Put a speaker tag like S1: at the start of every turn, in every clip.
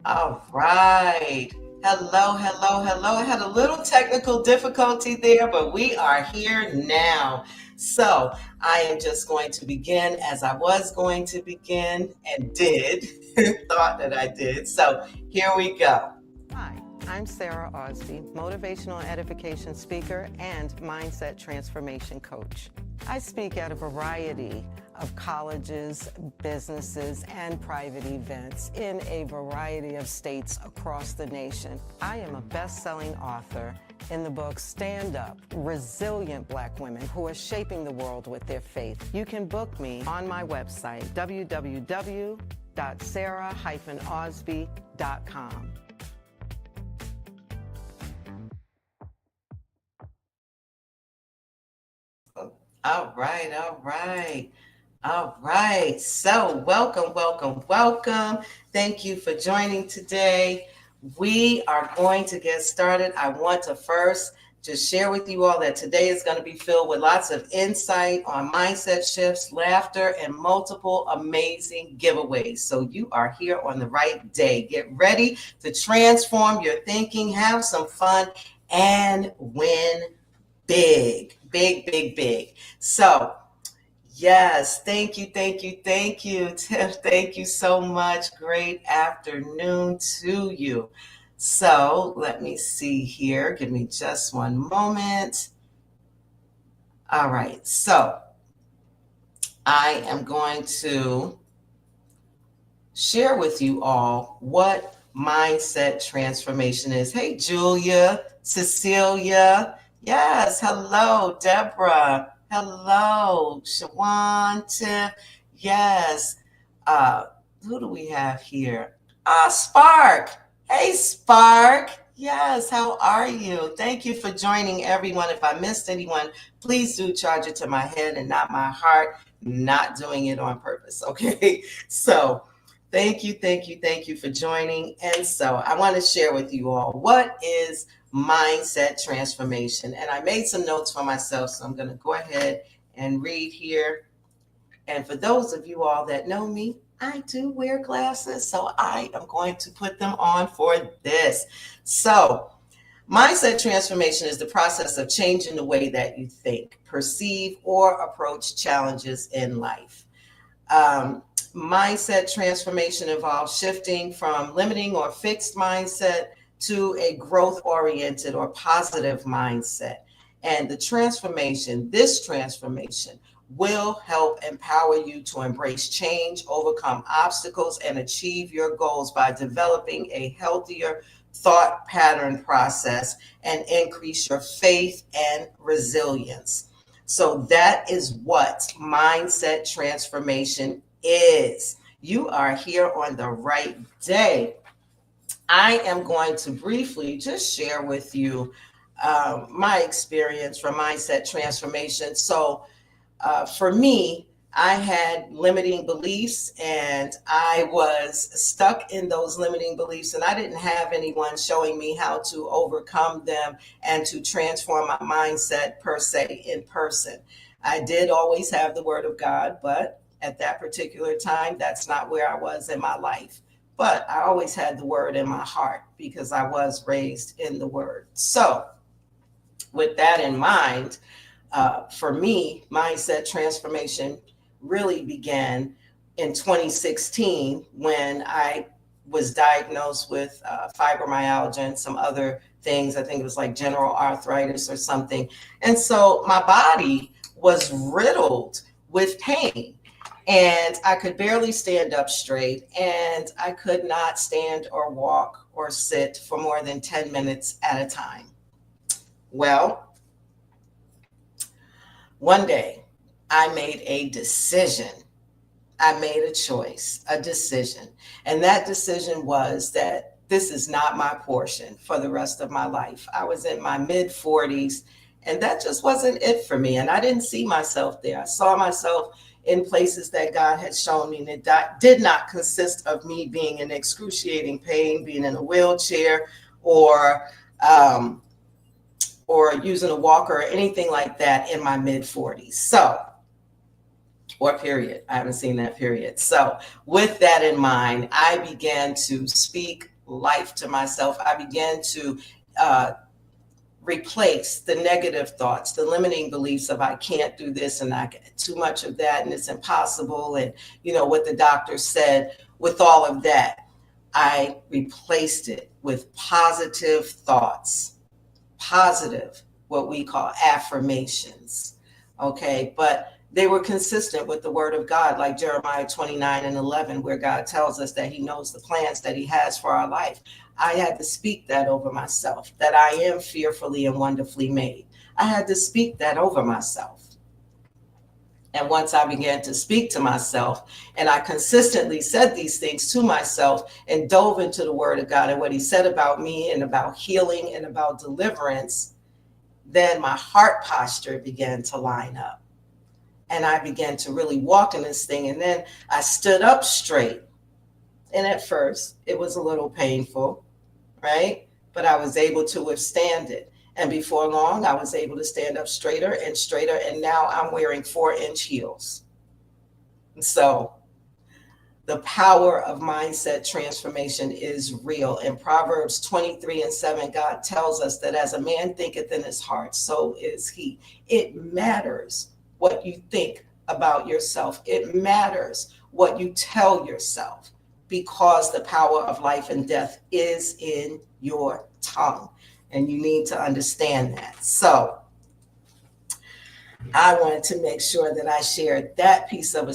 S1: All right. Hello, hello, hello. I had a little technical difficulty there, but we are here now. So I am just going to begin as I was going to begin and did, thought that I did. So here we go. Hi, I'm Sarah Osby, motivational and edification speaker and mindset transformation coach. I speak at a variety of colleges, businesses, and private events in a variety of states across the nation. I am a best-selling author in the book Stand Up, Resilient Black Women Who Are Shaping the World with Their Faith. You can book me on my website, www.sarah-osby.com. All right, all right. All right. So, welcome, welcome, welcome. Thank you for joining today. We are going to get started. I want to first just share with you all that today is going to be filled with lots of insight on mindset shifts, laughter, and multiple amazing giveaways. So, you are here on the right day. Get ready to transform your thinking, have some fun, and win big, big, big, big. So, yes, thank you, thank you, thank you, Tiff. Thank you so much. Great afternoon to you. So let me see here. Give me just one moment. All right. So I am going to share with you all what mindset transformation is. Hey, Julia, Cecilia. Yes. Hello, Deborah. Hello, Shawan, Tiff. Yes. Uh, who do we have here? Spark. Hey, Spark. Yes, how are you? Thank you for joining, everyone. If I missed anyone, please do charge it to my head and not my heart. Not doing it on purpose, okay? So, thank you, thank you, thank you for joining. And so, I want to share with you all what is mindset transformation. And I made some notes for myself, so I'm going to go ahead and read here. And for those of you all that know me, I do wear glasses, so I am going to put them on for this. So, mindset transformation is the process of changing the way that you think, perceive, or approach challenges in life. Um, Mindset transformation involves shifting from limiting or fixed mindset to a growth oriented or positive mindset. And this transformation will help empower you to embrace change, overcome obstacles, and achieve your goals by developing a healthier thought pattern process and increase your faith and resilience. So that is what mindset transformation is. You are here on the right day. I am going to briefly just share with you my experience from mindset transformation. So, for me, I had limiting beliefs and I was stuck in those limiting beliefs, and I didn't have anyone showing me how to overcome them and to transform my mindset per se in person. I did always have the Word of God, but at that particular time, that's not where I was in my life. But I always had the Word in my heart because I was raised in the Word. So, with that in mind, for me, mindset transformation really began in 2016 when I was diagnosed with fibromyalgia and some other things. I think it was like general arthritis or something. And so my body was riddled with pain. And I could barely stand up straight, and I could not stand or walk or sit for more than 10 minutes at a time. Well, one day I made a decision. I made a choice, a decision. And that decision was that this is not my portion for the rest of my life. I was in my mid 40s, and that just wasn't it for me. And I didn't see myself there. I saw myself in places that God had shown me, and it did not consist of me being in excruciating pain, being in a wheelchair, or um, or using a walker or anything like that in my mid 40s. So, or period. I haven't seen that period. So, with that in mind, I began to speak life to myself. I began to replace the negative thoughts, the limiting beliefs of I can't do this and I get too much of that and it's impossible. And, what the doctor said, with all of that, I replaced it with positive thoughts, positive, what we call affirmations. Okay. But they were consistent with the word of God, like Jeremiah 29:11, where God tells us that he knows the plans that he has for our life. I had to speak that over myself, that I am fearfully and wonderfully made. I had to speak that over myself. And once I began to speak to myself and I consistently said these things to myself and dove into the word of God and what he said about me and about healing and about deliverance, then my heart posture began to line up. And I began to really walk in this thing. And then I stood up straight. And at first, it was a little painful, right? But I was able to withstand it. And before long, I was able to stand up straighter and straighter. And now I'm wearing 4-inch heels. So the power of mindset transformation is real. In Proverbs 23:7, God tells us that as a man thinketh in his heart, so is he. It matters what you think about yourself. It matters what you tell yourself, because the power of life and death is in your tongue. And you need to understand that. So I wanted to make sure that I shared that piece of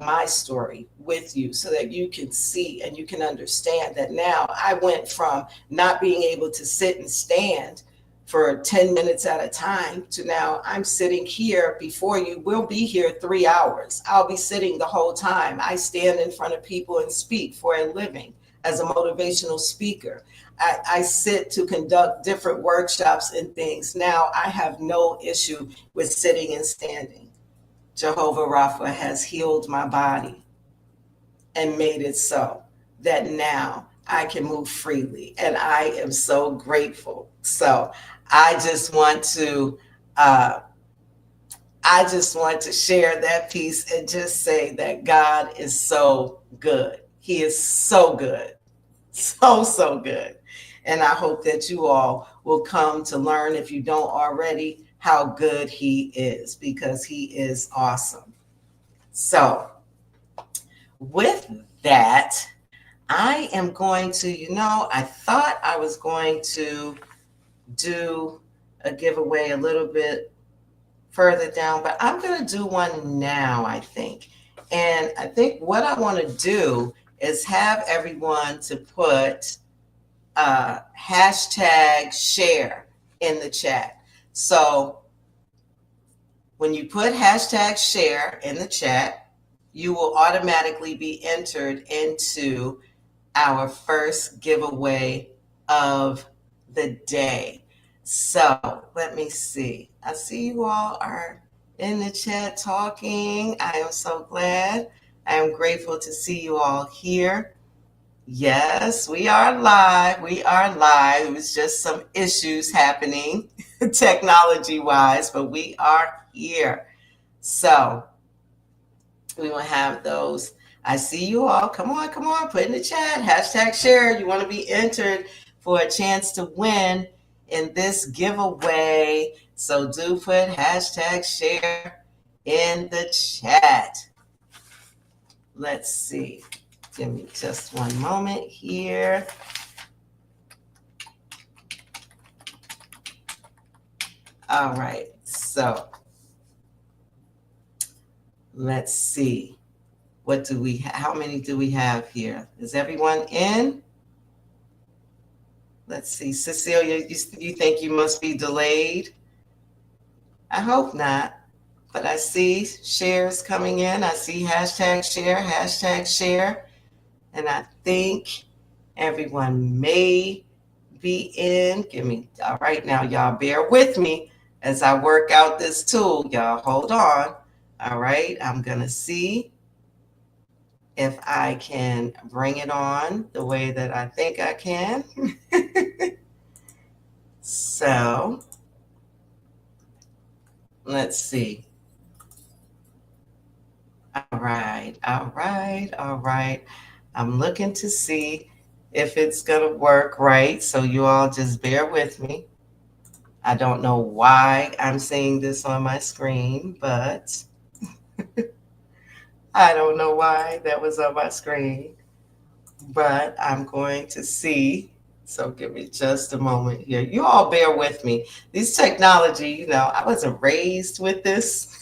S1: my story with you, so that you can see and you can understand that now I went from not being able to sit and stand for 10 minutes at a time to now I'm sitting here before you. We'll be here 3 hours. I'll be sitting the whole time. I stand in front of people and speak for a living as a motivational speaker. I sit to conduct different workshops and things. Now I have no issue with sitting and standing. Jehovah Rapha has healed my body and made it so that now I can move freely. And I am so grateful. So I just want to share that piece and just say that God is so good. He is so good. So good. And I hope that you all will come to learn, if you don't already, how good he is, because he is awesome. So with that, I am going to, I thought I was going to do a giveaway a little bit further down, but I'm going to do one now, I think. And I think what I want to do is have everyone to put hashtag share in the chat. So when you put hashtag share in the chat, you will automatically be entered into our first giveaway of the day. So let me see. I see you all are in the chat talking. I am so glad. I am grateful to see you all here. Yes, we are live. We are live. It was just some issues happening technology-wise, but we are here. So we will have those. I see you all. Come on. Put in the chat. Hashtag share. You want to be entered for a chance to win in this giveaway. So do put hashtag share in the chat. Let's see. Give me just one moment here. All right, so let's see. How many do we have here? Is everyone in? Let's see. Cecilia, you think you must be delayed? I hope not. But I see shares coming in. I see hashtag share. And I think everyone may be in. All right, now y'all bear with me as I work out this tool. Y'all hold on. All right, I'm going to see if I can bring it on the way that I think I can. So let's see. All right. I'm looking to see if it's going to work right. So you all just bear with me. I don't know why I'm seeing this on my screen, but I don't know why that was on my screen. But I'm going to see. So give me just a moment here. You all bear with me. These technology, I wasn't raised with this.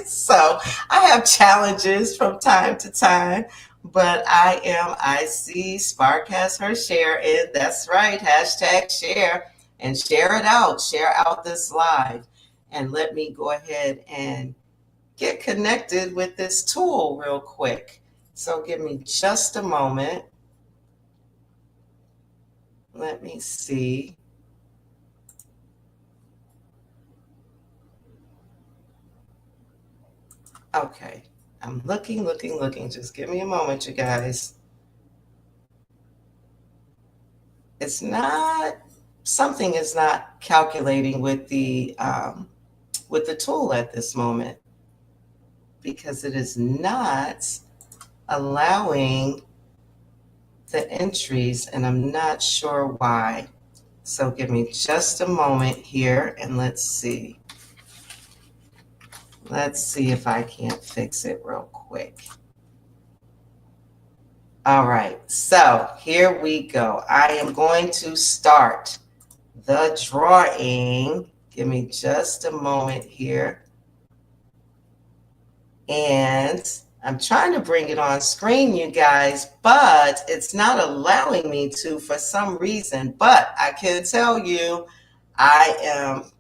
S1: So I have challenges from time to time, but I see Spark has her share, and that's right, hashtag share, and share out this live. And let me go ahead and get connected with this tool real quick. So give me just a moment. Let me see. Okay. I'm looking. Just give me a moment, you guys. It's not, something is not calculating with the tool at this moment because it is not allowing the entries, and I'm not sure why. So give me just a moment here and let's see. Let's see if I can't fix it real quick. All right, so here we go. I am going to start the drawing. Give me just a moment here. And I'm trying to bring it on screen, you guys, but it's not allowing me to for some reason. But I can tell you,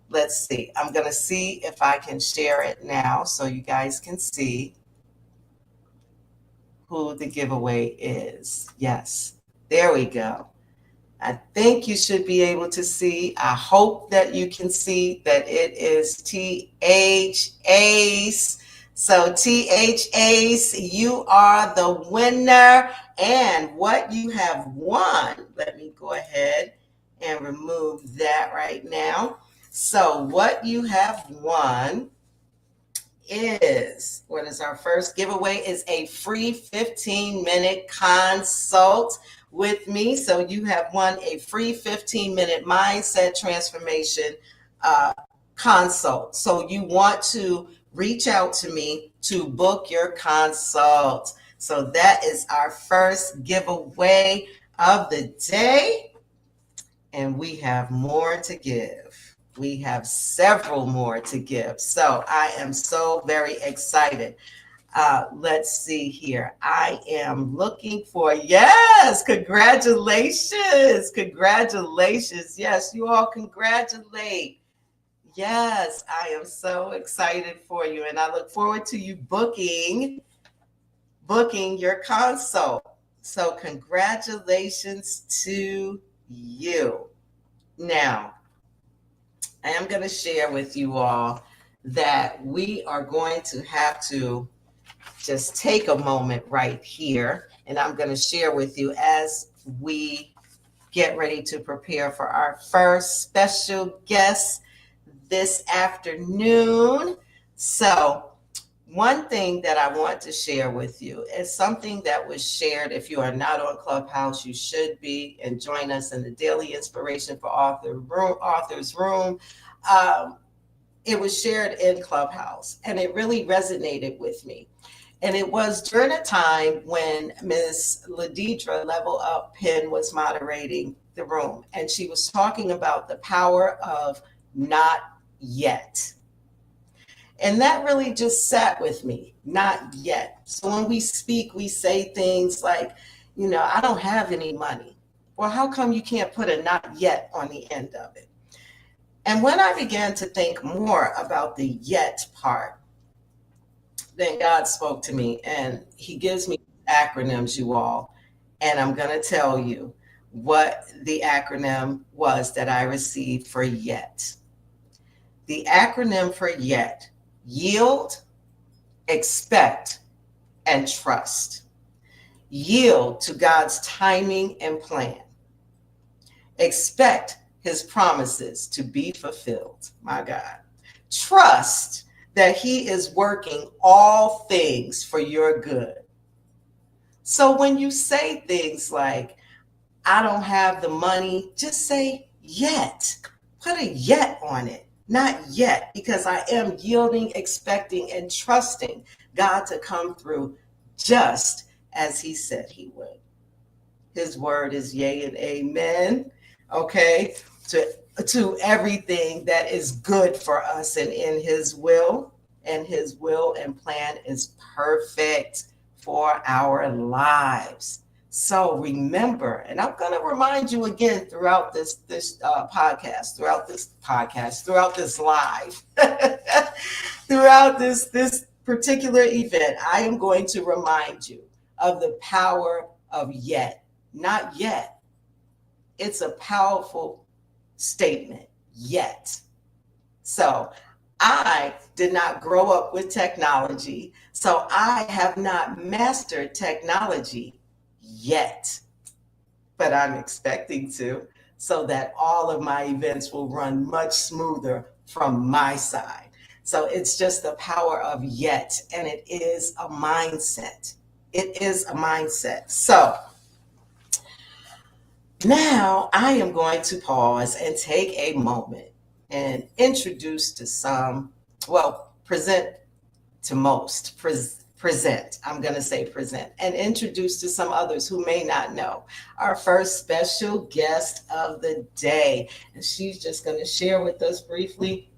S1: let's see, I'm going to see if I can share it now so you guys can see who the giveaway is. Yes, there we go. I think you should be able to see. I hope that you can see that it is TH Ace. So TH Ace, you are the winner. And what you have won, let me go ahead and remove that right now. So what you have won is, what is our first giveaway, is a free 15-minute consult with me. So you have won a free 15-minute mindset transformation consult. So you want to reach out to me to book your consult. So that is our first giveaway of the day. And we have more to give. We have several more to give. So I am so very excited. Let's see here. I am looking for, yes, congratulations. Congratulations. Yes, you all congratulate. Yes, I am so excited for you. And I look forward to you booking your consult. So congratulations to you. Now, I am going to share with you all that we are going to have to just take a moment right here. And I'm going to share with you as we get ready to prepare for our first special guest this afternoon. So, one thing that I want to share with you is something that was shared. If you are not on Clubhouse, you should be, and join us in the Daily Inspiration for Authors Room. It was shared in Clubhouse, and it really resonated with me. And it was during a time when Miss Ladidra Level Up Penn was moderating the room, and she was talking about the power of not yet. And that really just sat with me, not yet. So when we speak, we say things like, I don't have any money. Well, how come you can't put a not yet on the end of it? And when I began to think more about the yet part, then God spoke to me, and he gives me acronyms, you all. And I'm going to tell you what the acronym was that I received for yet. The acronym for yet: yield, expect, and trust. Yield to God's timing and plan. Expect his promises to be fulfilled, my God. Trust that he is working all things for your good. So when you say things like, I don't have the money, just say yet. Put a yet on it. Not yet, because I am yielding, expecting, and trusting God to come through just as He said He would. His word is yea and amen. Okay? To everything that is good for us and in His will. And His will and plan is perfect for our lives. So remember, and I'm going to remind you again throughout this podcast, throughout this live, throughout this particular event, I am going to remind you of the power of yet, not yet. It's a powerful statement, yet. So I did not grow up with technology, so I have not mastered technology yet, but I'm expecting to, so that all of my events will run much smoother from my side. So it's just the power of yet, and it is a mindset. It is a mindset. So now I am going to pause and take a moment and introduce to some, well, present to most, present, I'm going to say present, and introduce to some others who may not know our first special guest of the day. And she's just going to share with us briefly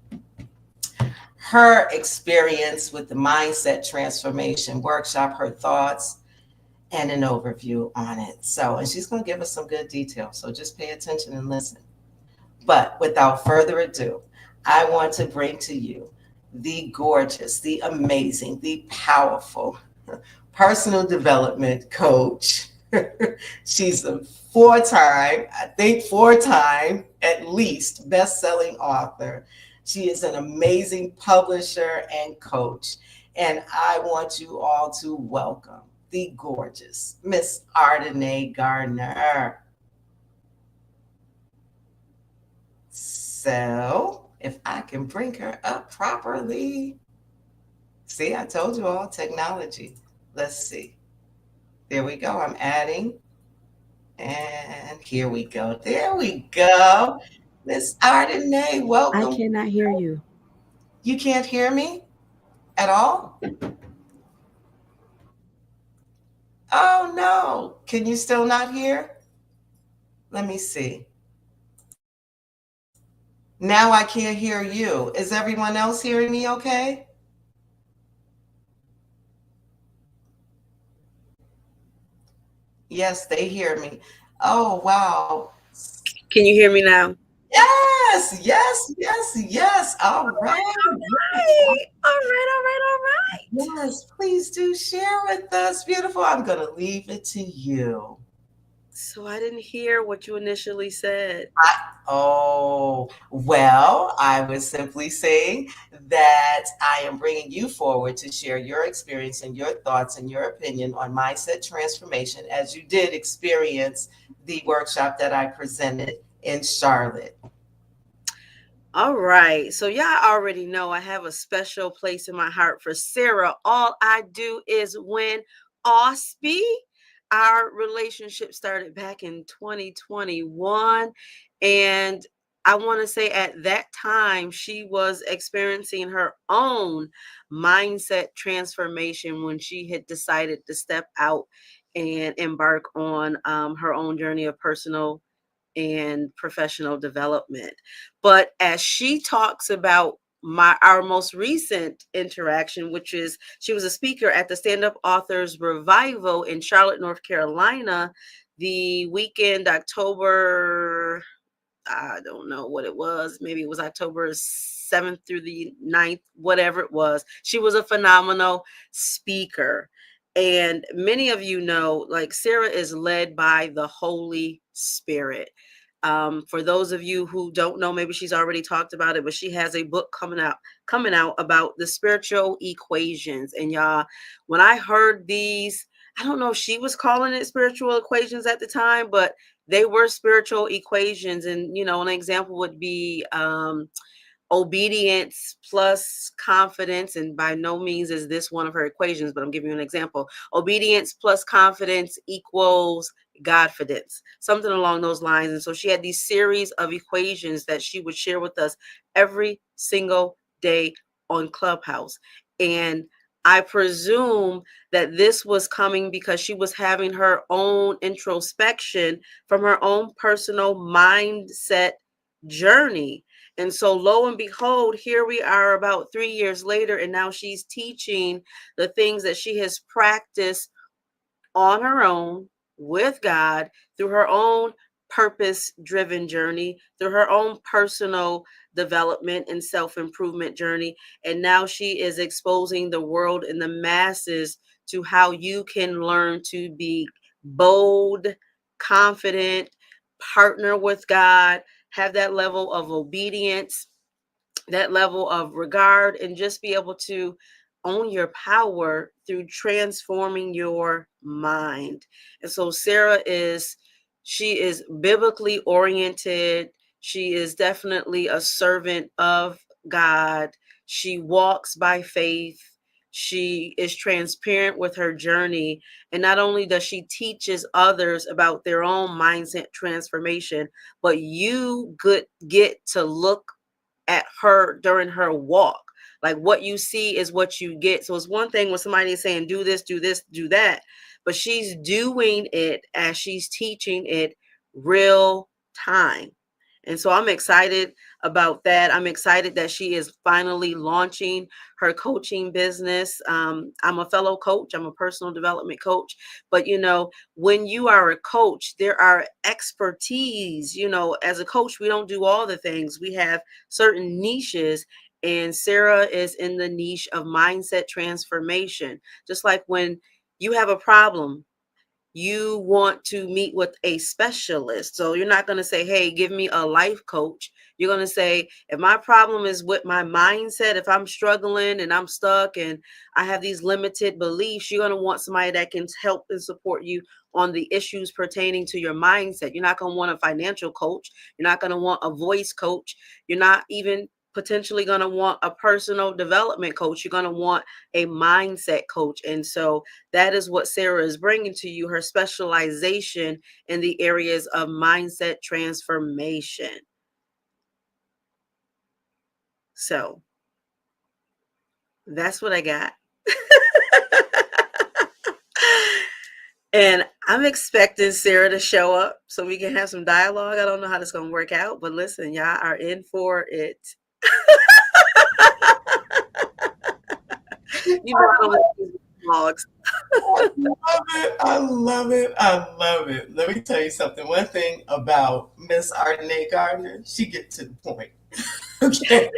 S1: her experience with the Mindset Transformation Workshop, her thoughts, and an overview on it. So, and she's going to give us some good details. So just pay attention and listen. But without further ado, I want to bring to you the gorgeous, the amazing, the powerful personal development coach. She's a four-time at least, best-selling author. She is an amazing publisher and coach. And I want you all to welcome the gorgeous Miss Ardenae Gardner. So, if I can bring her up properly. See, I told you all technology. Let's see. There we go. I'm adding. And here we go. There we go. Miss Ardenae, welcome.
S2: I cannot hear you.
S1: You can't hear me at all? Oh, no. Can you still not hear? Let me see. Now I can't hear you. Is everyone else hearing me okay? Yes, they hear me. Oh, wow.
S2: Can you hear me now?
S1: Yes, yes, yes, yes. All right.
S2: All right.
S1: Yes, please do share with us. Beautiful. I'm going to leave it to you.
S2: So I didn't hear what you initially said.
S1: Well, I was simply saying that I am bringing you forward to share your experience and your thoughts and your opinion on mindset transformation as you did experience the workshop that I presented in Charlotte.
S2: All right. So y'all already know I have a special place in my heart for Sarah. All I do is win Osby. Our relationship started back in 2021. And I want to say at that time, she was experiencing her own mindset transformation when she had decided to step out and embark on her own journey of personal and professional development. But as she talks about our most recent interaction, which is she was a speaker at the Stand Up Authors Revival in Charlotte, North Carolina, the weekend October, I don't know what it was. Maybe it was October 7th through the 9th, whatever it was. She was a phenomenal speaker. And many of you know, like Sarah is led by the Holy Spirit. For those of you who don't know, maybe she's already talked about it, but she has a book coming out about the spiritual equations. And y'all, when I heard these, I don't know if she was calling it spiritual equations at the time, but they were spiritual equations. And, an example would be obedience plus confidence. And by no means is this one of her equations, but I'm giving you an example. Obedience plus confidence equals Godfidence, something along those lines. And so she had these series of equations that she would share with us every single day on Clubhouse. And I presume that this was coming because she was having her own introspection from her own personal mindset journey. And so, lo and behold, here we are about 3 years later, and now she's teaching the things that she has practiced on her own with God through her own purpose driven journey, through her own personal development and self improvement journey. And now she is exposing the world and the masses to how you can learn to be bold, confident, partner with God, have that level of obedience, that level of regard, and just be able to own your power through transforming your mind. And so Sarah is, she is biblically oriented. She is definitely a servant of God. She walks by faith. She is transparent with her journey. And not only does she teaches others about their own mindset transformation, but you get to look at her during her walk. Like what you see is what you get. So it's one thing when somebody is saying, do this, do that. But she's doing it as she's teaching it real time. And so I'm excited about that. I'm excited that she is finally launching her coaching business. I'm a fellow coach, I'm a personal development coach. But, you know, when you are a coach, there are expertise. You know, as a coach, we don't do all the things, we have certain niches. And Sarah is in the niche of mindset transformation. Just like when you have a problem, you want to meet with a specialist. So you're not going to say, hey, give me a life coach. You're going to say, if my problem is with my mindset, if I'm struggling and I'm stuck and I have these limited beliefs, you're going to want somebody that can help and support you on the issues pertaining to your mindset. You're not going to want a financial coach. You're not going to want a voice coach. You're not even potentially going to want a personal development coach. You're going to want a mindset coach. And so that is what Sarah is bringing to you, her specialization in the areas of mindset transformation. So that's what I got. And I'm expecting Sarah to show up so we can have some dialogue. I don't know how this is going to work out, but listen, y'all are in for it. You know, I don't like these vlogs.
S1: I love it. I love it. I love it. Let me tell you something. One thing about Miss Ardenae Gardner, she gets to the point. Okay.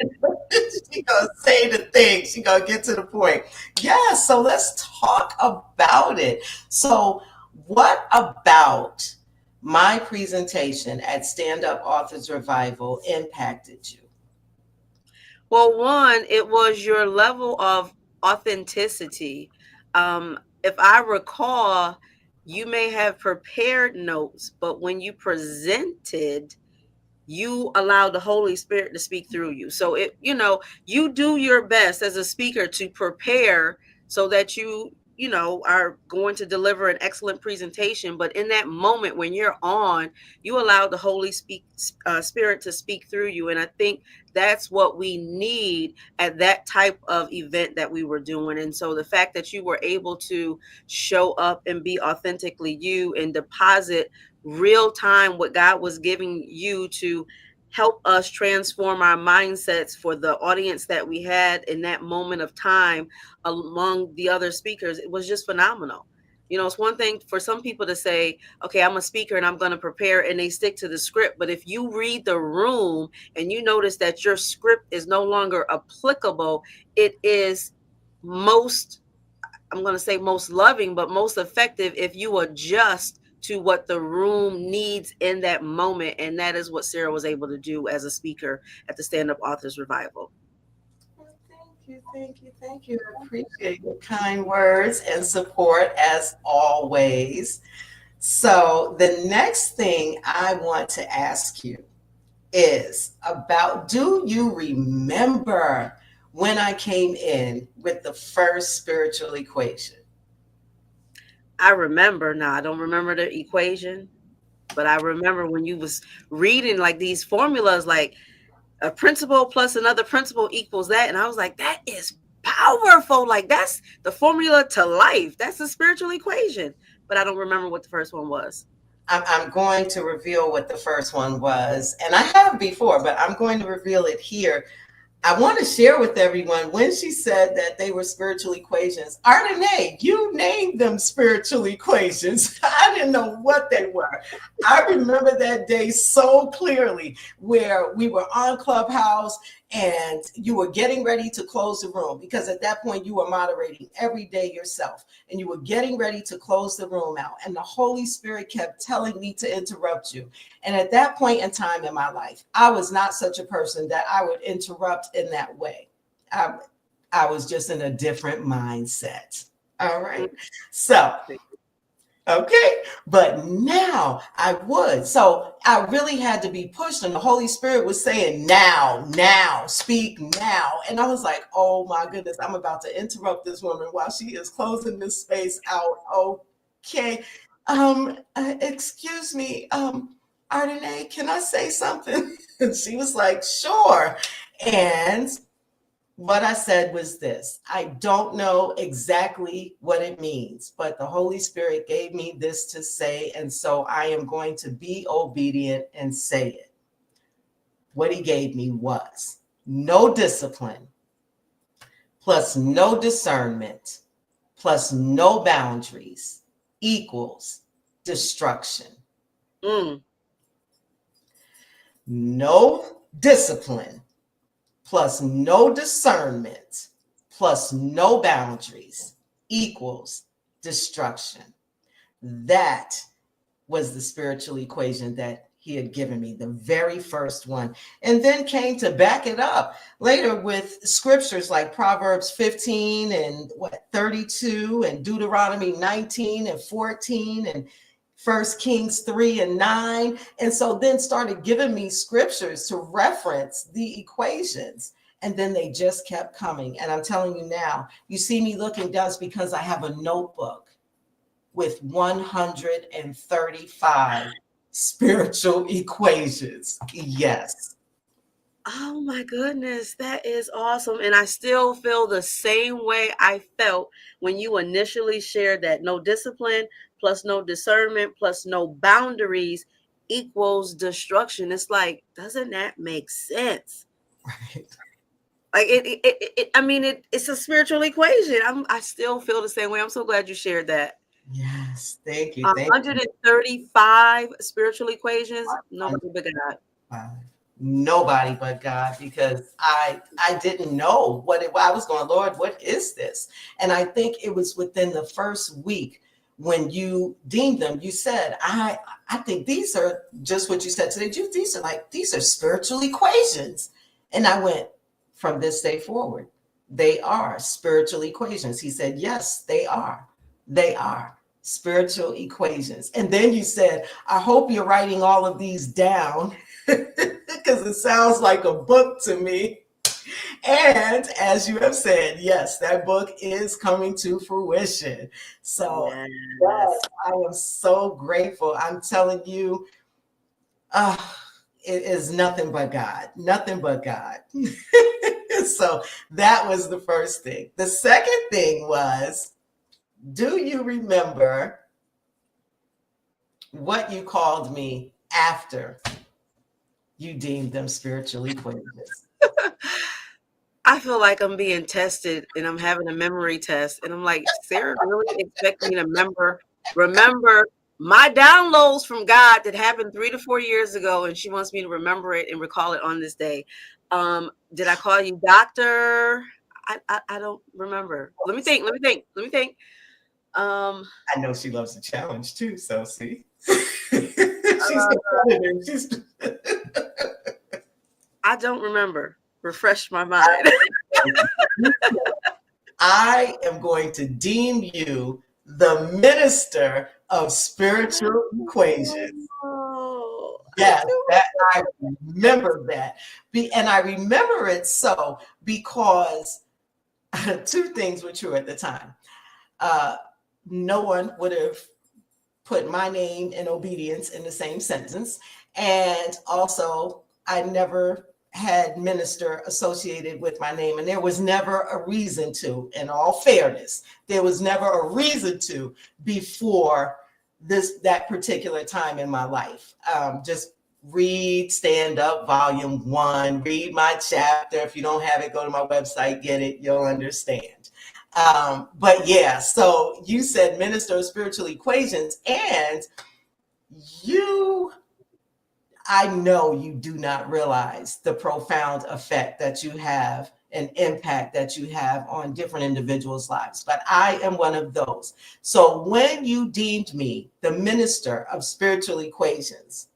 S1: She gonna say the thing. She gonna get to the point. Yeah, so let's talk about it. So what about my presentation at Stand Up Authors Revival impacted you?
S2: Well, one, it was your level of authenticity. If I recall, you may have prepared notes, but when you presented, you allow the Holy Spirit to speak through you. So it, you know, you do your best as a speaker to prepare so that you know, are going to deliver an excellent presentation. But in that moment when you're on, you allow the Spirit to speak through you. And I think that's what we need at that type of event that we were doing. And so the fact that you were able to show up and be authentically you and deposit real time what God was giving you to help us transform our mindsets for the audience that we had in that moment of time among the other speakers, it was just phenomenal. You know, it's one thing for some people to say, okay, I'm a speaker and I'm going to prepare, and they stick to the script. But if you read the room and you notice that your script is no longer applicable, it is most, I'm going to say most loving, but most effective if you adjust to what the room needs in that moment. And that is what Sarah was able to do as a speaker at the Stand Up Authors Revival.
S1: Well, thank you, thank you, thank you. I appreciate your kind words and support as always. So, the next thing I want to ask you is about, do you remember when I came in with the first spiritual equation?
S2: I remember now. I don't remember the equation, but I remember when you was reading like these formulas, like a principle plus another principle equals that, and I was like, that is powerful. Like that's the formula to life. That's a spiritual equation. But I don't remember what the first one was.
S1: I'm going to reveal what the first one was, and I have before, but I'm going to reveal it here. I want to share with everyone when she said that they were spiritual equations. Ardenae, you named them spiritual equations. I didn't know what they were. I remember that day so clearly where we were on Clubhouse and you were getting ready to close the room because at that point you were moderating every day yourself and you were getting ready to close the room out. And the Holy Spirit kept telling me to interrupt you. And at that point in time in my life, I was not such a person that I would interrupt in that way. I was just in a different mindset. All right. So, okay. But now I would. So I really had to be pushed. And the Holy Spirit was saying, now, speak now. And I was like, oh my goodness, I'm about to interrupt this woman while she is closing this space out. Okay. Excuse me. Ardenae, can I say something? And she was like, sure. And what I said was this: I don't know exactly what it means, but the Holy Spirit gave me this to say. And so I am going to be obedient and say it. What he gave me was no discipline plus no discernment plus no boundaries equals destruction.
S2: Mm.
S1: No discipline plus no discernment plus no boundaries equals destruction. That was the spiritual equation that he had given me, the very first one. And then came to back it up later with scriptures like Proverbs 15 and 32 and Deuteronomy 19 and 14 and First Kings 3 and 9. And so then started giving me scriptures to reference the equations. And then they just kept coming. And I'm telling you now, you see me looking down because I have a notebook with 135 spiritual equations. Yes.
S2: Oh my goodness, that is awesome. And I still feel the same way I felt when you initially shared that no discipline plus no discernment plus no boundaries equals destruction. It's like, doesn't that make sense?
S1: Right.
S2: Like I mean, it's a spiritual equation. I still feel the same way. I'm so glad you shared that.
S1: Yes. Thank you. Thank you.
S2: 135 spiritual equations. Nobody but God.
S1: Nobody but God, because I didn't know what it was. I was going, Lord, what is this? And I think it was within the first week when you deemed them, you said, I think these are just what you said today. These are spiritual equations. And I went, from this day forward, they are spiritual equations. He said, yes, they are. They are spiritual equations. And then you said, I hope you're writing all of these down because it sounds like a book to me. And as you have said, yes, that book is coming to fruition. So, yes, I am so grateful. I'm telling you, uh, it is nothing but God, nothing but God. So that was the first thing. The second thing was, do you remember what you called me after you deemed them spiritual equations?
S2: I feel like I'm being tested and I'm having a memory test. And I'm like, Sarah really expect me to remember my downloads from God that happened 3 to 4 years ago. And she wants me to remember it and recall it on this day. Did I call you doctor? I don't remember. Let me think. Um,
S1: I know she loves a challenge too. So see, she's competitive.
S2: I don't remember. Refresh my mind.
S1: I am going to deem you the minister of spiritual equations.
S2: Oh,
S1: Yes, that I remember that. And I remember it so because two things were true at the time. Uh, no one would have put my name and obedience in the same sentence. And also, I never had minister associated with my name, and there was never a reason to. In all fairness, there was never a reason to before that particular time in my life. Just read Stand Up Volume 1, read my chapter. If you don't have it, go to my website, get it, you'll understand. But yeah, so you said minister of spiritual equations, and you, I know you do not realize the profound effect that you have and impact that you have on different individuals' lives. But I am one of those. So when you deemed me the minister of spiritual equations,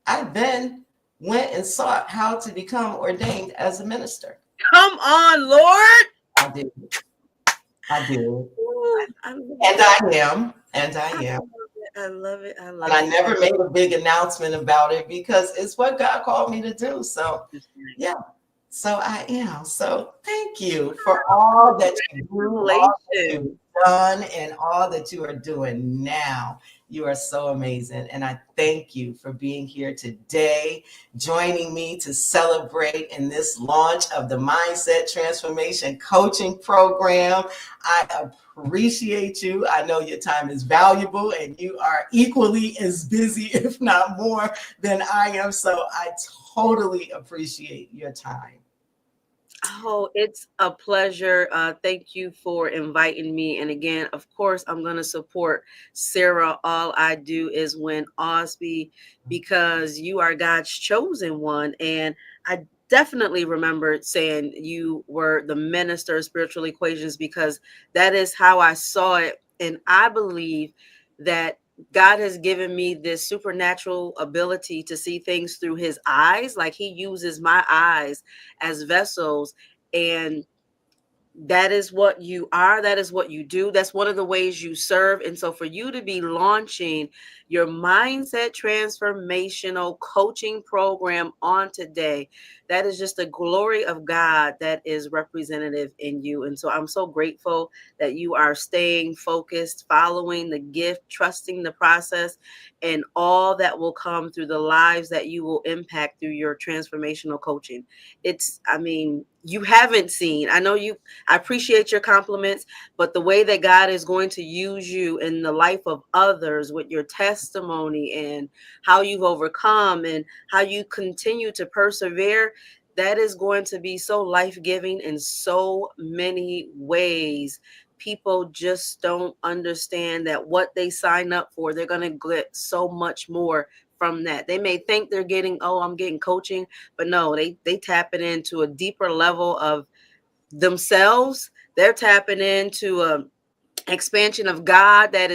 S1: I then went and sought how to become ordained as a minister.
S2: Come on, Lord.
S1: I did. I did.
S2: Ooh,
S1: And I am. And I am.
S2: I love it. I love
S1: And I
S2: it.
S1: never made a big announcement about it because it's what God called me to do. So, yeah. So I am. So thank you for all that you do, all that you've done, and all that you are doing now. You are so amazing. And I thank you for being here today, joining me to celebrate in this launch of the Mindset Transformation Coaching Program. I appreciate you. I know your time is valuable and you are equally as busy, if not more, than I am. So I totally appreciate your time.
S2: Oh, it's a pleasure. Thank you for inviting me. And again, of course, I'm going to support Sarah. All I do is win Osby because you are God's chosen one. And I definitely remember saying you were the minister of spiritual equations because that is how I saw it. And I believe that God has given me this supernatural ability to see things through his eyes. Like he uses my eyes as vessels. And that is what you are. That is what you do. That's one of the ways you serve. And so for you to be launching your mindset transformational coaching program on today, that is just the glory of God that is representative in you. And so I'm so grateful that you are staying focused, following the gift, trusting the process, and all that will come through the lives that you will impact through your transformational coaching. I mean, you haven't seen, I appreciate your compliments, but the way that God is going to use you in the life of others with your testimony and how you've overcome and how you continue to persevere, that is going to be so life-giving in so many ways. People just don't understand that what they sign up for, they're going to get so much more from that. They may think they're getting, oh, I'm getting coaching, but no, they tapping into a deeper level of themselves. They're tapping into a expansion of God that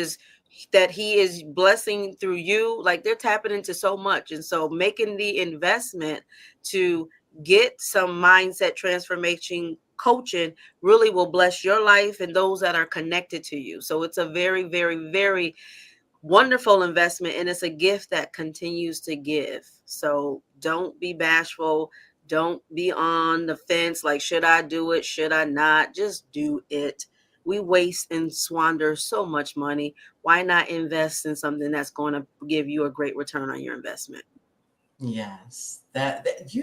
S2: he is blessing through you. Like they're tapping into so much. And so making the investment to get some mindset transformation coaching really will bless your life and those that are connected to you. So it's a very, very, very wonderful investment, and it's a gift that continues to give. So don't be bashful. Don't be on the fence like, should I do it, should I not? Just do it. We waste and squander so much money. Why not invest in something that's going to give you a great return on your investment?
S1: Yes, thank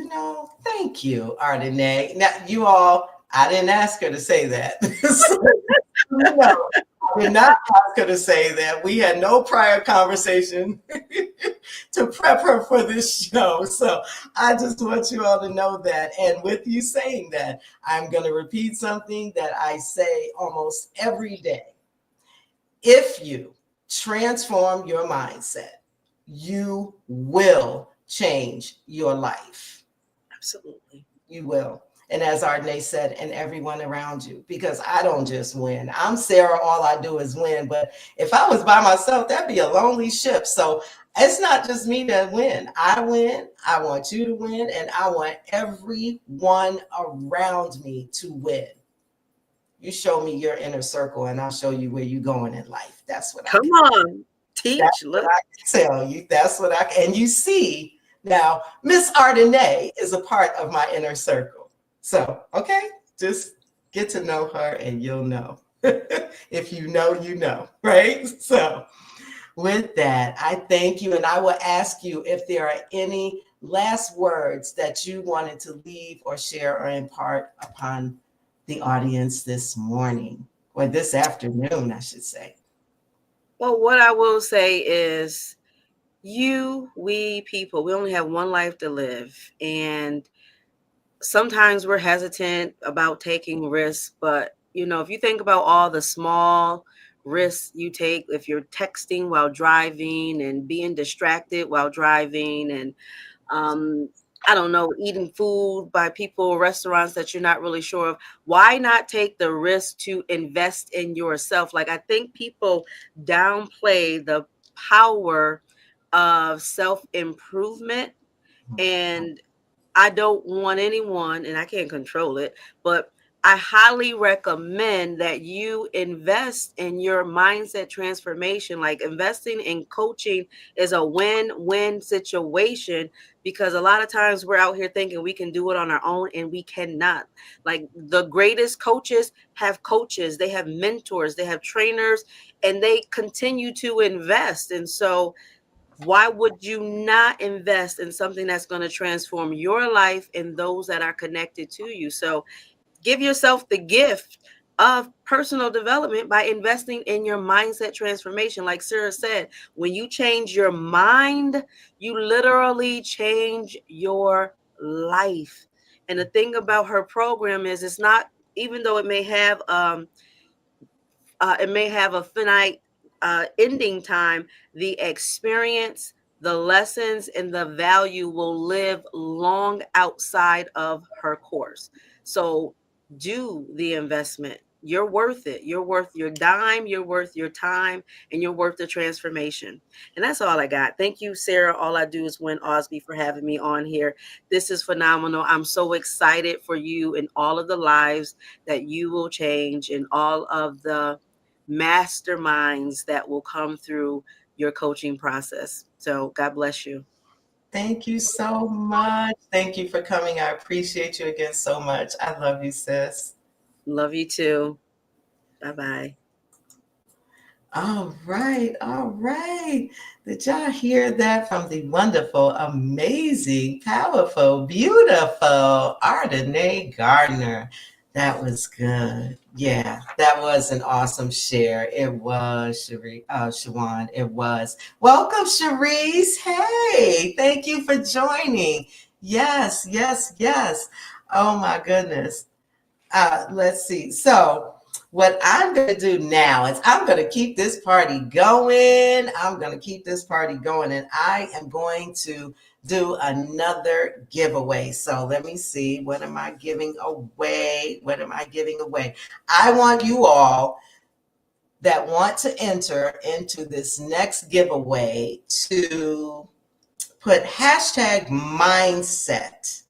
S1: you, Ardenae. Now, you all, I didn't ask her to say that. So, no, I did not ask her to say that. We had no prior conversation to prep her for this show. So I just want you all to know that. And with you saying that, I'm going to repeat something that I say almost every day. If you transform your mindset, you will change your life.
S2: Absolutely.
S1: You will. And as Ardenae said, and everyone around you, because I don't just win. I'm Sarah, all I do is win. But if I was by myself, that'd be a lonely ship. So it's not just me that win. I win. I want you to win. And I want everyone around me to win. You show me your inner circle and I'll show you where you're going in life. That's what I
S2: Come
S1: can.
S2: on. Teach.
S1: That's what I can tell you. That's what I can. And you see, now, Miss Ardenae is a part of my inner circle. So, okay, just get to know her and you'll know. If you know, you know, right? So, with that, I thank you, and I will ask you if there are any last words that you wanted to leave or share or impart upon the audience this morning, or this afternoon, I should say.
S2: Well, what I will say is we people, we only have one life to live. And sometimes we're hesitant about taking risks, but if you think about all the small risks you take, if you're texting while driving and being distracted while driving, and um, I don't know, eating food by people, restaurants that you're not really sure of. Why not take the risk to invest in yourself? Like, I think people downplay the power of self improvement. And I don't want anyone, and I can't control it, but I highly recommend that you invest in your mindset transformation. Like, investing in coaching is a win-win situation, because a lot of times we're out here thinking we can do it on our own, and we cannot. Like, the greatest coaches have coaches, they have mentors, they have trainers, and they continue to invest. And so why would you not invest in something that's going to transform your life and those that are connected to you? So give yourself the gift of personal development by investing in your mindset transformation. Like Sarah said, when you change your mind, you literally change your life. And the thing about her program is, it's not, even though it may have a finite ending time, the experience, the lessons, and the value will live long outside of her course. So do the investment. You're worth it. You're worth your dime. You're worth your time, and you're worth the transformation. And that's all I got. Thank you, Sarah. All I do is win Osby, for having me on here. This is phenomenal. I'm so excited for you and all of the lives that you will change, and all of the masterminds that will come through your coaching process. So God bless you.
S1: Thank you so much. Thank you for coming. I appreciate you again so much. I love you, sis.
S2: Love you too. Bye bye.
S1: All right, all right. Did y'all hear that from the wonderful, amazing, powerful, beautiful Ardenae Gardner? That was good. Yeah, that was an awesome share. It was, Shawan. It was. Welcome, Cherise. Hey, thank you for joining. Yes, yes, yes. Oh my goodness. Let's see. So, what I'm going to do now is I'm going to keep this party going. I'm going to keep this party going, and I am going to do another giveaway. So, let me see. What am I giving away? What am I giving away? I want you all that want to enter into this next giveaway to put hashtag mindset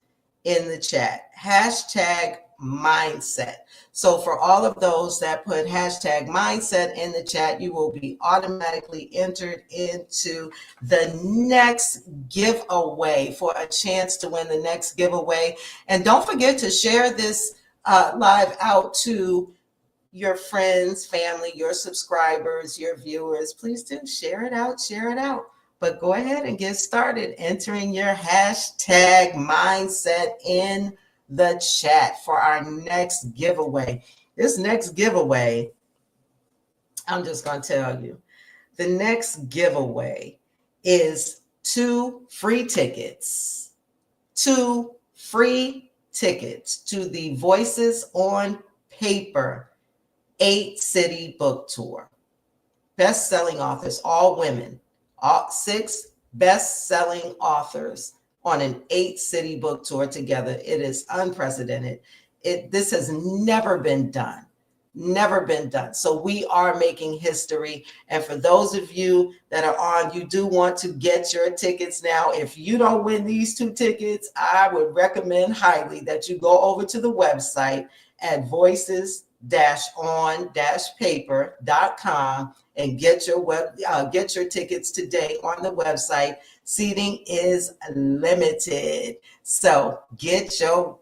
S1: in the chat. Hashtag mindset. So for all of those that put hashtag mindset in the chat, you will be automatically entered into the next giveaway for a chance to win the next giveaway. And don't forget to share this live out to your friends, family, your subscribers, your viewers. Please do share it out, share it out. But go ahead and get started entering your hashtag mindset in the chat for our next giveaway. This next giveaway, I'm just going to tell you, the next giveaway is two free tickets to the Voices on Paper 8-city book tour. Best-selling authors, all women, all 6 best-selling authors on an 8-city book tour together. It is unprecedented. This has never been done. Never been done. So we are making history. And for those of you that are on, you do want to get your tickets now. If you don't win these 2 tickets, I would recommend highly that you go over to the website at voices-on-paper.com and get your tickets today on the website. Seating is limited, so get your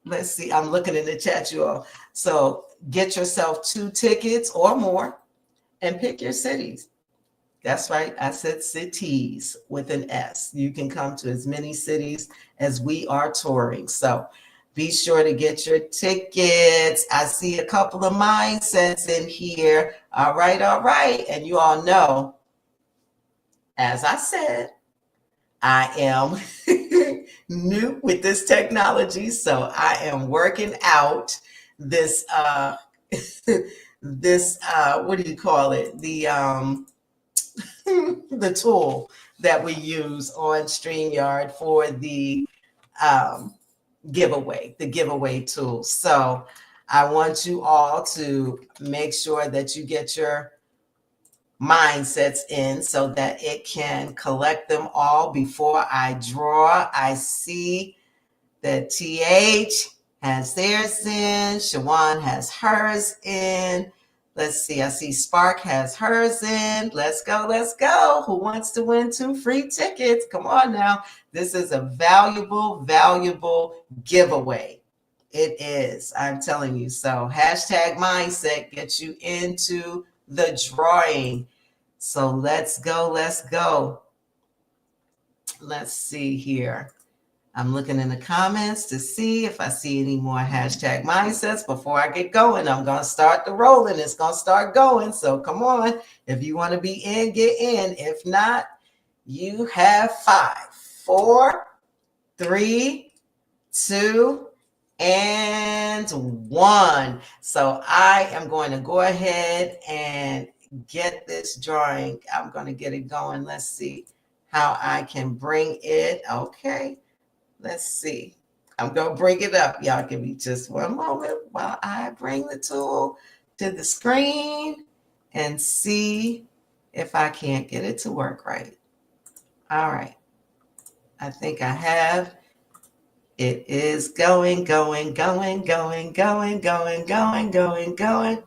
S1: let's see, I'm looking in the chat, you all. So get yourself 2 tickets or more and pick your cities. That's right. I said cities with an S. You can come to as many cities as we are touring. So be sure to get your tickets. I see a couple of mindsets in here. All right, all right. And you all know, as I said, I am new with this technology. So I am working out this this what do you call it? The tool that we use on StreamYard for um, the giveaway tool. So I want you all to make sure that you get your mindsets in so that it can collect them all before I draw. I see that TH has theirs in, Shawan has hers in. Let's see, I see Spark has hers in. Let's go, let's go. Who wants to win 2 free tickets? Come on now. This is a valuable, valuable giveaway. It is, I'm telling you. So hashtag mindset gets you into the drawing. So let's go, let's go. Let's see here. I'm looking in the comments to see if I see any more hashtag mindsets before I get going. I'm going to start the rolling. It's going to start going. So come on. If you want to be in, get in. If not, you have 5, 4, 3, 2, and 1. So I am going to go ahead and get this drawing. I'm going to get it going. Let's see how I can bring it. Okay. Let's see. I'm going to bring it up. Y'all give me just one moment while I bring the tool to the screen and see if I can't get it to work right. All right. I think I have. It is going, going, going, going, going, going, going, going, going.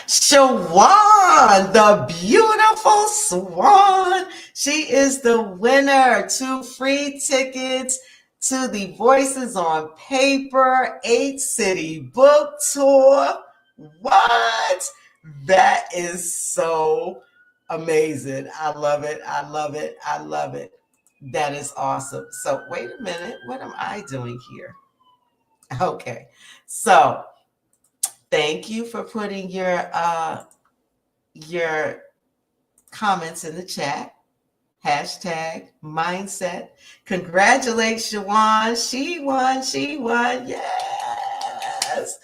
S1: Shawan, the beautiful Swan. She is the winner. 2 free tickets to the Voices on Paper 8-city book tour. What? That is so amazing. I love it. I love it. I love it. That is awesome. So wait a minute. What am I doing here? Okay. So thank you for putting your comments in the chat. Hashtag mindset. Congratulations, Shawan. She won. She won. Yes.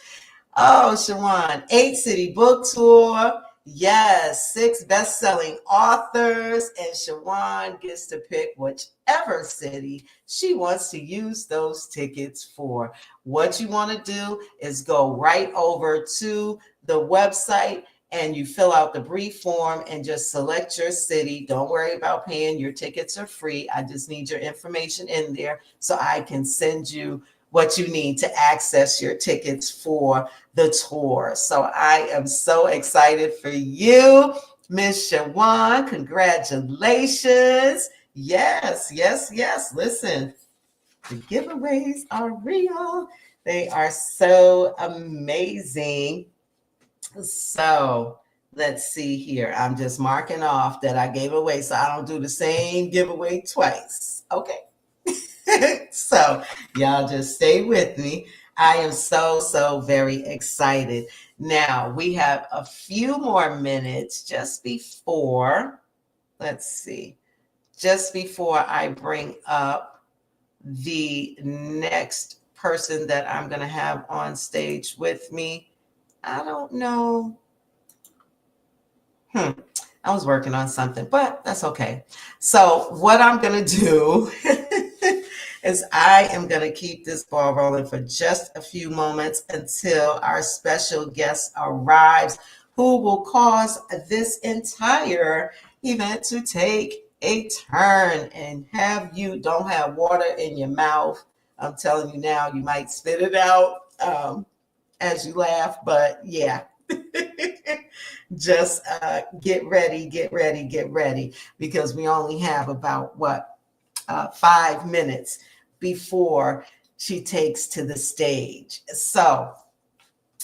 S1: Oh, Shawan. 8-city book tour. Yes. 6 best-selling authors. And Shawan gets to pick whichever city she wants to use those tickets for. What you want to do is go right over to the website and you fill out the brief form and just select your city. Don't worry about paying. Your tickets are free. I just need your information in there so I can send you what you need to access your tickets for the tour. So I am so excited for you, Miss Shawan. Congratulations. Yes, yes, yes. Listen, the giveaways are real. They are so amazing. So let's see here. I'm just marking off that I gave away so I don't do the same giveaway twice. Okay. So y'all just stay with me. I am so, so very excited. Now we have a few more minutes just before, let's see, just before I bring up the next person that I'm going to have on stage with me. I don't know. I was working on something, but that's okay. So what I'm going to do is I am going to keep this ball rolling for just a few moments until our special guest arrives, who will cause this entire event to take a turn and have you don't have water in your mouth. I'm telling you now, you might spit it out as you laugh, but yeah. Just get ready, get ready, get ready, because we only have about 5 minutes before she takes to the stage. So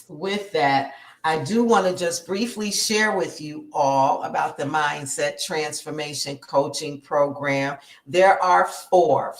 S1: with that, I do want to just briefly share with you all about the Mindset Transformation Coaching Program. There are four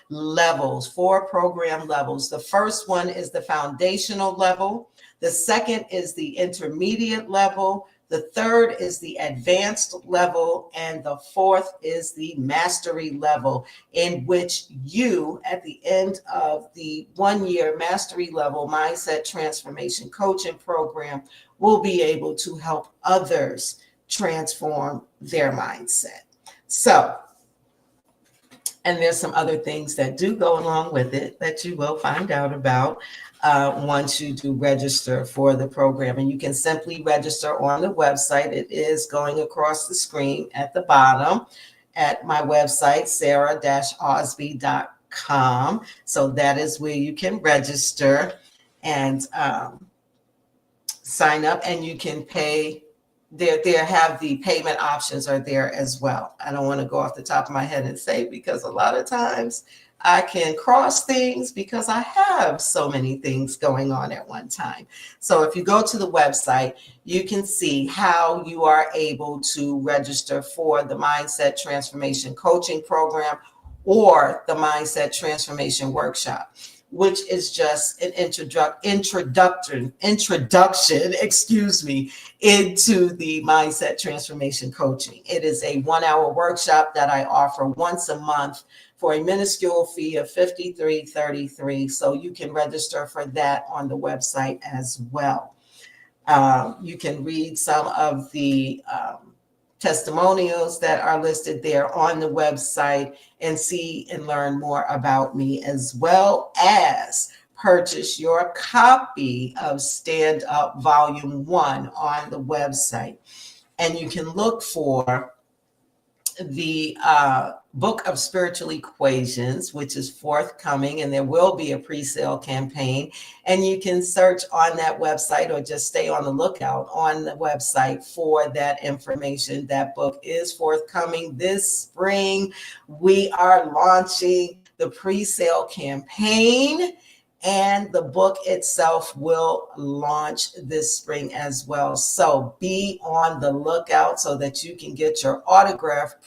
S1: levels, four program levels. The first one is the foundational level. The second is the intermediate level. The third is the advanced level, and the fourth is the mastery level, in which you, at the end of the 1 year mastery level mindset transformation coaching program, will be able to help others transform their mindset. So, and there's some other things that do go along with it that you will find out about once you do register for the program. And you can simply register on the website. It is going across the screen at the bottom at my website, sarah-osby.com. So that is where you can register and sign up, and you can pay. There have the payment options are there as well. I don't want to go off the top of my head and say, because a lot of times I can cross things because I have so many things going on at one time. So if you go to the website, you can see how you are able to register for the Mindset Transformation Coaching Program or the Mindset Transformation Workshop, which is just an introduction, excuse me, into the Mindset Transformation Coaching. It is a 1 hour workshop that I offer once a month for a minuscule fee of $53.33. So you can register for that on the website as well. You can read some of the testimonials that are listed there on the website and see and learn more about me, as well as purchase your copy of Stand Up Volume 1 on the website. And you can look for the Book of Spiritual Equations, which is forthcoming, and there will be a pre-sale campaign. And you can search on that website or just stay on the lookout on the website for that information. That book is forthcoming this spring. We are launching the pre-sale campaign, and the book itself will launch this spring as well. So be on the lookout so that you can get your autographed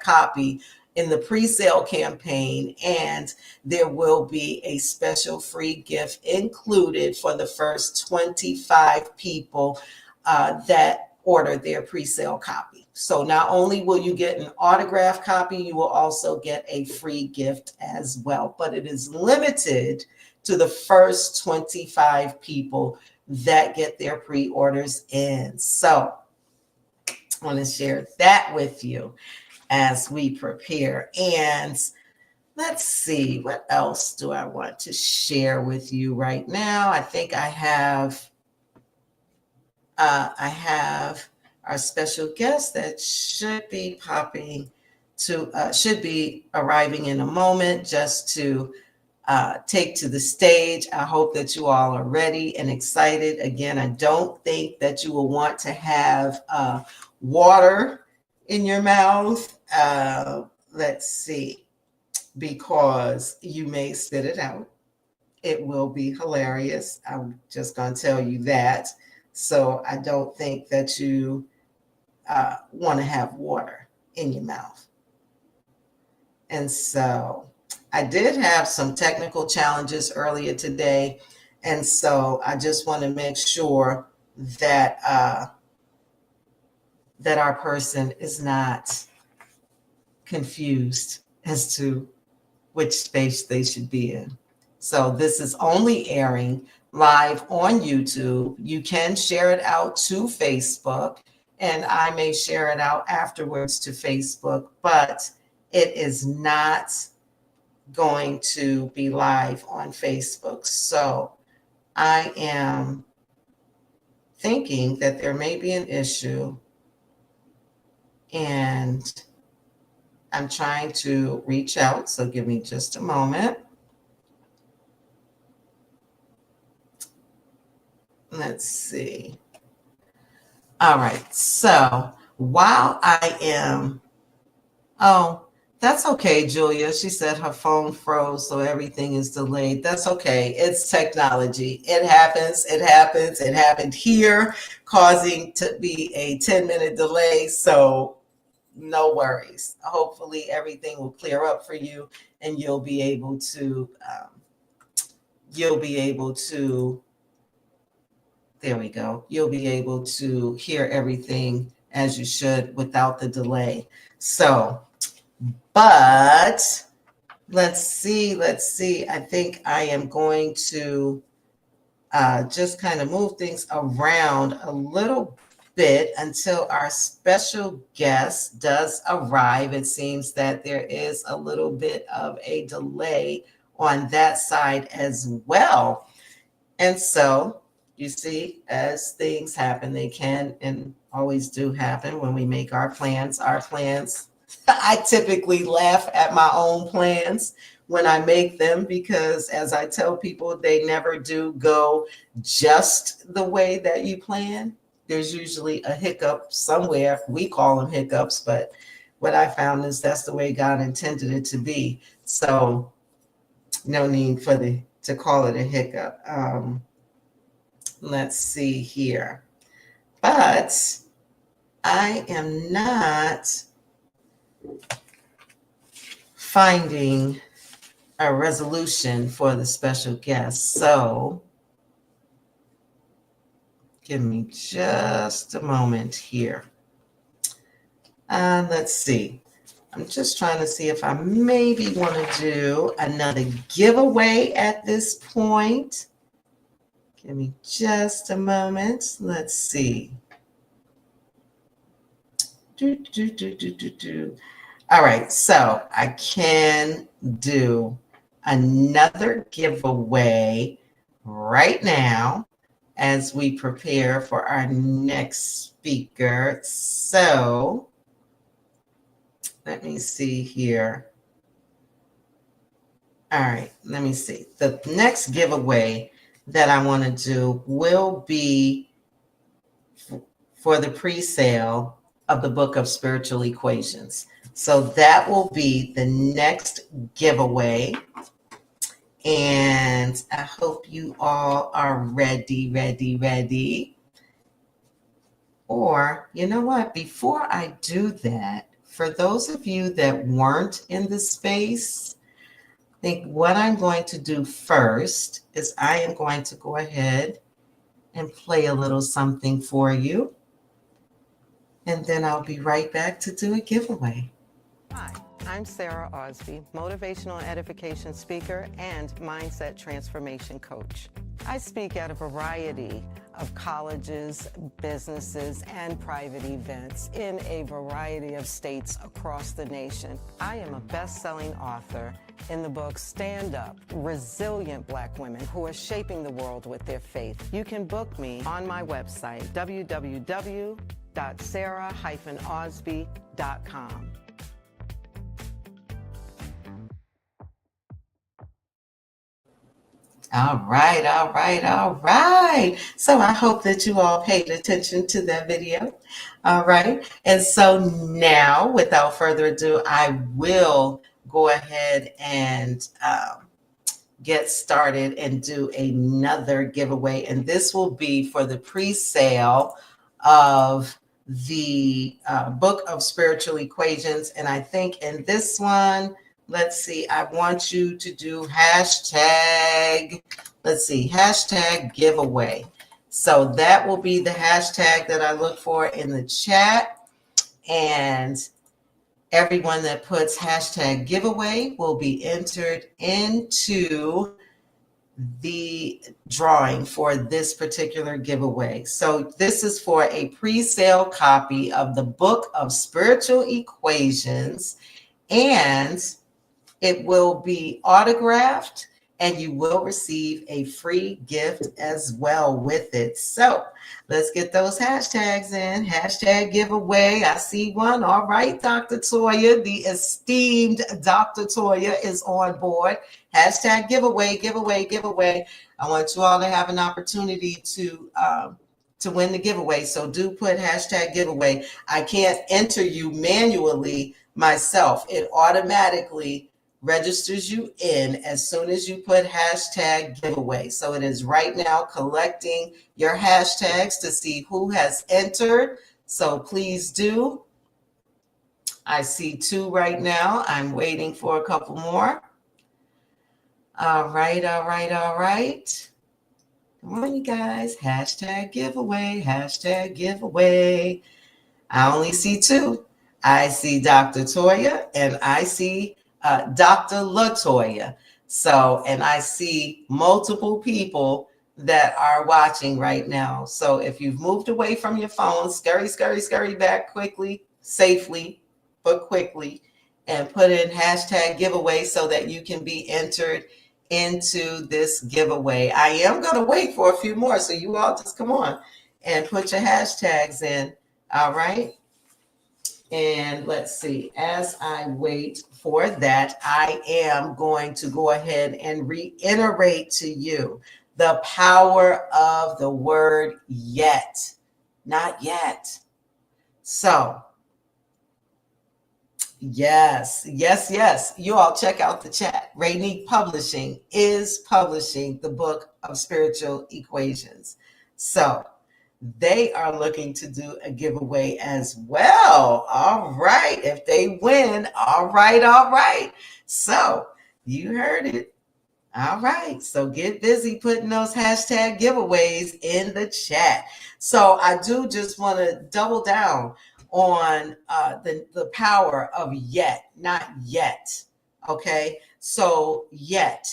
S1: copy in the pre-sale campaign, and there will be a special free gift included for the first 25 people that order their pre-sale copy. So not only will you get an autographed copy, you will also get a free gift as well. But it is limited to the first 25 people that get their pre-orders in. So I want to share that with you as we prepare. And let's see, what else do I want to share with you right now? I think I have our special guest that should be arriving in a moment, just to take to the stage. I hope that you all are ready and excited. Again, I don't think that you will want to have water in your mouth. Let's see, because you may spit it out. It will be hilarious. I'm just going to tell you that. So I don't think that you want to have water in your mouth. And so I did have some technical challenges earlier today. And so I just want to make sure that that our person is not confused as to which space they should be in. So this is only airing live on YouTube. You can share it out to Facebook, and I may share it out afterwards to Facebook, but it is not going to be live on Facebook. So I am thinking that there may be an issue, and I'm trying to reach out. So give me just a moment. Let's see. All right. So while I am Oh, that's okay, Julia. She said her phone froze, so everything is delayed. That's okay. It's technology. It happens. It happens. It happened here, causing to be a 10-minute delay. So no worries. Hopefully, everything will clear up for you, and you'll be able to. There we go. You'll be able to hear everything as you should without the delay. So, but let's see. I think I am going to just kind of move things around a little bit until our special guest does arrive. It seems that there is a little bit of a delay on that side as well. And so, you see, as things happen, they can and always do happen when we make our plans. Our plans, I typically laugh at my own plans when I make them because, as I tell people, they never do go just the way that you plan. There's usually a hiccup somewhere. We call them hiccups, but what I found is that's the way God intended it to be. So, no need for the to call it a hiccup. Let's see here. But I am not finding a resolution for the special guest. So give me just a moment here. Let's see. I'm just trying to see if I maybe want to do another giveaway at this point. Give me just a moment. Let's see. All right, so I can do another giveaway right now as we prepare for our next speaker. So let me see here. All right, let me see. The next giveaway that I want to do will be for the pre-sale of the book of spiritual equations. So that will be the next giveaway. And I hope you all are ready. Or, you know what? Before I do that, for those of you that weren't in the space, I think what I'm going to do first is I am going to go ahead and play a little something for you. And then I'll be right back to do a giveaway.
S3: Hi, I'm Sarah Osby, motivational and edification speaker and mindset transformation coach. I speak at a variety of colleges, businesses, and private events in a variety of states across the nation. I am a best-selling author in the book Stand Up, Resilient Black Women Who Are Shaping the World with Their Faith. You can book me on my website, www.sarah-osby.com.
S1: All right. So I hope that you all paid attention to that video. All right. And so now, without further ado, I will go ahead and get started and do another giveaway. And this will be for the pre-sale of the book of spiritual equations. And I think in this one, let's see, I want you to do hashtag giveaway. So that will be the hashtag that I look for in the chat. And everyone that puts hashtag giveaway will be entered into the drawing for this particular giveaway. So this is for a pre-sale copy of the book of spiritual equations, and it will be autographed, and you will receive a free gift as well with it. So let's get those hashtags in. Hashtag giveaway. I see one. All right, Dr. Toya, the esteemed Dr. Toya is on board. Hashtag giveaway. I want you all to have an opportunity to to win the giveaway. So do put hashtag giveaway. I can't enter you manually myself. It automatically registers you in as soon as you put hashtag giveaway. So it is right now collecting your hashtags to see who has entered. So please do. I see 2 right now. I'm waiting for a couple more. All right, all right, all right. Come on, you guys. Hashtag giveaway, hashtag giveaway. I only see 2. I see Dr. Toya and I see Dr. Latoya. So, and I see multiple people that are watching right now. So if you've moved away from your phone, scurry back quickly, safely, but quickly, and put in hashtag giveaway so that you can be entered into this giveaway. I am going to wait for a few more, so you all just come on and put your hashtags in. All right. And let's see, as I wait for that, I am going to go ahead and reiterate to you the power of the word yet, not yet. So, yes. You all check out the chat. Rainique Publishing is publishing the book of spiritual equations. So, they are looking to do a giveaway as well. All right. If they win, all right. So you heard it. All right. So get busy putting those hashtag giveaways in the chat. So I do just want to double down on the power of yet, not yet. Okay. So yet.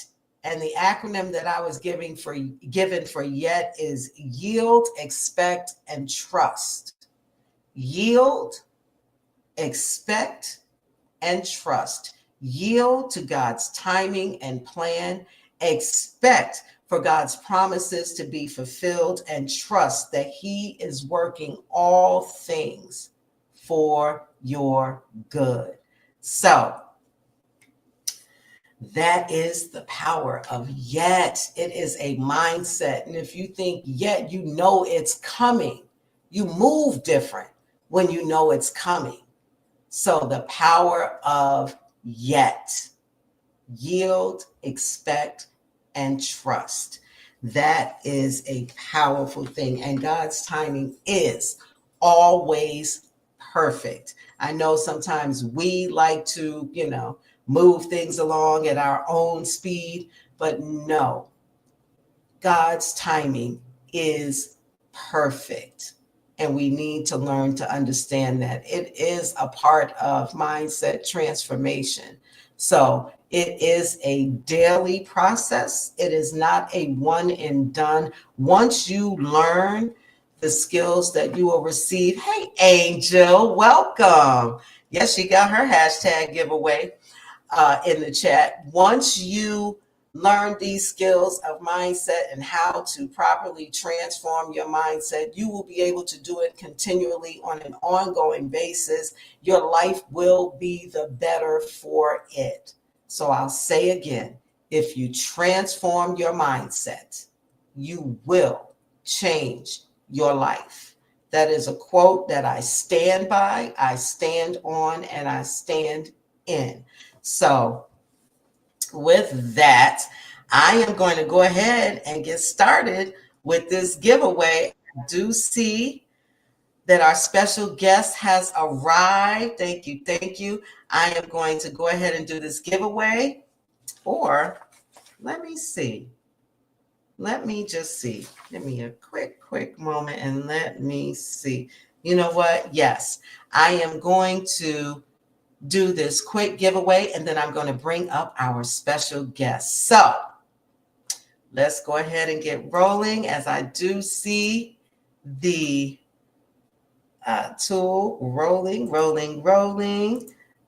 S1: And the acronym that I was given for yet is yield, expect, and trust. Yield, expect, and trust. Yield to God's timing and plan. Expect for God's promises to be fulfilled, and trust that He is working all things for your good. So, that is the power of yet. It is a mindset. And if you think yet, you know it's coming. You move different when you know it's coming. So the power of yet. Yield, expect, and trust. That is a powerful thing. And God's timing is always perfect. I know sometimes we like to, move things along at our own speed, but no, God's timing is perfect. And we need to learn to understand that it is a part of mindset transformation. So it is a daily process. It is not a one and done. Once you learn the skills that you will receive, hey, Angel, welcome. Yes, she got her hashtag giveaway in the chat. Once you learn these skills of mindset and how to properly transform your mindset, you will be able to do it continually on an ongoing basis. Your life will be the better for it. So I'll say again, if you transform your mindset, you will change your life. That is a quote that I stand by, I stand on, and I stand in. So with that, I am going to go ahead and get started with this giveaway. I do see that our special guest has arrived. Thank you. I am going to go ahead and do this giveaway. Or let me see. Let me just see. Give me a quick moment and let me see. You know what? Yes, I am going to do this quick giveaway, and then I'm going to bring up our special guest. So let's go ahead and get rolling as I do see the tool rolling.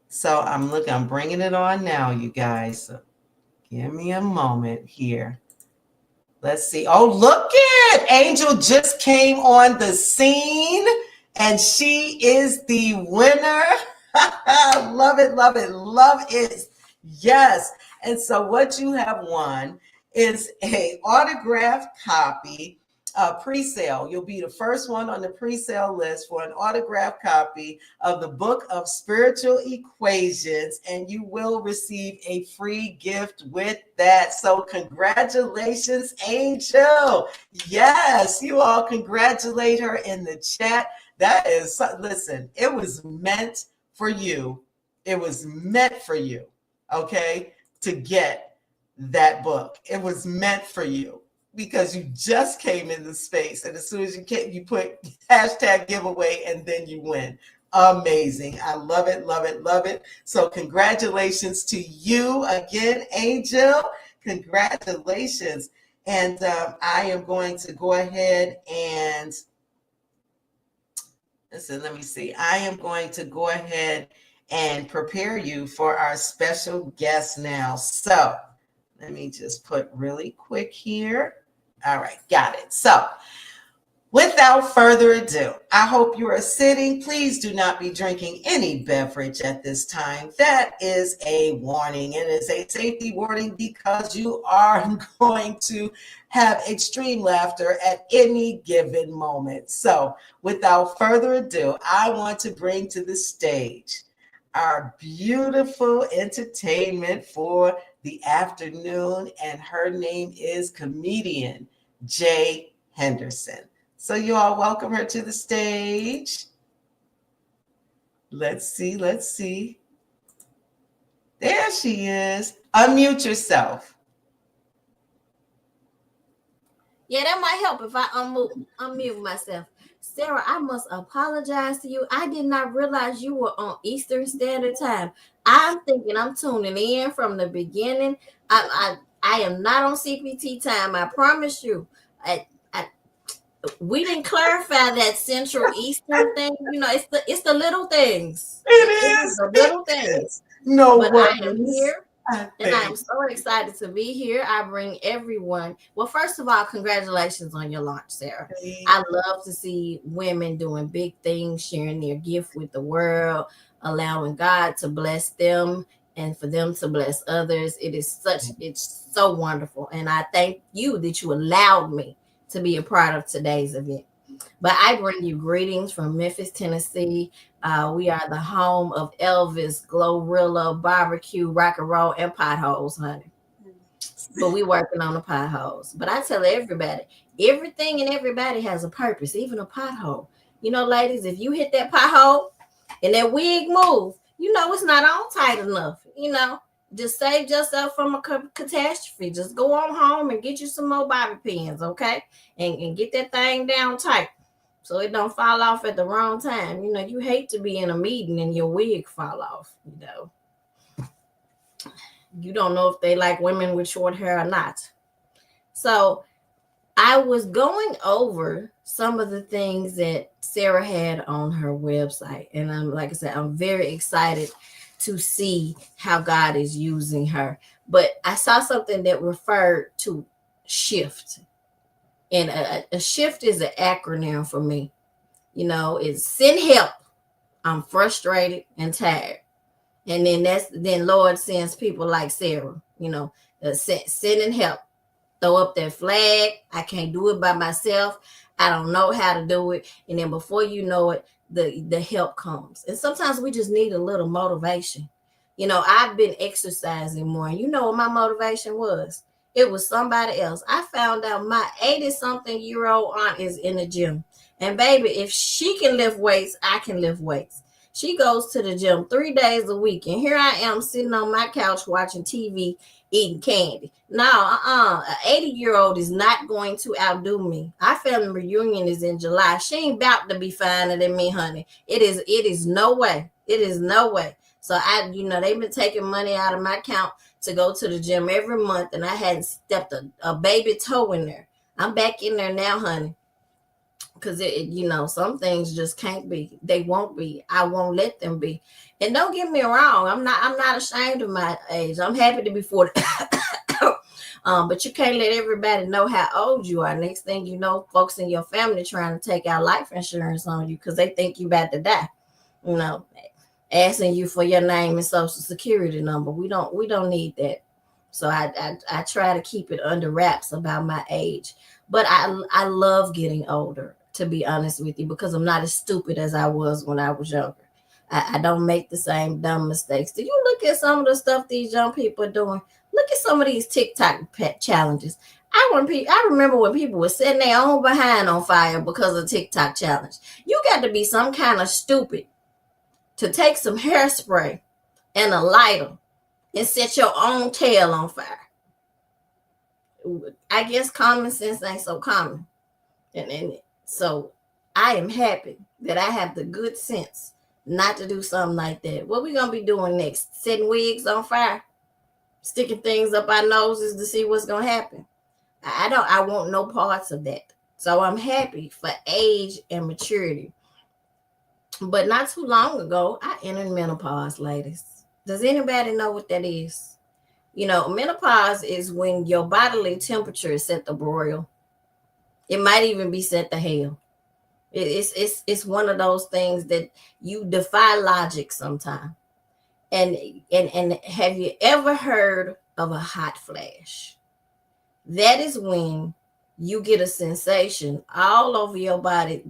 S1: So I'm bringing it on now, you guys. So give me a moment here. Let's see. Oh, look it. Angel just came on the scene and she is the winner. Love it. Yes. And so what you have won is an autographed copy pre-sale. You'll be the first one on the pre-sale list for an autographed copy of the Book of Spiritual Equations, and you will receive a free gift with that. So congratulations, Angel. Yes, you all congratulate her in the chat. That is, listen, it was meant for you. It was meant for you, okay, to get that book. It was meant for you because you just came into space, and as soon as you came, you put hashtag giveaway, and then you win. Amazing. I love it, love it, love it. So congratulations to you again, Angel. Congratulations. And I am going to go ahead and listen, let me see. I am going to go ahead and prepare you for our special guest now. So let me just put really quick here. All right, got it. So without further ado, I hope you are sitting. Please do not be drinking any beverage at this time. That is a warning. It is a safety warning because you are going to have extreme laughter at any given moment. So without further ado, I want to bring to the stage our beautiful entertainment for the afternoon, and her name is comedian Jae Henderson. So you all welcome her to the stage. Let's see, let's see. There she is. Unmute yourself.
S4: Yeah, that might help if I unmute myself. Sarah, I must apologize to you. I did not realize you were on Eastern Standard Time. I'm thinking I'm tuning in from the beginning. I am not on CPT time. I promise you. We didn't clarify that Central Eastern thing. You know, it's the little things. It is the little things.
S1: No
S4: but
S1: worries.
S4: I am here. And I'm so excited to be here. I bring everyone. Well, first of all, congratulations on your launch, Sarah. I love to see women doing big things, sharing their gift with the world, allowing God to bless them and for them to bless others. It's so wonderful. And I thank you that you allowed me to be a part of today's event. But I bring you greetings from Memphis, Tennessee. We are the home of Elvis, Glorilla, barbecue, rock and roll, and potholes, honey. But we working on the potholes. But I tell everybody, everything and everybody has a purpose, even a pothole. You know, ladies, if you hit that pothole and that wig move, you know it's not on tight enough. You know, just save yourself from a catastrophe. Just go on home and get you some more bobby pins, okay? And get that thing down tight so it don't fall off at the wrong time. You know, you hate to be in a meeting and your wig fall off, you know. You don't know if they like women with short hair or not. So I was going over some of the things that Sarah had on her website. And like I said, I'm very excited to see how God is using her. But I saw something that referred to shift. And a shift is an acronym for me. You know, it's send help. I'm frustrated and tired. And then Lord sends people like Sarah, you know, sending help. Throw up that flag. I can't do it by myself. I don't know how to do it. And then before you know it, the help comes. And sometimes we just need a little motivation. You know, I've been exercising more. And you know what my motivation was? It was somebody else. I found out my 80-something-year-old aunt is in the gym. And baby, if she can lift weights, I can lift weights. She goes to the gym 3 days a week. And here I am sitting on my couch watching TV, eating candy. No, an 80-year-old is not going to outdo me. Our family reunion is in July. She ain't about to be finer than me, honey. It is no way. It is no way. So they've been taking money out of my account to go to the gym every month, and I hadn't stepped a baby toe in there. I'm back in there now, honey. Because some things just can't be. They won't be. I won't let them be. And don't get me wrong, I'm not ashamed of my age. I'm happy to be 40. But you can't let everybody know how old you are. Next thing you know, folks in your family trying to take out life insurance on you because they think you about to die. You know, asking you for your name and social security number. We don't need that. So I try to keep it under wraps about my age. But I love getting older, to be honest with you, because I'm not as stupid as I was when I was younger. I don't make the same dumb mistakes. Do you look at some of the stuff these young people are doing? Look at some of these TikTok pet challenges. I remember when people were setting their own behind on fire because of TikTok challenge. You got to be some kind of stupid to take some hairspray and a lighter and set your own tail on fire. I guess common sense ain't so common. And so I am happy that I have the good sense not to do something like that. What we gonna be doing next? Setting wigs on fire, sticking things up our noses to see what's gonna happen. I want no parts of that. So I'm happy for age and maturity. But not too long ago, I entered menopause, ladies. Does anybody know what that is? Menopause is when your bodily temperature is set to broil. It might even be set to hell. It's one of those things that you defy logic sometimes. And have you ever heard of a hot flash? That is when you get a sensation all over your body.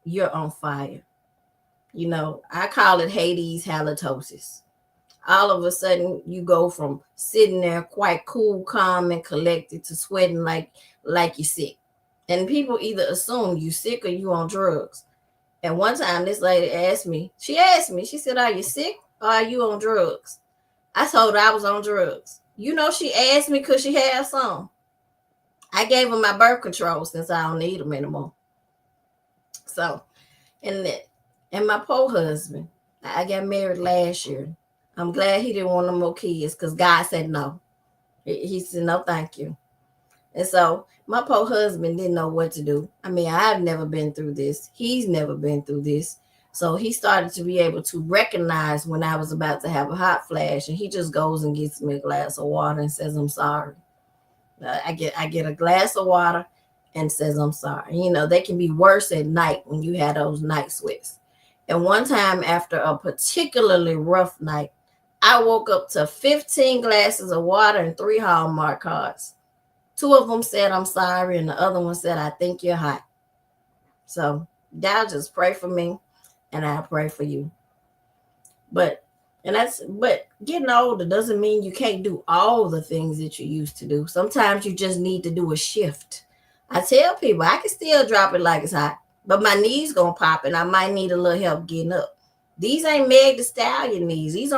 S4: You're on fire. I call it Hades halitosis. All of a sudden, you go from sitting there quite cool, calm, and collected to sweating like you're sick. And people either assume you sick or you on drugs. And one time this lady asked me, she said, "Are you sick or are you on drugs?" I told her I was on drugs. She asked me could she have some. I gave her my birth control since I don't need them anymore. So, and my poor husband, I got married last year. I'm glad he didn't want no more kids because God said no. He said, no, thank you. And so my poor husband didn't know what to do. I mean, I've never been through this. He's never been through this. So he started to be able to recognize when I was about to have a hot flash, and he just goes and gets me a glass of water and says, "I'm sorry." I get a glass of water and says, "I'm sorry." They can be worse at night when you have those night sweats. And one time after a particularly rough night, I woke up to 15 glasses of water and 3 Hallmark cards. 2 of them said, "I'm sorry," and the other one said, "I think you're hot." So y'all just pray for me and I'll pray for you. But getting older doesn't mean you can't do all the things that you used to do. Sometimes you just need to do a shift. I tell people I can still drop it like it's hot, but my knees gonna pop and I might need a little help getting up. These ain't Meg the Stallion knees. These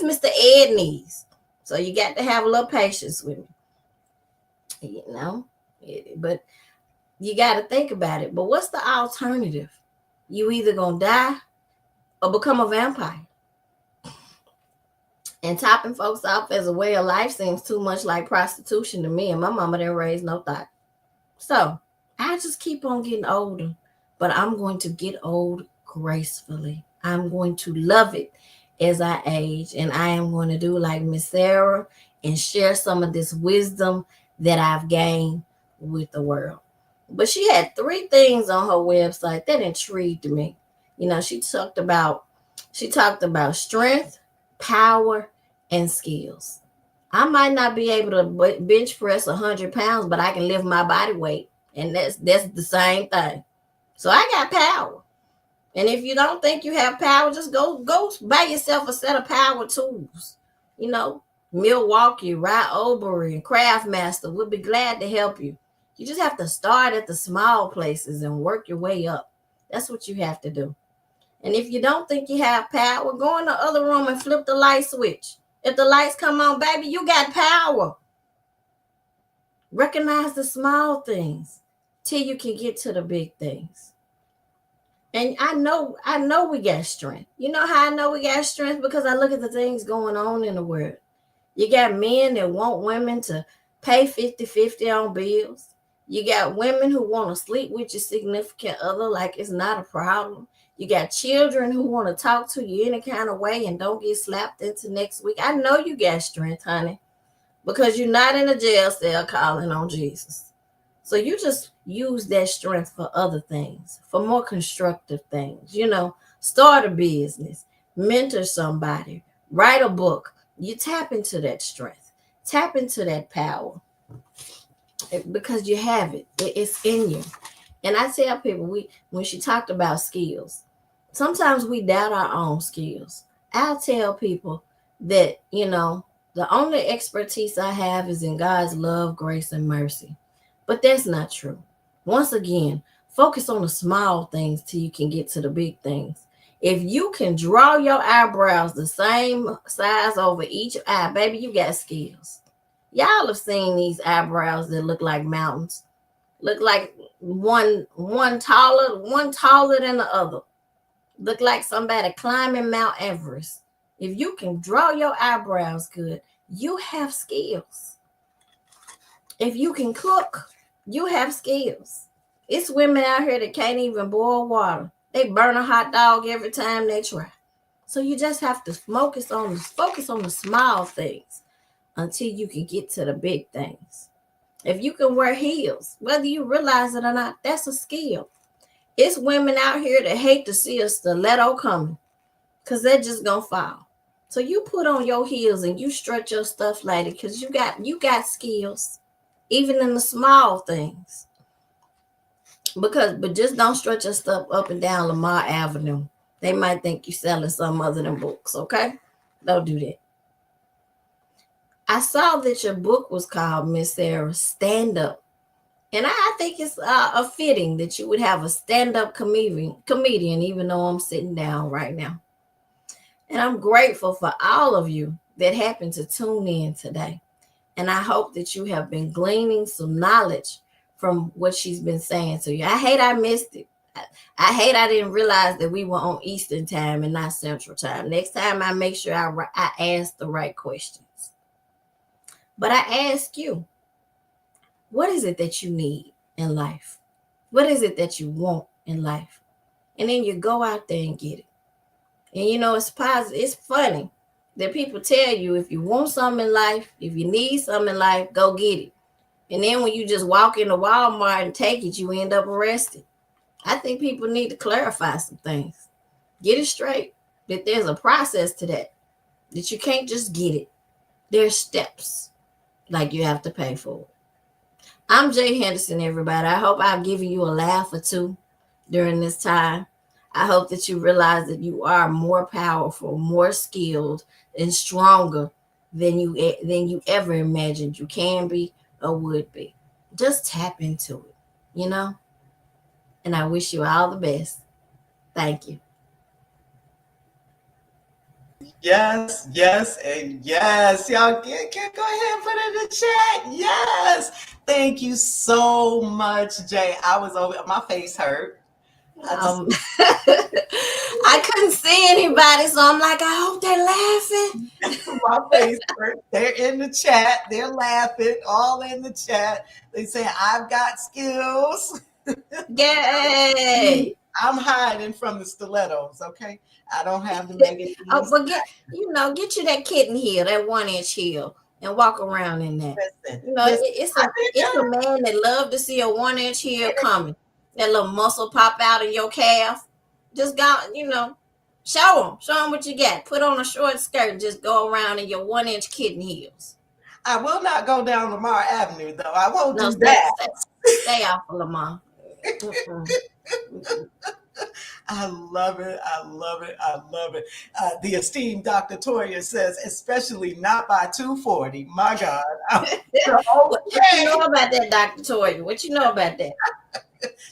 S4: Mr. Ed knees. So you got to have a little patience with me. But you got to think about it. But what's the alternative? You either gonna die or become a vampire. And topping folks off as a way of life seems too much like prostitution to me, and my mama didn't raise no thought. So I just keep on getting older, but I'm going to get old gracefully. I'm going to love it as I age, and I am going to do like Miss Sarah and share some of this wisdom that I've gained with the world. But she had 3 things on her website that intrigued me. She talked about strength, power, and skills. I might not be able to bench press 100 pounds, but I can lift my body weight, and that's the same thing. So I got power. And if you don't think you have power, just go buy yourself a set of power tools. Milwaukee, Rye Oberry, and Craftmaster will be glad to help you. You just have to start at the small places and work your way up. That's what you have to do. And if you don't think you have power, go in the other room and flip the light switch. If the lights come on, baby, you got power. Recognize the small things till you can get to the big things. And I know we got strength. You know how I know we got strength? Because I look at the things going on in the world. You got men that want women to pay 50-50 on bills. You got women who want to sleep with your significant other like it's not a problem. You got children who want to talk to you any kind of way and don't get slapped into next week. I know you got strength, honey, because you're not in a jail cell calling on Jesus. So you just use that strength for other things, for more constructive things. Start a business, mentor somebody, write a book. You tap into that strength, tap into that power. because you have it. It's in you. And I tell people, when she talked about skills, sometimes we doubt our own skills. I'll tell people that, the only expertise I have is in God's love, grace, and mercy. But that's not true. Once again, focus on the small things till you can get to the big things. If you can draw your eyebrows the same size over each eye, baby, you got skills. Y'all have seen these eyebrows that look like mountains, look like one taller than the other, look like somebody climbing Mount Everest. If you can draw your eyebrows good, you have skills. If you can cook, you have skills. It's women out here that can't even boil water. They burn a hot dog every time they try. So you just have to focus on the small things until you can get to the big things. If you can wear heels, whether you realize it or not, that's a skill. It's women out here that hate to see a stiletto coming because they're just gonna fall. So you put on your heels and you stretch your stuff later because you got skills, even in the small things. But just don't stretch your stuff up and down Lamar Avenue. They might think you're selling something other than books, okay? Don't do that. I saw that your book was called, Miss Sarah, Stand Up. And I think it's a fitting that you would have a stand-up comedian, even though I'm sitting down right now. And I'm grateful for all of you that happened to tune in today. And I hope that you have been gleaning some knowledge from what she's been saying to you. I hate I missed it. I hate I didn't realize that we were on Eastern time and not Central time. Next time I make sure I ask the right questions. But I ask you, what is it that you need in life? What is it that you want in life? And then you go out there and get it. And it's positive. It's funny that people tell you if you want something in life, if you need something in life, go get it. And then when you just walk into Walmart and take it, you end up arrested. I think people need to clarify some things. Get it straight that there's a process to that you can't just get it. There's steps like you have to pay for it. I'm Jae Henderson, everybody. I hope I've given you a laugh or two during this time. I hope that you realize that you are more powerful, more skilled, and stronger than you ever imagined you can be or would be. Just tap into it. And I wish you all the best. Thank you.
S1: Yes, yes, and yes. Y'all get go ahead and put it in the chat. Yes. Thank you so much, Jay. I was over, my face hurt.
S4: Um, I couldn't see anybody, so I'm like, I hope they're laughing.
S1: My face hurt. They're in the chat. They're laughing, all in the chat. They say, I've got skills.
S4: Yay!
S1: I'm hiding from the stilettos, okay? I don't have the negative.
S4: But get you that kitten heel, that 1-inch heel, and walk around in that.
S1: Listen,
S4: It's a man that love to see a 1-inch heel coming. That little muscle pop out of your calf. Just go, show them what you got. Put on a short skirt and just go around in your 1-inch kitten heels.
S1: I will not go down Lamar Avenue, though. I won't do that.
S4: Stay off of Lamar.
S1: I love it. I love it. I love it. The esteemed Dr. Toya says, especially not by 240. My God.
S4: What you know about that, Dr. Toya? What you know about that?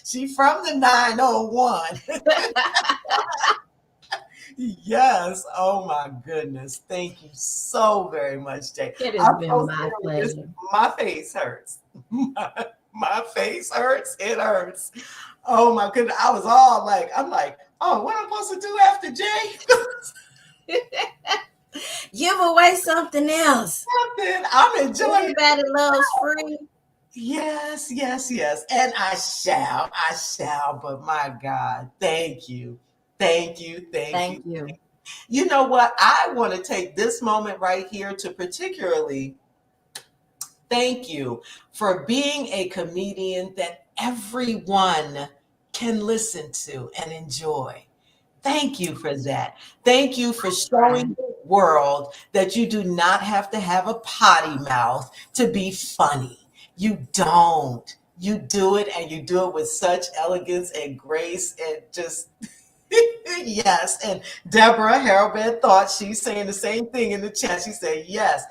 S1: She from the 901. Yes. Oh my goodness. Thank you so very much, Jay.
S4: It has been my pleasure.
S1: My face hurts. My face hurts. It hurts. Oh my goodness. I was all like, I'm like, oh, what am I supposed to do after Jay?
S4: Give away something else.
S1: I'm enjoying it.
S4: Everybody loves free.
S1: Yes, yes, yes. And I shall, but my God, thank you. Thank you.
S4: Thank you.
S1: You know what? I want to take this moment right here to particularly thank you for being a comedian that everyone can listen to and enjoy. Thank you for that. Thank you for showing the world that you do not have to have a potty mouth to be funny. You don't. You do it, and you do it with such elegance and grace and just yes. And Deborah Harrowbed thought she's saying the same thing in the chat. She said, yes,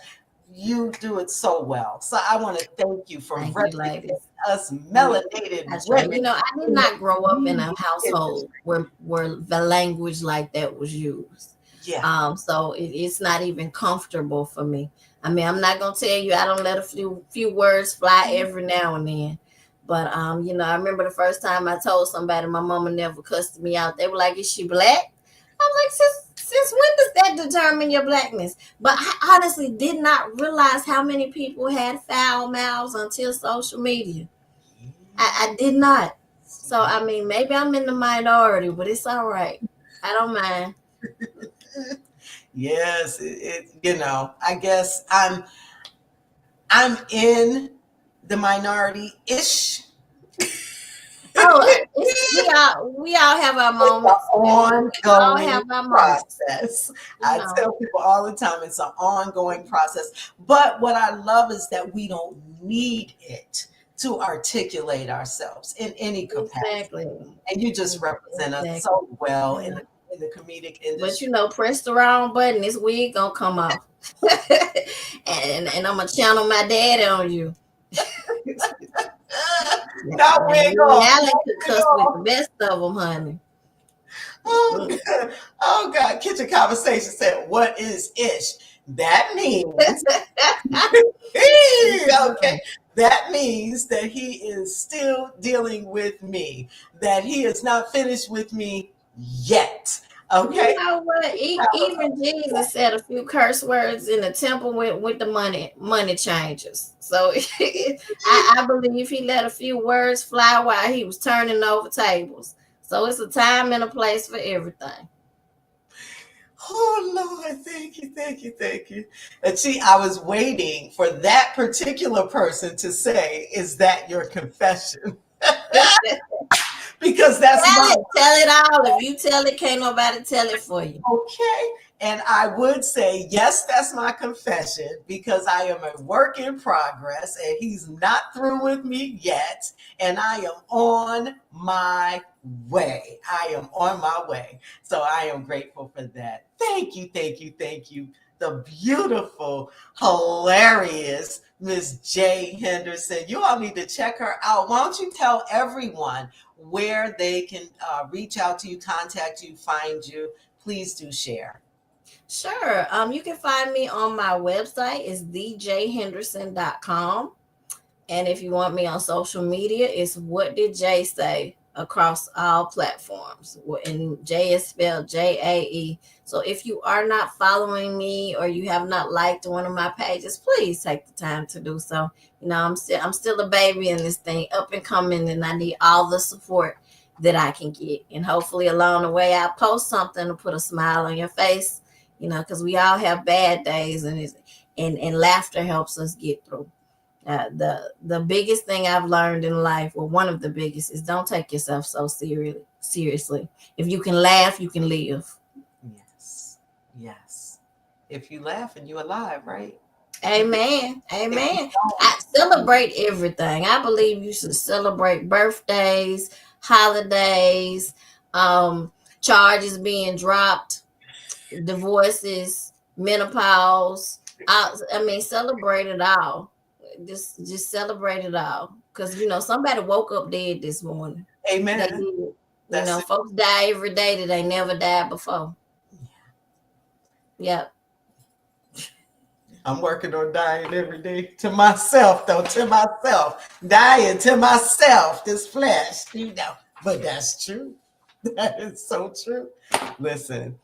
S1: you do it so well. So I want to thank you for
S4: Thank you,
S1: representing
S4: ladies.
S1: us
S4: Yeah,
S1: melanated
S4: that's right.
S1: women
S4: I did
S1: in the
S4: not grow up in a
S1: music
S4: household
S1: industry.
S4: where the language like that was used.
S1: Yeah.
S4: So it's not even comfortable for me. I mean, I'm not gonna tell you I don't let a few words fly every now and then. But I remember the first time I told somebody my mama never cussed me out. They were like, "Is she black?" I'm like, since when does that determine your blackness? But I honestly did not realize how many people had foul mouths until social media. I did not. So I mean, maybe I'm in the minority, but it's all right. I don't mind.
S1: Yes, I guess I'm in the minority ish.
S4: Oh, we all have our
S1: It's an
S4: moments. We all
S1: ongoing
S4: have our moments.
S1: process.
S4: You
S1: I
S4: know,
S1: tell people all the time it's an ongoing process. But what I love is that we don't need it to articulate ourselves in any capacity.
S4: exactly,
S1: And you just represent us
S4: exactly.
S1: so well
S4: Yeah.
S1: in the comedic
S4: But
S1: industry.
S4: press the wrong button. This wig gonna come off, and I'm gonna channel my daddy on you.
S1: Now
S4: Now
S1: wig
S4: you
S1: off.
S4: Allen
S1: Now
S4: could
S1: wig
S4: cuss with
S1: off.
S4: the best of them, honey.
S1: Oh God. Oh God. Kitchen conversation said, what is ish? That means okay. That means that he is still dealing with me, that he is not finished with me yet.
S4: You
S1: Okay.
S4: know what? Even Jesus said a few curse words in the temple with the money changers. So I believe he let a few words fly while he was turning over tables. So it's a time and a place for everything.
S1: Oh Lord, thank you, thank you, thank you. And see, I was waiting for that particular person to say, is that your confession? Because that's
S4: Tell
S1: mine.
S4: it, tell it all. If you tell it, can't nobody tell it for you.
S1: Okay. And I would say, yes, that's my confession because I am a work in progress and he's not through with me yet. And I am on my way. I am on my way. So I am grateful for that. Thank you, thank you, thank you. The beautiful, hilarious Miss Jae Henderson. You all need to check her out. Why don't you tell everyone where they can reach out to you, contact you, find you? Please do share.
S4: Sure. You can find me on my website. It's thejhenderson.com. And if you want me on social media, it's What Did Jay Say across all platforms. And Jay is spelled Jae. So if you are not following me or you have not liked one of my pages, please take the time to do so. I'm still a baby in this thing, up and coming, and I need all the support that I can get. And hopefully along the way I'll post something to put a smile on your face, because we all have bad days, and laughter helps us get through. The biggest thing I've learned in life, or one of the biggest, is don't take yourself so seriously. If you can laugh, you can live.
S1: Yes. Yes. If you laugh and you're alive, right?
S4: Amen.
S1: If you
S4: Amen. I
S1: don't,
S4: celebrate everything. I believe you should celebrate birthdays, holidays, charges being dropped, divorces, menopause. I mean, celebrate it all. Just celebrate it all. Because somebody woke up dead this morning. They
S1: amen.
S4: did.
S1: That's it.
S4: Folks die every day that they never died before. Yep.
S1: I'm working on dying every day to myself, though, to myself. Dying to myself, this flesh. But that's true. That is so true. Listen.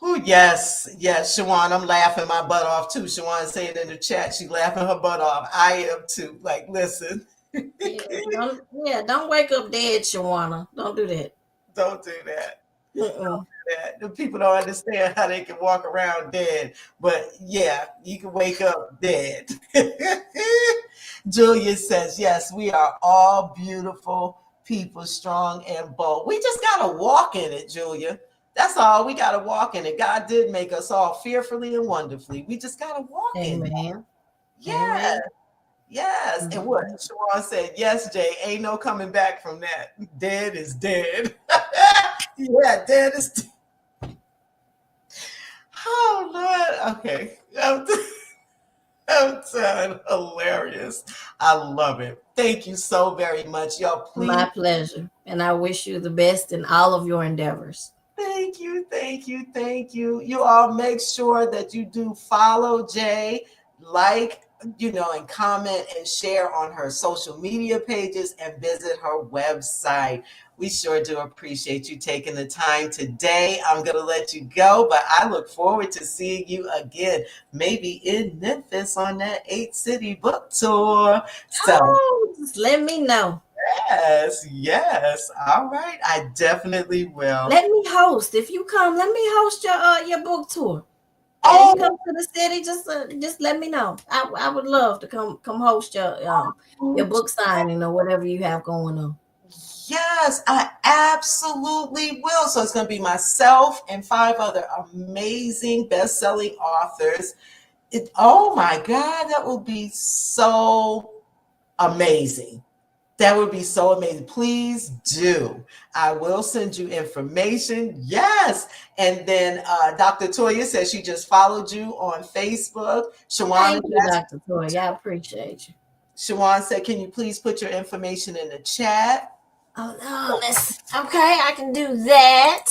S1: Oh, yes, yes, Shawan, I'm laughing my butt off too. Shawan saying in the chat, she laughing her butt off. I am too. Like, listen,
S4: Don't wake up dead, Shawana. Don't do that.
S1: don't do that.
S4: Mm-mm.
S1: That. The people don't understand how they can walk around dead. But yeah, you can wake up dead. Julia says, yes, we are all beautiful people, strong and bold. We just got to walk in it, Julia. That's all. We got to walk in it. God did make us all fearfully and wonderfully. We just got to walk in it.
S4: Amen.
S1: Yeah.
S4: Amen.
S1: Yes. And what Shawan said, yes, Jay, ain't no coming back from that. Dead is dead. Yeah, dead is dead. Oh, Lord. Okay. I'm done. Hilarious. I love it. Thank you so very much. Y'all, please.
S4: My pleasure. And I wish you the best in all of your endeavors.
S1: Thank you, thank you, thank you. You all make sure that you do follow Jay, like, and comment and share on her social media pages and visit her website. We sure do appreciate you taking the time today. I'm going to let you go, but I look forward to seeing you again, maybe in Memphis on that 8 city book tour. So,
S4: Oh, just let me know.
S1: yes, yes. All right. I definitely will.
S4: Let me host. If you come, let me host your book tour. Yeah, you
S1: Oh,
S4: come to the city, just let me know. I would love to come host your book signing or whatever you have going on.
S1: yes, I absolutely will. So it's going to be myself and 5 other amazing best-selling authors. Oh my God, that will be so amazing. That would be so amazing. Please do. I will send you information. Yes. And then Dr. Toya says she just followed you on Facebook.
S4: Thank you, Dr. Toy. I appreciate you.
S1: Shawan said, can you please put your information in the chat?
S4: Oh no, okay, I can do that.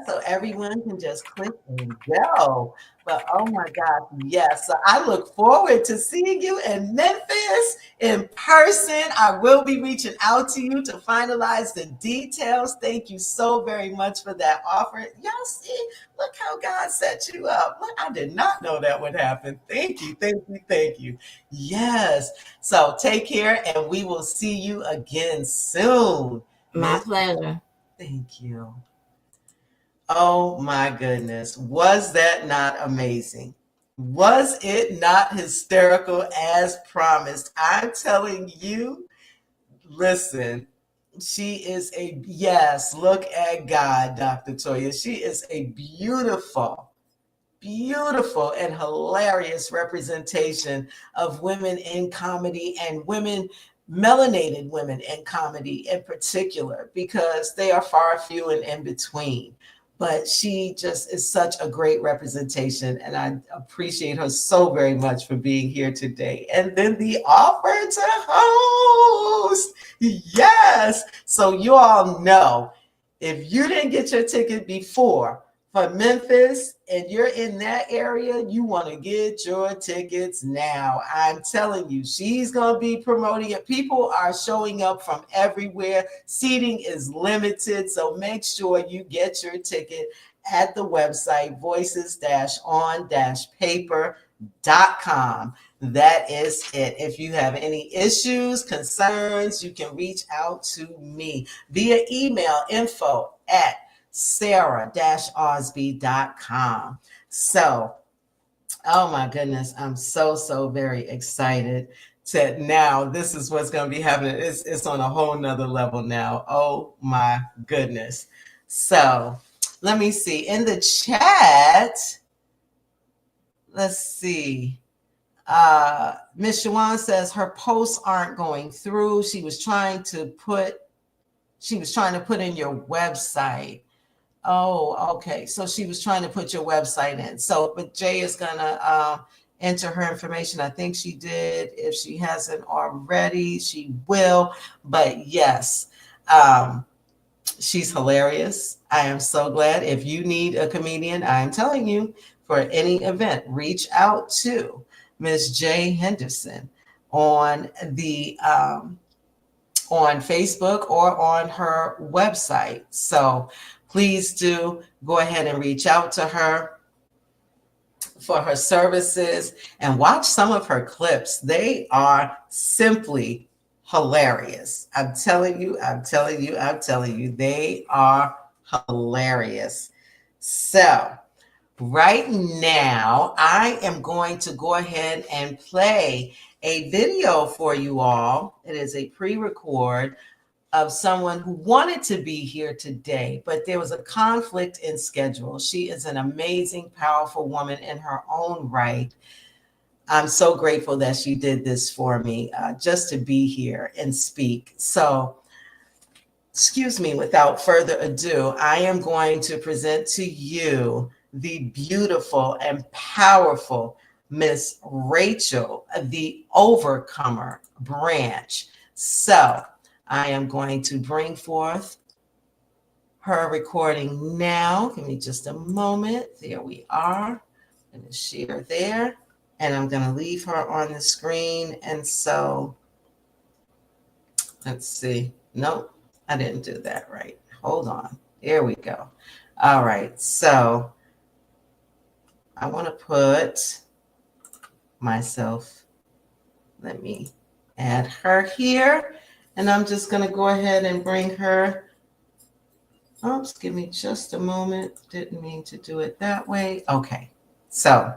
S1: So everyone can just click and go. But oh my God, yes. So I look forward to seeing you in Memphis in person. I will be reaching out to you to finalize the details. Thank you so very much for that offer. Y'all see, look how God set you up. Look, I did not know that would happen. Thank you, thank you, thank you. Yes. So take care and we will see you again soon.
S4: My pleasure.
S1: Thank you. Oh my goodness. Was that not amazing? Was it not hysterical as promised? I'm telling you, listen, she is yes, look at God, Dr. Toya. She is a beautiful and hilarious representation of women in comedy and melanated women in comedy in particular, because they are far few and in between. But she just is such a great representation, and I appreciate her so very much for being here today. And then the offer to host. Yes. So you all know, if you didn't get your ticket before, for Memphis and you're in that area, you want to get your tickets now. I'm telling you, she's going to be promoting it. People are showing up from everywhere. Seating is limited, so make sure you get your ticket at the website voices-on-paper.com. That is it. If you have any issues, concerns, you can reach out to me via email, info@sarah-osby.com. So, oh my goodness, I'm so very excited to now. This is what's going to be happening. It's on a whole nother level now. Oh my goodness. So, let me see. In the chat, let's see. Miss Shawan says her posts aren't going through. She was trying to put in your website. Oh, okay. So she was trying to put your website in. So, but Jay is gonna enter her information. I think she did. If she hasn't already, she will. But yes, she's hilarious. I am so glad. If you need a comedian, I'm telling you, for any event, reach out to Miss Jae Henderson on the on Facebook or on her website. So please do go ahead and reach out to her for her services and watch some of her clips. They are simply hilarious. I'm telling you, they are hilarious. So right now, I am going to go ahead and play a video for you all. It is a pre-record of someone who wanted to be here today, but there was a conflict in schedule. She is an amazing, powerful woman in her own right. I'm so grateful that you did this for me, just to be here and speak. So, excuse me, without further ado, I am going to present to you the beautiful and powerful Miss Rachel, the Overcomer branch. So, I am going to bring forth her recording now. Give me just a moment. There we are. I'm going to share there. And I'm going to leave her on the screen. And so let's see. Nope, I didn't do that right. Hold on. Here we go. All right. So I want to put myself, let me add her here. And I'm just going to go ahead and bring her. Oops, give me just a moment. Didn't mean to do it that way. Okay. So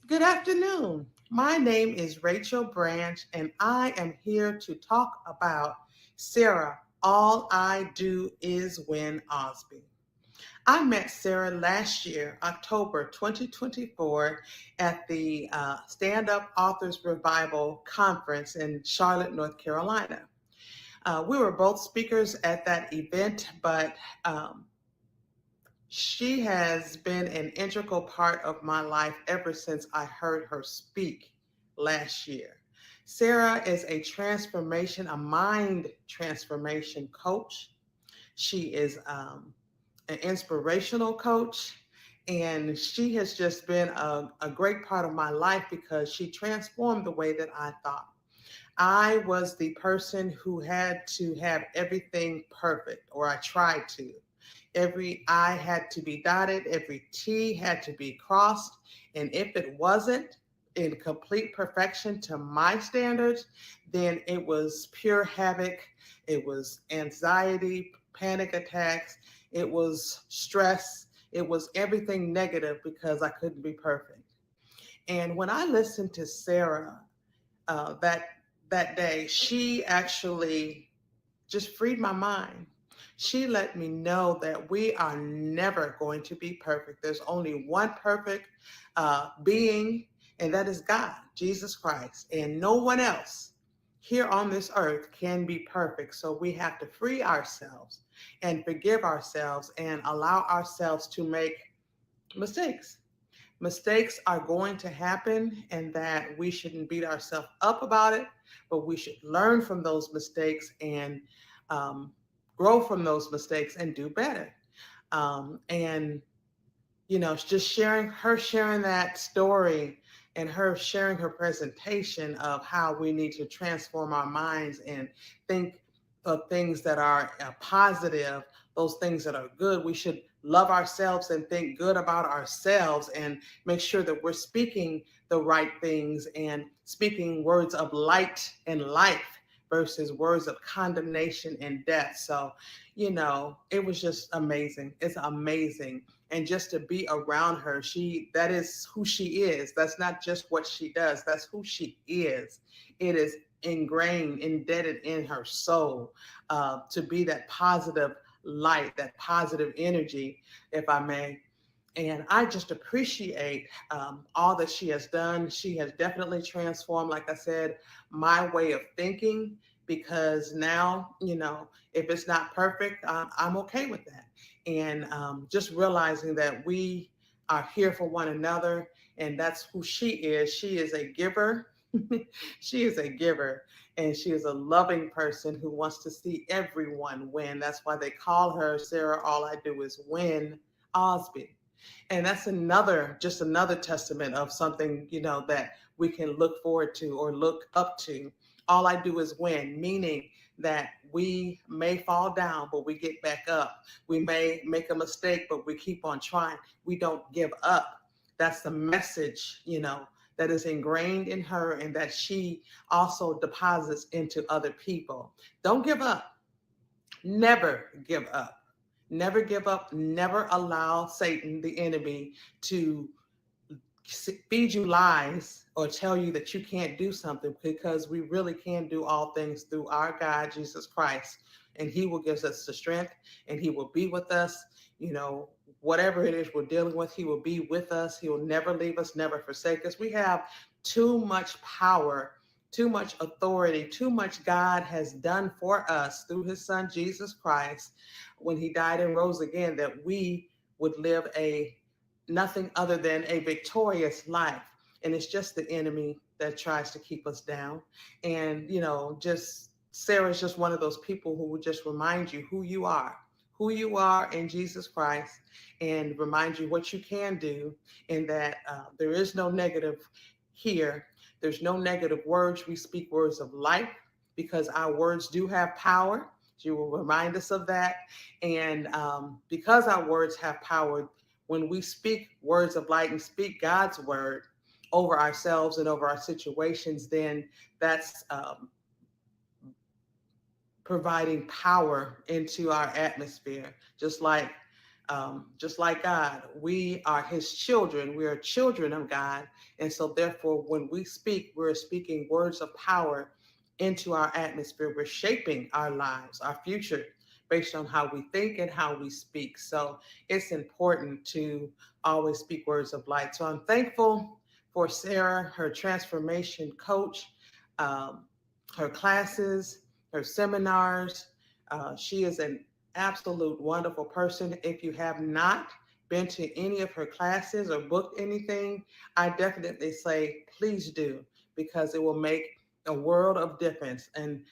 S5: good afternoon. My name is Rachel Branch, and I am here to talk about Sarah, All I Do Is Win Osby. I met Sarah last year, October 2024, at the Stand Up Authors Revival Conference in Charlotte, North Carolina. We were both speakers at that event, but she has been an integral part of my life ever since I heard her speak last year. Sarah is a mind transformation coach. She is an inspirational coach, and she has just been a great part of my life because she transformed the way that I thought. I was the person who had to have everything perfect, or I tried to. Every I had to be dotted, every T had to be crossed. And if it wasn't in complete perfection to my standards, then it was pure havoc. It was anxiety, panic attacks, it was stress, it was everything negative because I couldn't be perfect. And when I listened to Sarah that day, she actually just freed my mind. She let me know that we are never going to be perfect. There's only one perfect being, and that is God, Jesus Christ, and no one else here on this earth can be perfect. So we have to free ourselves and forgive ourselves and allow ourselves to make mistakes. Mistakes are going to happen, and that we shouldn't beat ourselves up about it, but we should learn from those mistakes and um, grow from those mistakes and do better. And just sharing that story, and her sharing her presentation of how we need to transform our minds and think of things that are positive, those things that are good. We should love ourselves and think good about ourselves and make sure that we're speaking the right things and speaking words of light and life versus words of condemnation and death. So, it was just amazing. It's amazing. And just to be around her, that is who she is. That's not just what she does, that's who she is. It is ingrained, embedded in her soul, to be that positive light, that positive energy, if I may. And I just appreciate all that she has done. She has definitely transformed, like I said, my way of thinking, because now, if it's not perfect, I'm okay with that. And just realizing that we are here for one another, and that's who she is. She is a giver. She is a giver, and she is a loving person who wants to see everyone win. That's why they call her Sarah, All I Do Is Win Osby. And that's just another testament of something, that we can look forward to or look up to. All I do is win, meaning that we may fall down, but we get back up. We may make a mistake, but we keep on trying. We don't give up. That's the message, that is ingrained in her and that she also deposits into other people. Don't give up. Never give up. Never give up. Never allow Satan, the enemy, to feed you lies or tell you that you can't do something, because we really can do all things through our God, Jesus Christ. And he will give us the strength, and he will be with us. You know, whatever it is we're dealing with, he will be with us. He will never leave us, never forsake us. We have too much power, too much authority, too much God has done for us through his son, Jesus Christ, when he died and rose again, that we would live a nothing other than a victorious life. And it's just the enemy that tries to keep us down. And, you know, just Sarah's just one of those people who will just remind you who you are in Jesus Christ, and remind you what you can do, and that there is no negative here. There's no negative words. We speak words of life, because our words do have power. She will remind us of that. And because our words have power, when we speak words of light and speak God's word over ourselves and over our situations, then that's providing power into our atmosphere. Just like God, we are his children. We are children of God. And so therefore, when we speak, we're speaking words of power into our atmosphere. We're shaping our lives, our future, based on how we think and how we speak. So it's important to always speak words of light. So I'm thankful for Sarah, her transformation coach, her classes, her seminars. She is an absolute wonderful person. If you have not been to any of her classes or booked anything, I definitely say please do, because it will make a world of difference and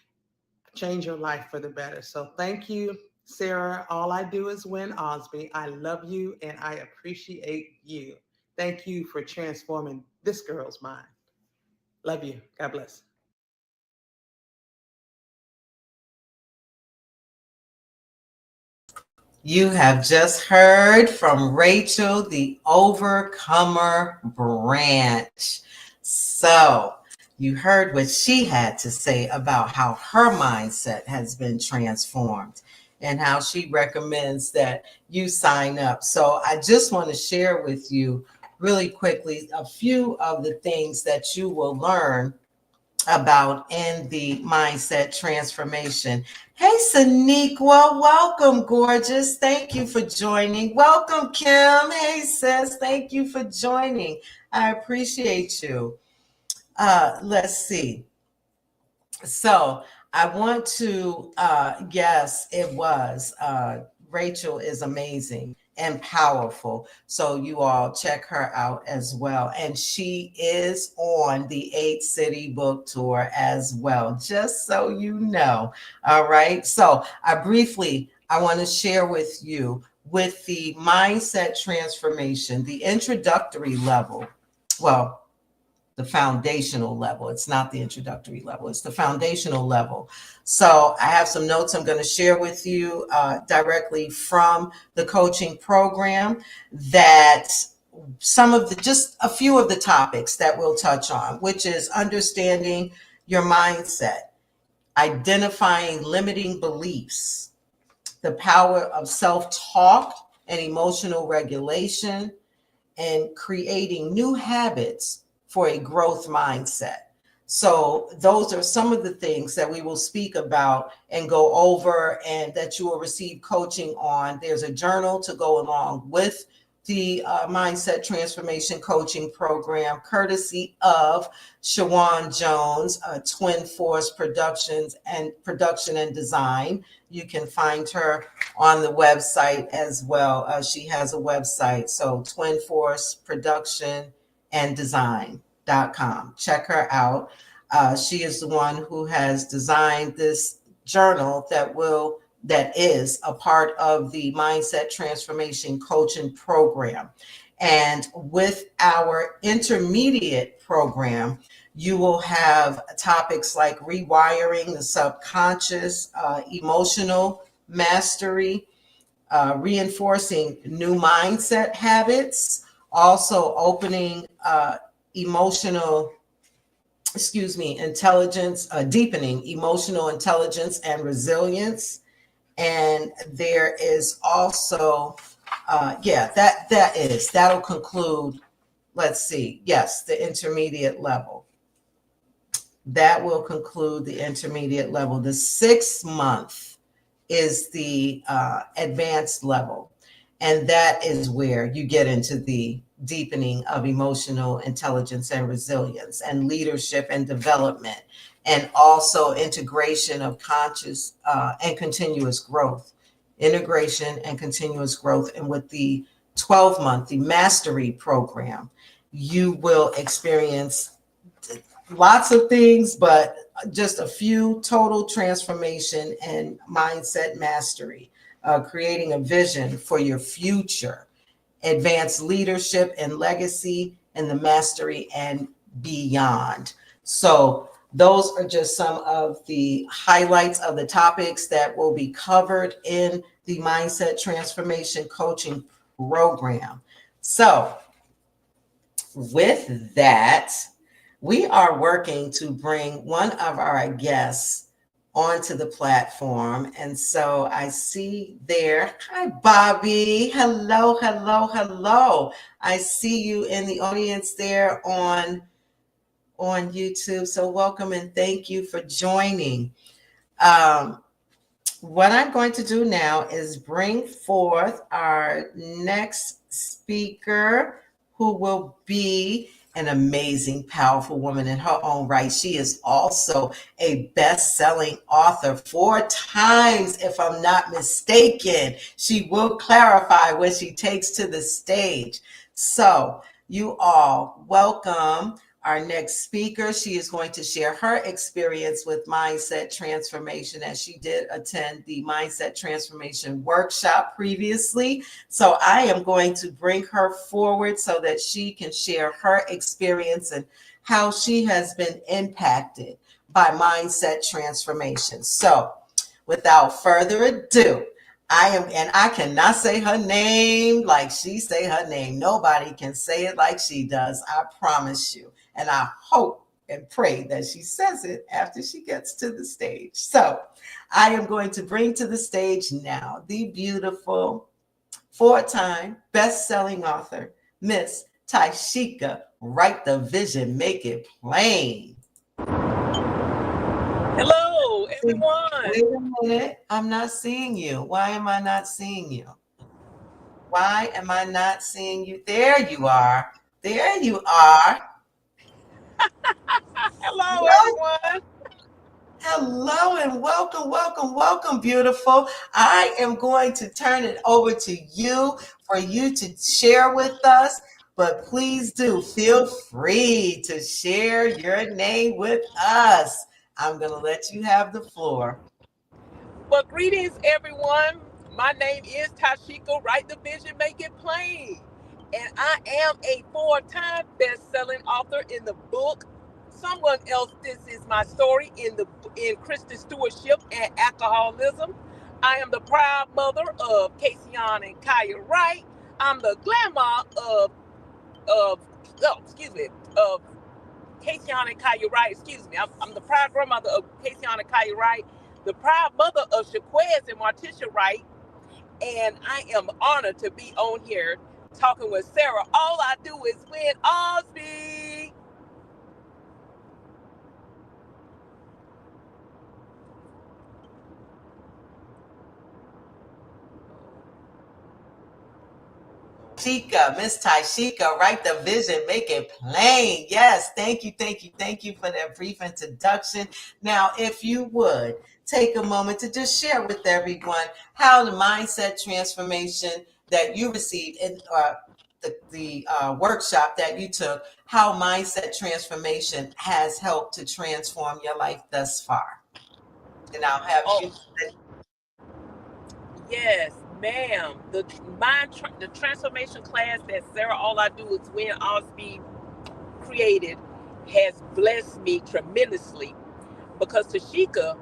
S5: change your life for the better. So thank you, Sarah. All I do is win, Osby. I love you and I appreciate you. Thank you for transforming this girl's mind. Love you. God bless.
S1: You have just heard from Rachel, the Overcomer Branch. So you heard what she had to say about how her mindset has been transformed and how she recommends that you sign up. So I just want to share with you really quickly a few of the things that you will learn about in the mindset transformation. Hey, Saniqua, welcome, gorgeous. Thank you for joining. Welcome, Kim. Hey, sis, thank you for joining. I appreciate you. Let's see. So I want to, yes, it was. Rachel is amazing and powerful. So you all check her out as well. And she is on the 8-city book tour as well, just so you know. All right. So I want to share with you with the mindset transformation, the introductory level. Well, the foundational level. It's not the introductory level. It's the foundational level. So I have some notes I'm going to share with you directly from the coaching program, that just a few of the topics that we'll touch on, which is understanding your mindset, identifying limiting beliefs, the power of self-talk and emotional regulation, and creating new habits for a growth mindset. So those are some of the things that we will speak about and go over, and that you will receive coaching on. There's a journal to go along with the Mindset Transformation Coaching Program, courtesy of Shawan Jones, Twin Force Productions and Production and Design. You can find her on the website as well. She has a website, so Twin Force Production and Design.com. Check her out. She is the one who has designed this journal that is a part of the Mindset Transformation Coaching Program. And with our intermediate program, you will have topics like rewiring the subconscious, emotional mastery, reinforcing new mindset habits, also opening intelligence, deepening emotional intelligence and resilience. And there is also, that'll conclude let's see, yes, the intermediate level. That will conclude the intermediate level. The 6 month is the advanced level. And that is where you get into the deepening of emotional intelligence and resilience and leadership and development, and also integration of conscious and continuous growth. Integration and continuous growth. And with the 12 month, the mastery program, you will experience lots of things, but just a few: total transformation and mindset mastery, creating a vision for your future, advanced leadership and legacy, and the mastery and beyond. So, those are just some of the highlights of the topics that will be covered in the Mindset Transformation Coaching Program. So, with that, we are working to bring one of our guests onto the platform. And so I see there, hi, Bobby. Hello, hello, hello. I see you in the audience there on YouTube. So welcome and thank you for joining. What I'm going to do now is bring forth our next speaker, who will be an amazing, powerful woman in her own right. She is also a best-selling author 4 times, if I'm not mistaken. She will clarify when she takes to the stage. So you all welcome our next speaker. She is going to share her experience with mindset transformation, as she did attend the mindset transformation workshop previously. So I am going to bring her forward so that she can share her experience and how she has been impacted by mindset transformation. So without further ado, I cannot say her name like she say her name. Nobody can say it like she does, I promise you. And I hope and pray that she says it after she gets to the stage. So I am going to bring to the stage now the beautiful 4-time best-selling author, Miss Taishika. Write the vision, make it plain.
S6: Hello, everyone.
S1: Wait a minute. I'm not seeing you. Why am I not seeing you? Why am I not seeing you? There you are. There you are.
S6: Hello,
S1: Well,
S6: everyone.
S1: hello and welcome, welcome, welcome, beautiful. I am going to turn it over to you for you to share with us, but please do feel free to share your name with us. I'm going to let you have the floor.
S6: Well, greetings, everyone. My name is Tashika. Write the vision, make it plain. And I am a 4-time best-selling author in the book Someone Else This Is My Story in Christian Stewardship and Alcoholism. I am the proud mother of Kasion and Kaya Wright. I'm the grandma of of Kasion and Kaya Wright. I'm the proud grandmother of Kasion and Kaya Wright, the proud mother of Shaquez and Martisha Wright, and I am honored to be on here talking with Sarah. All I do is win Osby.
S1: Miss Taishika, write the vision, make it plain. Yes, thank you, thank you, thank you for that brief introduction. Now, if you would take a moment to just share with everyone how the mindset transformation that you received in the workshop that you took, how mindset transformation has helped to transform your life thus far. And I'll have you.
S6: Oh, yes, ma'am. The transformation class that Sarah All I Do Is Win Osby created has blessed me tremendously because Tashika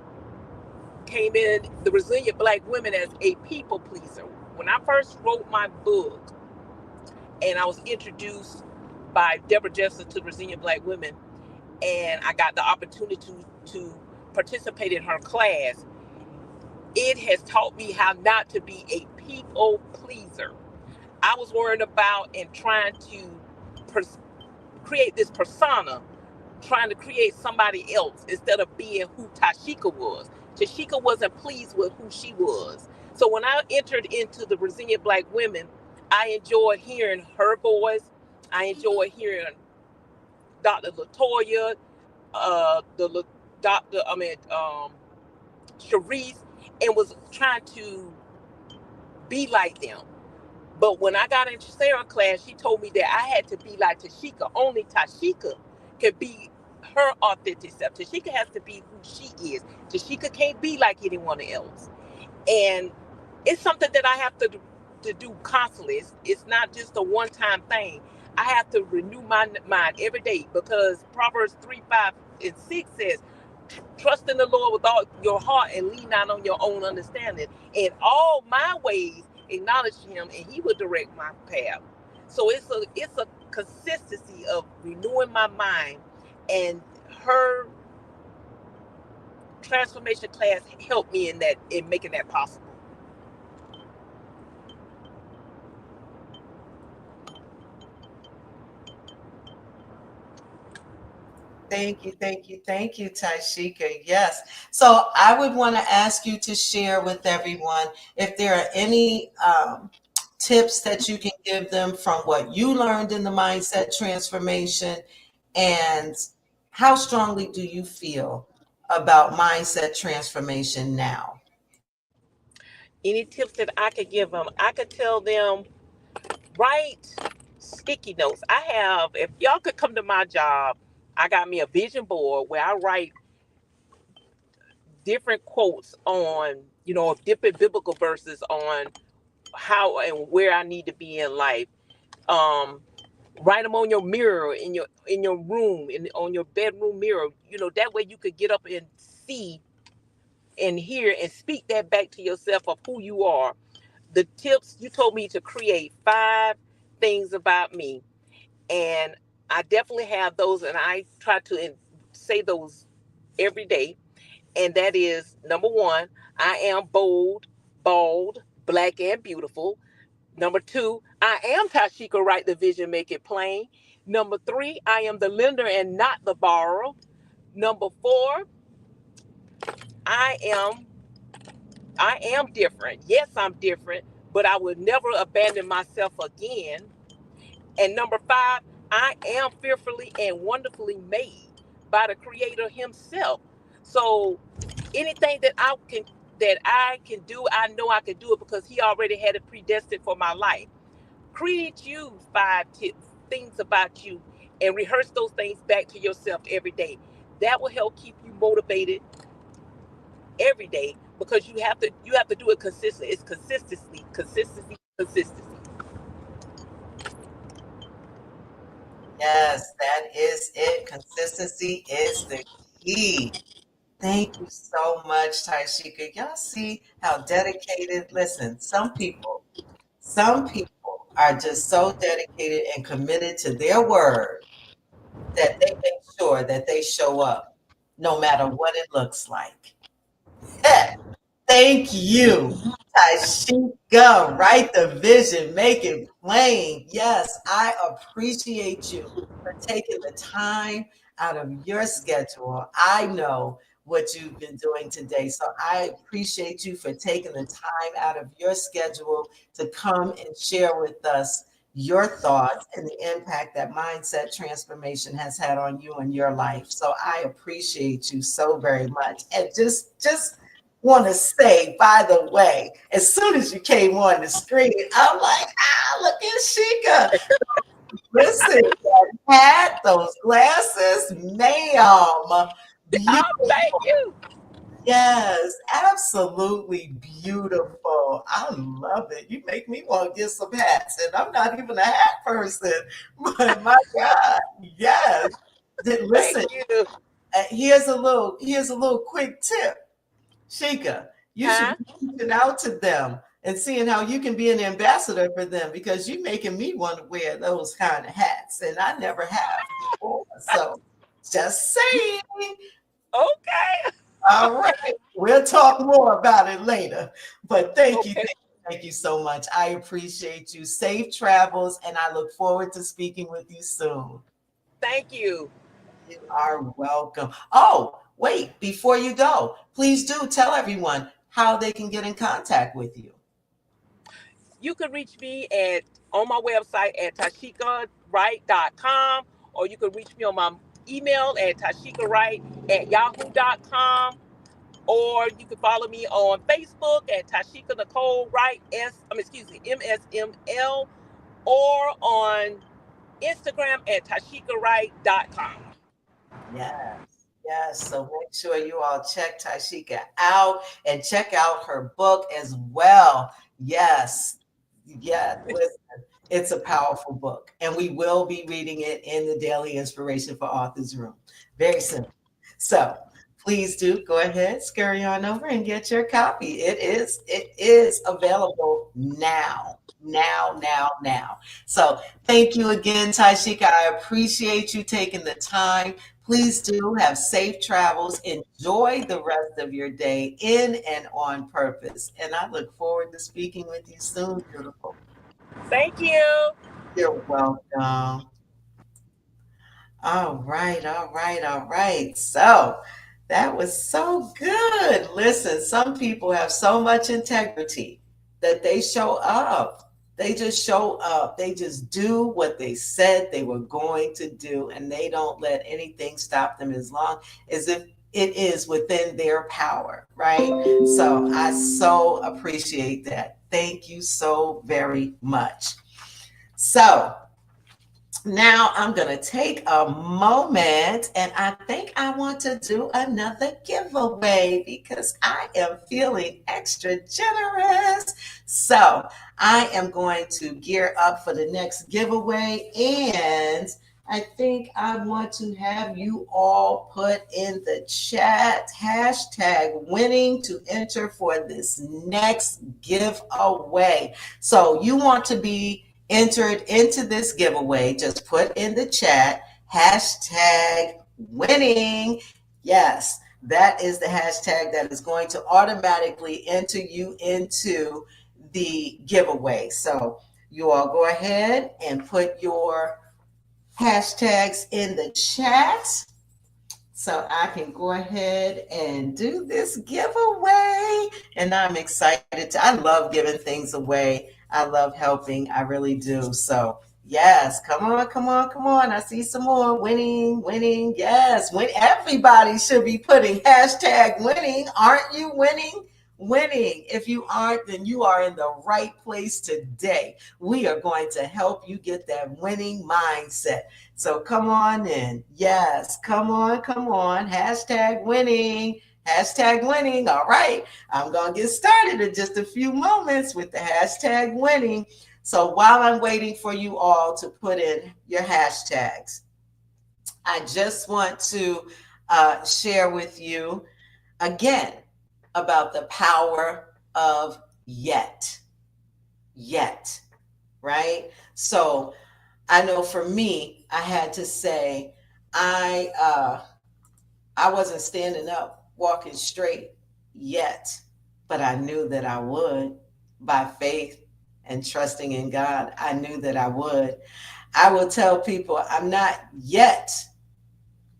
S6: came in the resilient black women as a people pleaser. When I first wrote my book and I was introduced by Deborah Jefferson to resilient black women, and I got the opportunity to participate in her class, it has taught me how not to be a people pleaser. I was worried about and trying to create this persona, trying to create somebody else instead of being who Tashika was. Tashika wasn't pleased with who she was. So when I entered into the Resilient Black Women, I enjoyed hearing her voice. I enjoyed hearing Dr. Latoya, Dr. Sharice, and was trying to be like them. But when I got into Sarah's class, she told me that I had to be like Tashika. Only Tashika can be her authentic self. Tashika has to be who she is. Tashika can't be like anyone else. And it's something that I have to do constantly. It's not just a one-time thing. I have to renew my mind every day, because Proverbs 3, 5, and 6 says, trust in the Lord with all your heart and lean not on your own understanding. In all my ways, acknowledge him and he will direct my path. So it's a consistency of renewing my mind, and her transformation class helped me in making that possible.
S1: Thank you, Taishika. Yes. So I would want to ask you to share with everyone if there are any tips that you can give them from what you learned in the mindset transformation, and how strongly do you feel about mindset transformation now?
S6: Any tips that I could give them, I could tell them, write sticky notes. I have, if y'all could come to my job, I got me a vision board where I write different quotes on, different biblical verses on how and where I need to be in life. Um, Write them on your mirror in your room, on your bedroom mirror. That way you could get up and see and hear and speak that back to yourself of who you are. The tips, you told me to create 5 things about me, and I definitely have those, and I try to say those every day. And that is, number 1, I am bold, bald, black, and beautiful. Number 2, I am Tashika Write the Vision, Make It Plain. Number 3, I am the lender and not the borrower. Number 4, I am I am different. Yes, I'm different, but I will never abandon myself again. And number 5, I am fearfully and wonderfully made by the Creator Himself. So anything that I can do, I know I can do it because He already had it predestined for my life. Create you 5 things about you and rehearse those things back to yourself every day. That will help keep you motivated every day, because you have to do it consistently. It's consistency.
S1: Yes, that is it. Consistency is the key. Thank you so much, Taishika. Y'all see how dedicated? Listen, some people are just so dedicated and committed to their word that they make sure that they show up no matter what it looks like. Thank you, Taishika. Write the vision, make it plain. Yes, I appreciate you for taking the time out of your schedule. I know what you've been doing today, so I appreciate you for taking the time out of your schedule to come and share with us your thoughts and the impact that mindset transformation has had on you and your life. So I appreciate you so very much. And just want to say, by the way, as soon as you came on the screen, I'm like, look at Sheikah. Listen, that hat, those glasses, ma'am.
S6: Oh, thank
S1: Beautiful.
S6: you.
S1: Yes, absolutely beautiful. I love it. You make me want to get some hats, and I'm not even a hat person. But my God, yes.
S6: Thank
S1: Listen,
S6: you.
S1: here's a little quick tip. Shika, you should
S6: Huh?
S1: be reaching out to them and seeing how you can be an ambassador for them, because you're making me want to wear those kind of hats, and I never have before. So just saying.
S6: Okay.
S1: All right. We'll talk more about it later. But
S6: Okay.
S1: thank you so much. I appreciate you. Safe travels, and I look forward to speaking with you soon.
S6: Thank you.
S1: You are welcome. Oh, wait, before you go, please do tell everyone how they can get in contact with you.
S6: You can reach me at on my website at tashikawright.com, or you can reach me on my email at tashikawright@yahoo.com, or you can follow me on Facebook at Tashika Nicole Wright MSML, or on Instagram at tashikawright.com.
S1: Yes, yes. So make sure you all check Taishika out and check out her book as well. Yes, yes. Listen, it's a powerful book, and we will be reading it in the Daily Inspiration for Authors Room very soon. So please do go ahead, scurry on over and get your copy. It is available now. Now, now, now. So thank you again, Taishika. I appreciate you taking the time. Please do have safe travels. Enjoy the rest of your day in and on purpose. And I look forward to speaking with you soon, beautiful.
S6: Thank you.
S1: You're welcome. All right, all right, all right. So that was so good. Listen, some people have so much integrity that they show up. They just show up. They just do what they said they were going to do, and they don't let anything stop them as long as if it is within their power, right? So I so appreciate that. Thank you so very much. So, now I'm going to take a moment and I think I want to do another giveaway because I am feeling extra generous. So I am going to gear up for the next giveaway, and I think I want to have you all put in the chat hashtag winning to enter for this next giveaway. So you want to be entered into this giveaway, just put in the chat hashtag winning. Yes, that is the hashtag that is going to automatically enter you into the giveaway. So you all go ahead and put your hashtags in the chat so I can go ahead and do this giveaway. And I'm excited I love giving things away. I love helping. I really do. So yes, come on, come on, come on. I see some more winning, winning. Yes, when everybody should be putting hashtag winning. Aren't you winning? Winning. If you aren't, then you are in the right place today. We are going to help you get that winning mindset. So come on in. Yes, come on, come on. Hashtag winning. Hashtag winning. All right. I'm going to get started in just a few moments with the hashtag winning. So while I'm waiting for you all to put in your hashtags, I just want to share with you again about the power of yet. Yet, right? So I know for me, I had to say I wasn't standing up, walking straight yet, but I knew that I would by faith and trusting in God. I knew that I would. I will tell people I'm not yet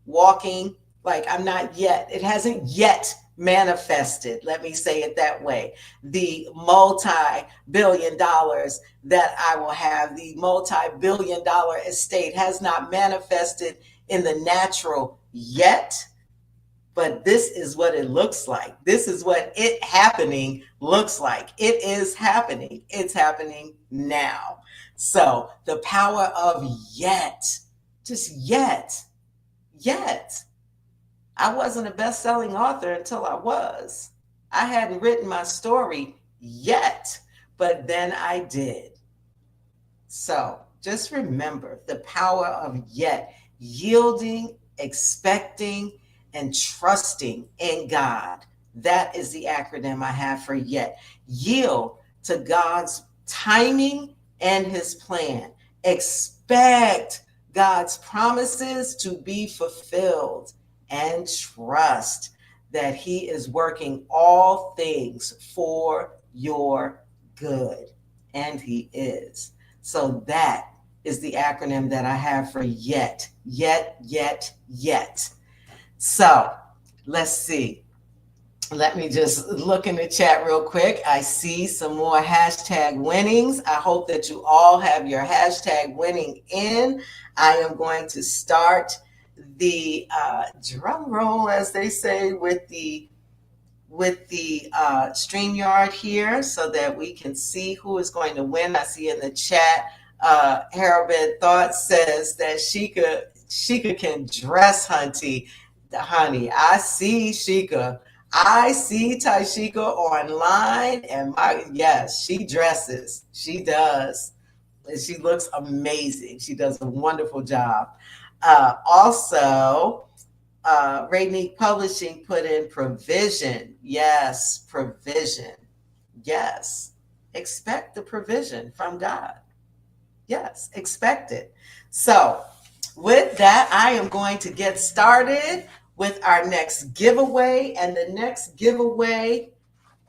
S1: walking, like I'm not yet, it hasn't yet manifested. Let me say it that way. The multi-billion dollars that I will have, the multi-billion dollar estate has not manifested in the natural yet, but this is what it looks like. This is what it happening looks like. It is happening. It's happening now. So the power of yet, just yet. I wasn't a best-selling author until I was. I hadn't written my story yet, but then I did. So just remember the power of yet, yielding, expecting, and trusting in God. That is the acronym I have for yet. Yield to God's timing and his plan. Expect God's promises to be fulfilled and trust that he is working all things for your good. And he is. So that is the acronym that I have for yet, yet, yet, yet. So let's see. Let me just look in the chat real quick. I see some more hashtag winnings. I hope that you all have your hashtag winning in. I am going to start the drum roll, as they say, with the StreamYard here so that we can see who is going to win. I see in the chat, Harabed Thoughts says that Sheikah can dress honey. I see Sheikah. I see Taishika online, and yes, she dresses. She does. And she looks amazing. She does a wonderful job. Also, Rainique Publishing put in provision. Yes, provision. Yes. Expect the provision from God. Yes, expect it. So, with that, I am going to get started with our next giveaway. And the next giveaway,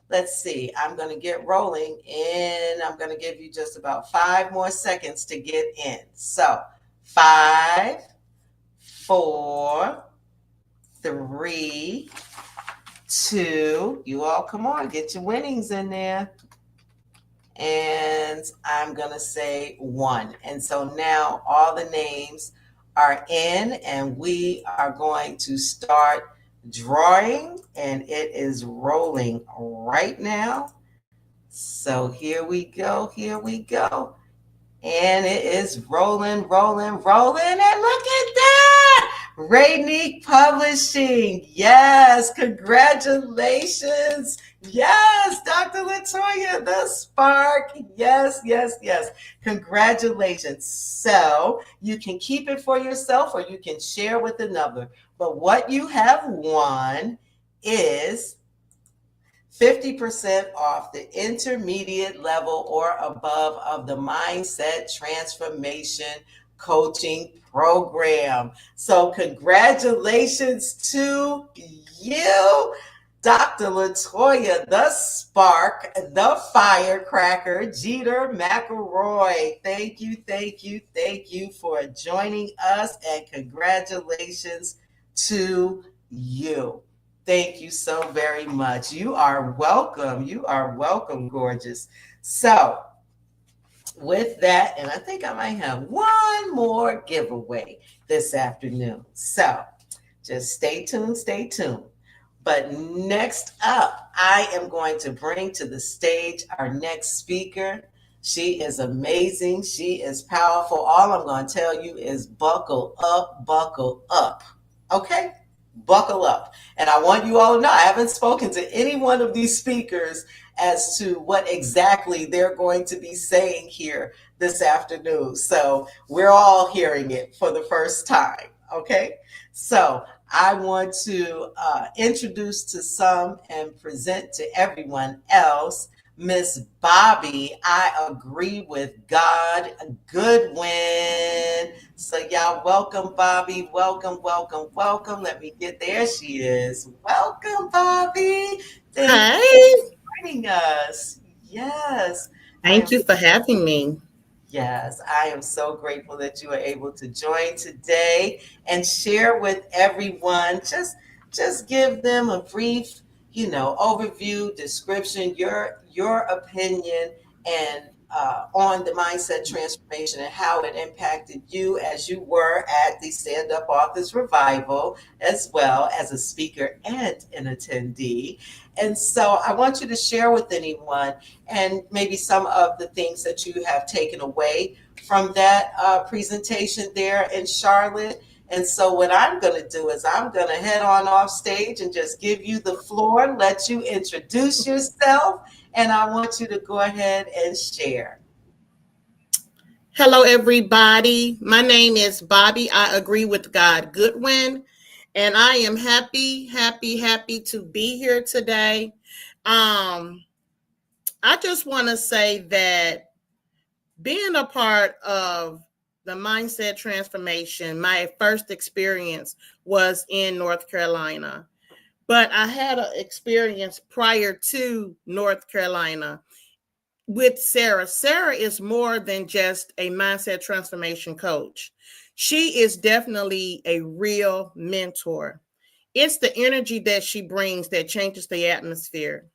S1: let's see, I'm going to get rolling and I'm going to give you just about 5 more seconds to get in. So, 5, 4, 3, 2, you all come on, get your winnings in there. And I'm going to say 1. And so now all the names are in, and we are going to start drawing, and it is rolling right now. So here we go. Here we go. And it is rolling, rolling, rolling. And look at that! Rainique Publishing. Yes, congratulations. Yes, Dr. Latoya, the spark. Yes, yes, yes. Congratulations. So you can keep it for yourself or you can share with another. But what you have won is 50% off the intermediate level or above of the Mindset Transformation Coaching Program. So congratulations to you, Dr. Latoya, the spark, the firecracker, Jeter McElroy. Thank you, thank you, thank you for joining us, and congratulations to you. Thank you so very much. You are welcome. You are welcome, gorgeous. So, with that, and I think I might have one more giveaway this afternoon. So, just stay tuned, stay tuned. But next up, I am going to bring to the stage our next speaker. She is amazing. She is powerful. All I'm going to tell you is buckle up, buckle up. Okay? Buckle up. And I want you all to know I haven't spoken to any one of these speakers as to what exactly they're going to be saying here this afternoon. So we're all hearing it for the first time. Okay? So I want to introduce to some and present to everyone else Miss Bobby. I agree with God Goodwin. So y'all welcome Bobby. Welcome, welcome, welcome. Let me get there. She is. Welcome, Bobby. Thank you for joining us. Yes.
S7: Thank you for having me.
S1: Yes, I am so grateful that you are able to join today and share with everyone. Just give them a brief, overview, description, your opinion, and on the mindset transformation and how it impacted you as you were at the Stand Up Authors Revival, as well as a speaker and an attendee. And so I want you to share with anyone and maybe some of the things that you have taken away from that presentation there in Charlotte. And so what I'm going to do is I'm going to head on off stage and just give you the floor, let you introduce yourself, and I want you to go ahead and share.
S7: Hello, everybody. My name is Bobby. I agree with God Goodwin, and I am happy to be here today. I just want to say that being a part of the mindset transformation, my first experience was in North Carolina, but I had an experience prior to North Carolina. with Sarah. Sarah is more than just a mindset transformation coach. She is definitely a real mentor. It's the energy that she brings that changes the atmosphere.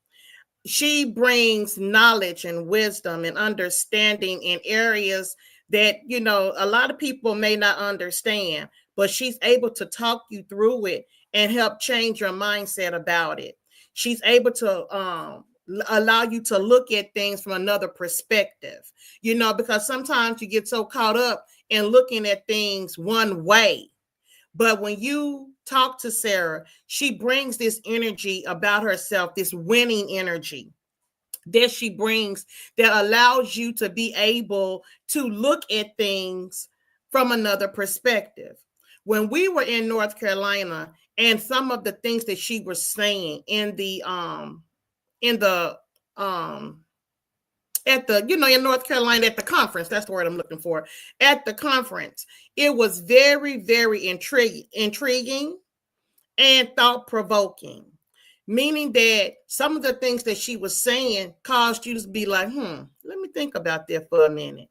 S7: She brings knowledge and wisdom and understanding in areas that, a lot of people may not understand, but she's able to talk you through it and help change your mindset about it. She's able to allow you to look at things from another perspective, because sometimes you get so caught up in looking at things one way. But when you talk to Sarah, she brings this energy about herself, this winning energy that she brings, that allows you to be able to look at things from another perspective. When we were in North Carolina, and some of the things that she was saying in the at the, in North Carolina, at the conference, that's the word I'm looking for, at the conference, it was very, very intriguing and thought provoking, meaning that some of the things that she was saying caused you to be like, let me think about that for a minute,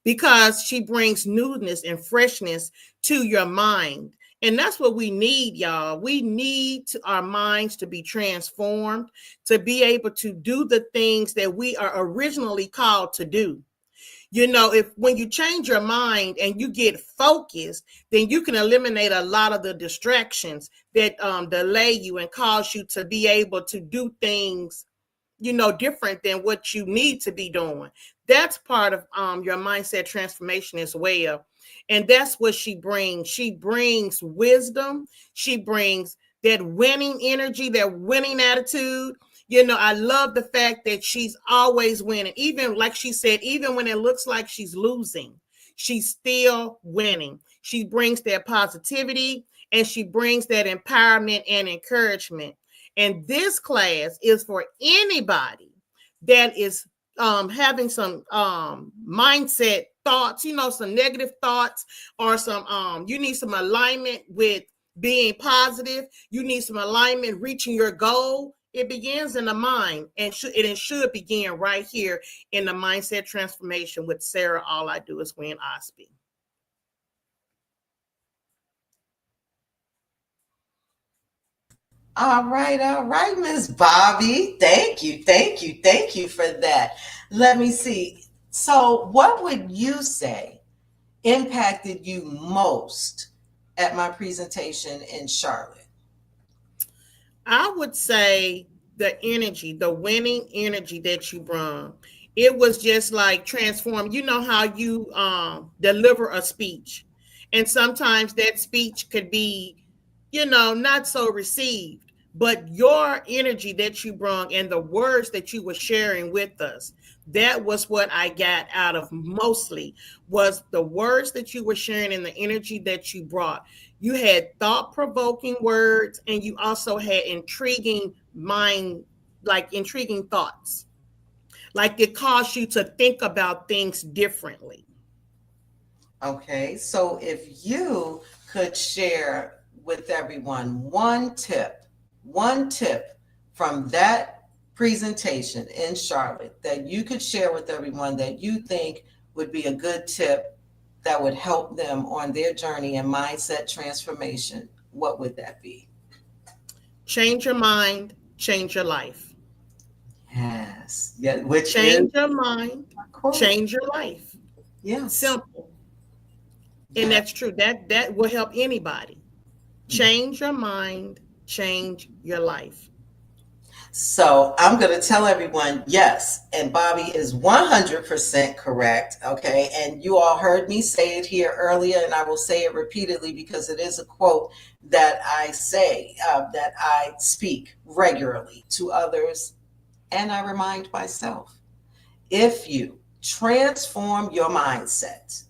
S7: because she brings newness and freshness to your mind. And that's what we need, y'all. We need our minds to be transformed, to be able to do the things that we are originally called to do. If when you change your mind and you get focused, then you can eliminate a lot of the distractions that delay you and cause you to be able to do things, different than what you need to be doing. That's part of your mindset transformation as well. And that's what she brings. She brings wisdom. She brings that winning energy, that winning attitude. I love the fact that she's always winning. Even like she said, even when it looks like she's losing, she's still winning. She brings that positivity and she brings that empowerment and encouragement. And this class is for anybody that is having some mindset thoughts, some negative thoughts, or some you need some alignment with being positive. You need some alignment reaching your goal. It begins in the mind, and it should begin right here in the mindset transformation with Sarah. All I do is win Osby.
S1: All right, Miss Bobby. Thank you for that. Let me see. So, what would you say impacted you most at my presentation in Charlotte?
S7: I would say the energy, the winning energy that you brought. It was just like transform. You know how you deliver a speech, and sometimes that speech could be, not so received. But your energy that you brought and the words that you were sharing with us, that was what I got out of mostly, was the words that you were sharing and the energy that you brought. You had thought-provoking words, and you also had intriguing mind, like intriguing thoughts. Like it caused you to think about things differently.
S1: Okay, so if you could share with everyone one tip from that presentation in Charlotte that you could share with everyone that you think would be a good tip that would help them on their journey in mindset transformation, what would that be?
S7: Change your mind, change your life.
S1: Yes, yeah, which is
S7: Change your mind,
S1: a quote.
S7: change your life.
S1: Yes,
S7: Simple. And
S1: yeah.
S7: that's true. That will help anybody. Change your mind, change your life.
S1: So I'm going to tell everyone yes, and Bobby is 100% correct. Okay. And you all heard me say it here earlier, and I will say it repeatedly because it is a quote that I say, that I speak regularly to others, and I remind myself. If you transform your mindset,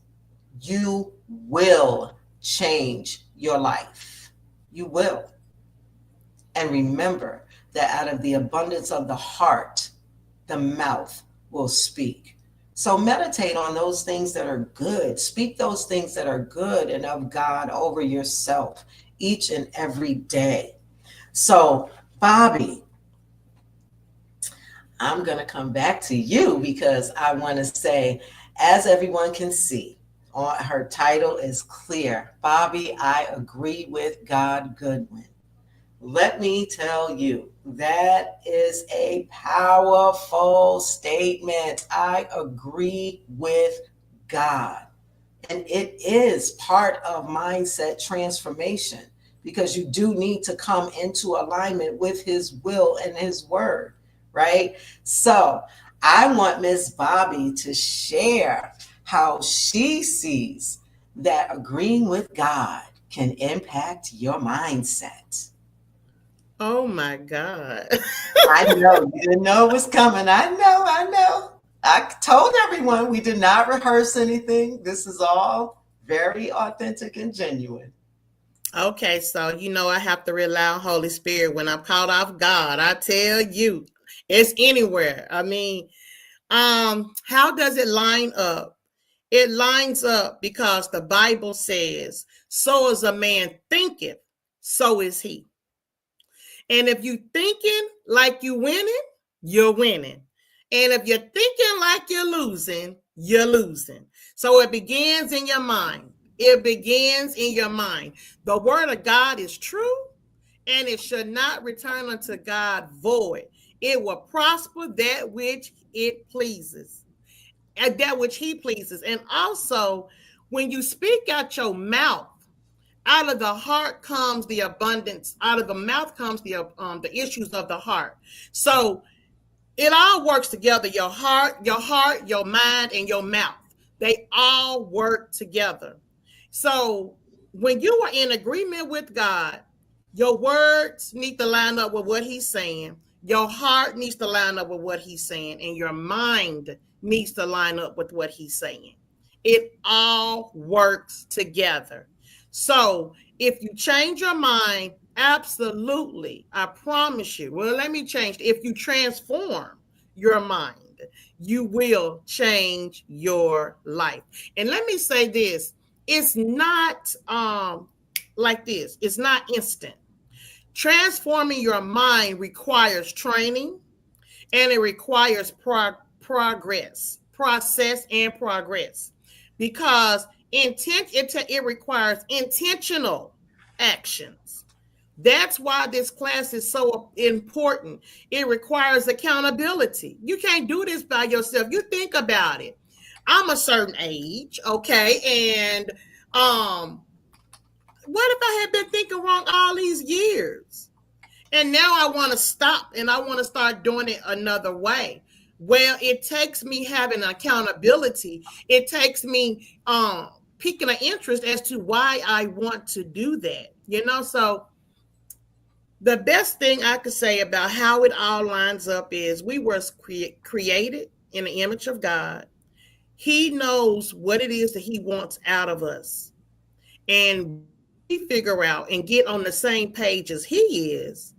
S1: you will change your life. You will. And remember that out of the abundance of the heart, the mouth will speak. So meditate on those things that are good. Speak those things that are good and of God over yourself each and every day. So, Bobby, I'm going to come back to you because I want to say, as everyone can see, on her title is clear. Bobby, I agree with God Goodwin. Let me tell you, that is a powerful statement. I agree with God. And it is part of mindset transformation because you do need to come into alignment with his will and his word, right? So I want Miss Bobby to share how she sees that agreeing with God can impact your mindset.
S7: Oh my God.
S1: I know you didn't know it was coming. I know. I told everyone we did not rehearse anything. This is all very authentic and genuine.
S7: Okay, so I have to rely on Holy Spirit when I'm caught off guard. I tell you, it's anywhere. I mean, how does it line up? It lines up because the Bible says, so as a man thinketh, so is he. And if you thinking like you winning, you're winning. And if you're thinking like you're losing, you're losing. So it begins in your mind. It begins in your mind. The word of God is true, and it should not return unto God void. It will prosper that which it pleases, and that which he pleases. And also, when you speak out your mouth, out of the heart comes the abundance. Out of the mouth comes the issues of the heart. So it all works together. Your mind, and your mouth. They all work together. So when you are in agreement with God, your words need to line up with what he's saying. Your heart needs to line up with what he's saying, and your mind needs to line up with what he's saying. It all works together. So if you change your mind, absolutely, I promise you. Well, let me change. If you transform your mind, you will change your life. And let me say this, it's not like this. It's not instant. Transforming your mind requires training, and it requires process and progress, because it requires intentional actions. That's why this class is so important. It requires accountability. You can't do this by yourself. You think about it. I'm a certain age, okay, and what if I had been thinking wrong all these years? And now I want to stop and I want to start doing it another way. Well, it takes me having accountability. It takes me piquing an interest as to why I want to do that. So the best thing I could say about how it all lines up is we were created in the image of God. He knows what it is that he wants out of us. And when we figure out and get on the same page as he is,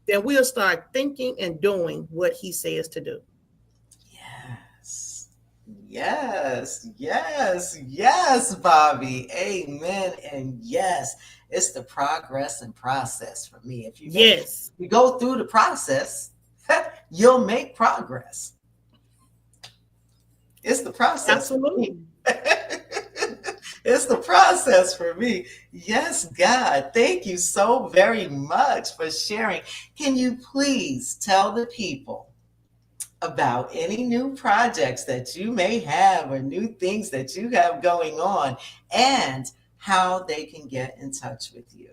S7: then we'll start thinking and doing what he says to do.
S1: Yes. Yes, Bobby. Amen. And yes, it's the progress and process for me. If
S7: Yes,
S1: you go through the process, you'll make progress. It's the process for me.
S7: absolutely.
S1: It's the process for me. Yes, God. Thank you so very much for sharing. Can you please tell the people about any new projects that you may have or new things that you have going on and how they can get in touch with you?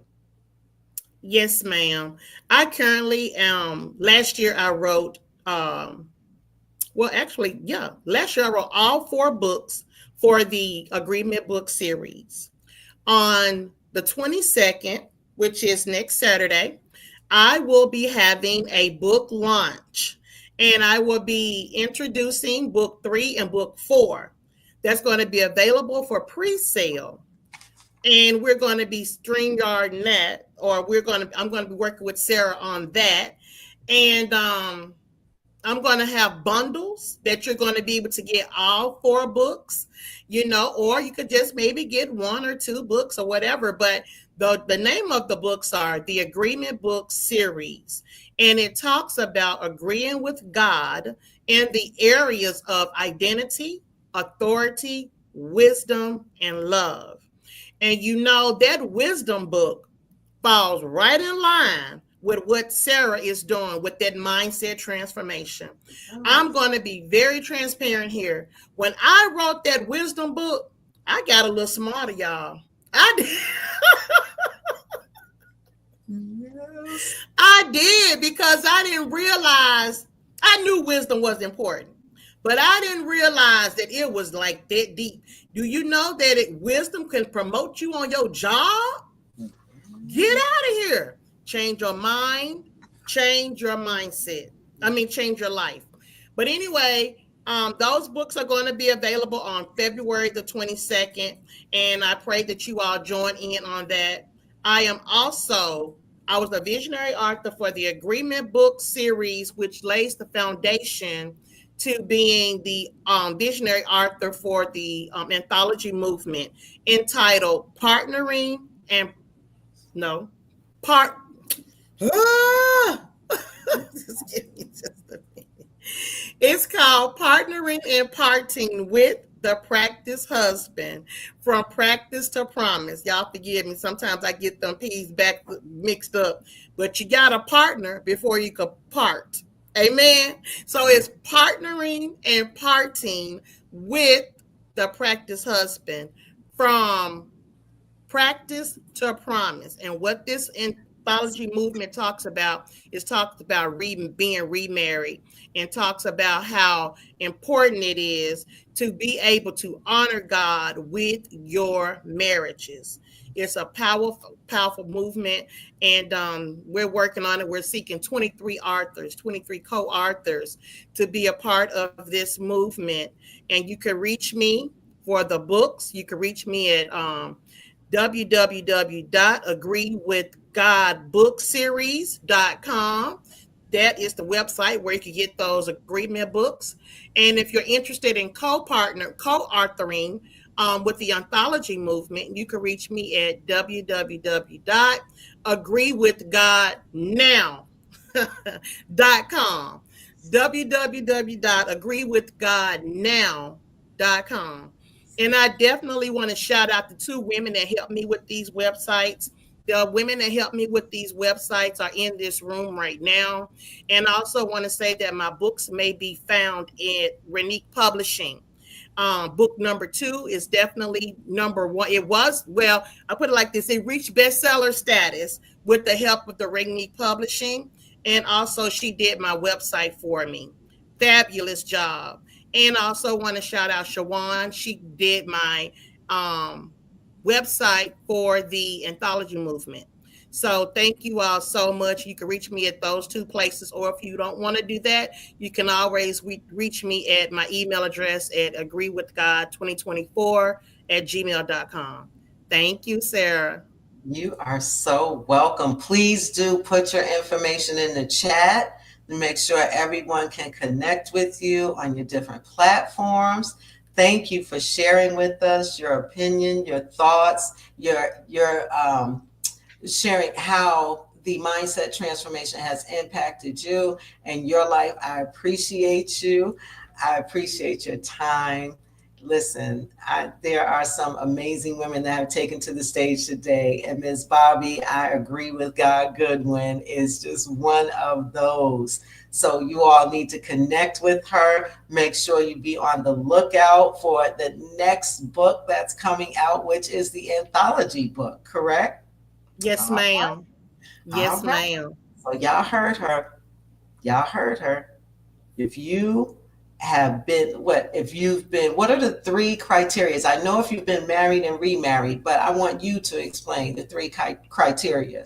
S7: Yes, ma'am. I currently last year I wrote last year I wrote all 4 books for the Agreement book series. On the 22nd, which is next Saturday, I will be having a book launch, and I will be introducing book 3 and book 4. That's going to be available for pre-sale. And we're going to be StreamYard Net, or I'm going to be working with Sarah on that. And I'm going to have bundles that you're going to be able to get all 4 books, or you could just maybe get 1 or 2 books or whatever. But The name of the books are the Agreement Book Series, and it talks about agreeing with God in the areas of identity, authority, wisdom, and love. And that wisdom book falls right in line with what Sarah is doing with that mindset transformation. I'm going to be very transparent here. When I wrote that wisdom book, I got a little smarter, y'all. I did.
S1: Yes.
S7: I did, because I didn't realize, I knew wisdom was important, but I didn't realize that it was like that deep. Do you know that wisdom can promote you on your job? Get out of here. Change your mind, change your mindset. Change your life. But anyway, those books are going to be available on February the 22nd, and I pray that you all join in on that. I was a visionary author for the Agreement Book Series, which lays the foundation to being the visionary author for the anthology movement entitled Partnering and no part. Just give me just a minute. It's called Partnering and Parting with the Practice Husband, from Practice to Promise. Y'all forgive me. Sometimes I get them P's back mixed up, but you got to partner before you can part. Amen. So it's partnering and parting with the Practice Husband, from practice to promise. And what this anthology movement talks about being remarried, and talks about how important it is to be able to honor God with your marriages. It's a powerful, powerful movement, and we're working on it. We're seeking 23 authors, 23 co-authors to be a part of this movement. And you can reach me for the books. You can reach me at www.agreewithgodbookseries.com. That is the website where you can get those agreement books. And if you're interested in co-authoring with the anthology movement, you can reach me at www.agreewithgodnow.com. www.agreewithgodnow.com. And I definitely want to shout out the two women that helped me with these websites. The women that helped me with these websites are in this room right now. And I also want to say that my books may be found at Renique Publishing. Book number 2 is definitely number 1. I put it like this: it reached bestseller status with the help of the Renique Publishing. And also she did my website for me. Fabulous job. And I also want to shout out Shawan. She did my website for the anthology movement. So thank you all so much. You can reach me at those two places, or if you don't want to do that, you can always reach me at my email address at agreewithgod2024@gmail.com. Thank you, Sarah.
S1: You are so welcome. Please do put your information in the chat to make sure everyone can connect with you on your different platforms. Thank you for sharing with us your opinion, your thoughts, your sharing how the mindset transformation has impacted you and your life. I appreciate you. I appreciate your time. Listen, there are some amazing women that have taken to the stage today, and Ms. Bobby, I agree with God Goodwin, is just one of those. So you all need to connect with her. Make sure you be on the lookout for the next book that's coming out, which is the anthology book, correct?
S7: Yes, ma'am. Yes, ma'am.
S1: So y'all heard her. Y'all heard her. If you have been, what are the 3 criteria? I know if you've been married and remarried, but I want you to explain the 3 criteria.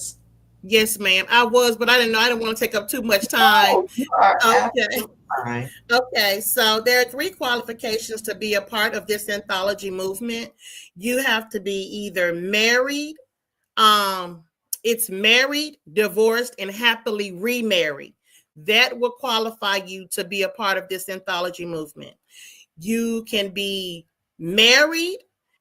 S7: Yes, ma'am. I was, but I didn't know. I didn't want to take up too much time.
S1: Oh, you are
S7: okay.
S1: Fine.
S7: Okay. So there are 3 qualifications to be a part of this anthology movement. You have to be either married, it's married, divorced, and happily remarried. That will qualify you to be a part of this anthology movement. You can be married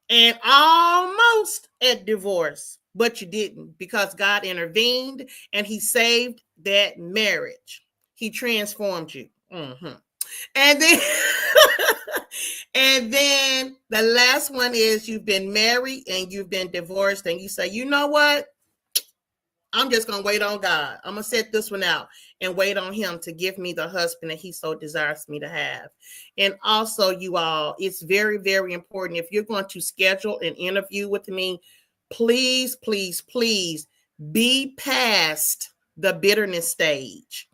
S7: and almost at divorce. but you didn't, because God intervened and he saved that marriage. He transformed you. Mm-hmm. And then and then the last one is you've been married and you've been divorced and you say, you know what? I'm just going to wait on God. I'm going to set this one out and wait on him to give me the husband that he so desires me to have. And also, you all, it's very, very important. If you're going to schedule an interview with me, please, please, please be past the bitterness stage.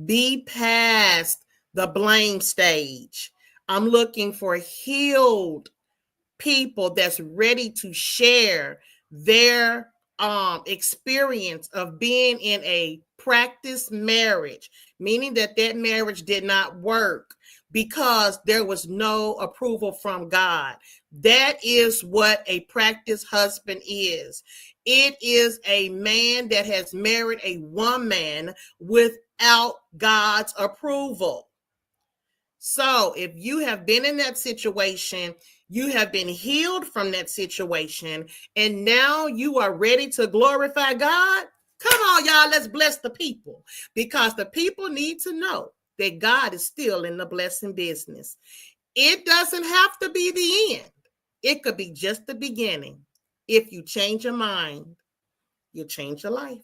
S7: Be past the blame stage. I'm looking for healed people that's ready to share their experience of being in a practice marriage, meaning that that marriage did not work because there was no approval from God. That is what a practice husband is. It is a man that has married a woman without God's approval. So if you have been in that situation, you have been healed from that situation, and now you are ready to glorify God. Come on, y'all, let's bless the people, because the people need to know that God is still in the blessing business. It doesn't have to be the end. It could be just the beginning. If you change your mind, you change your life.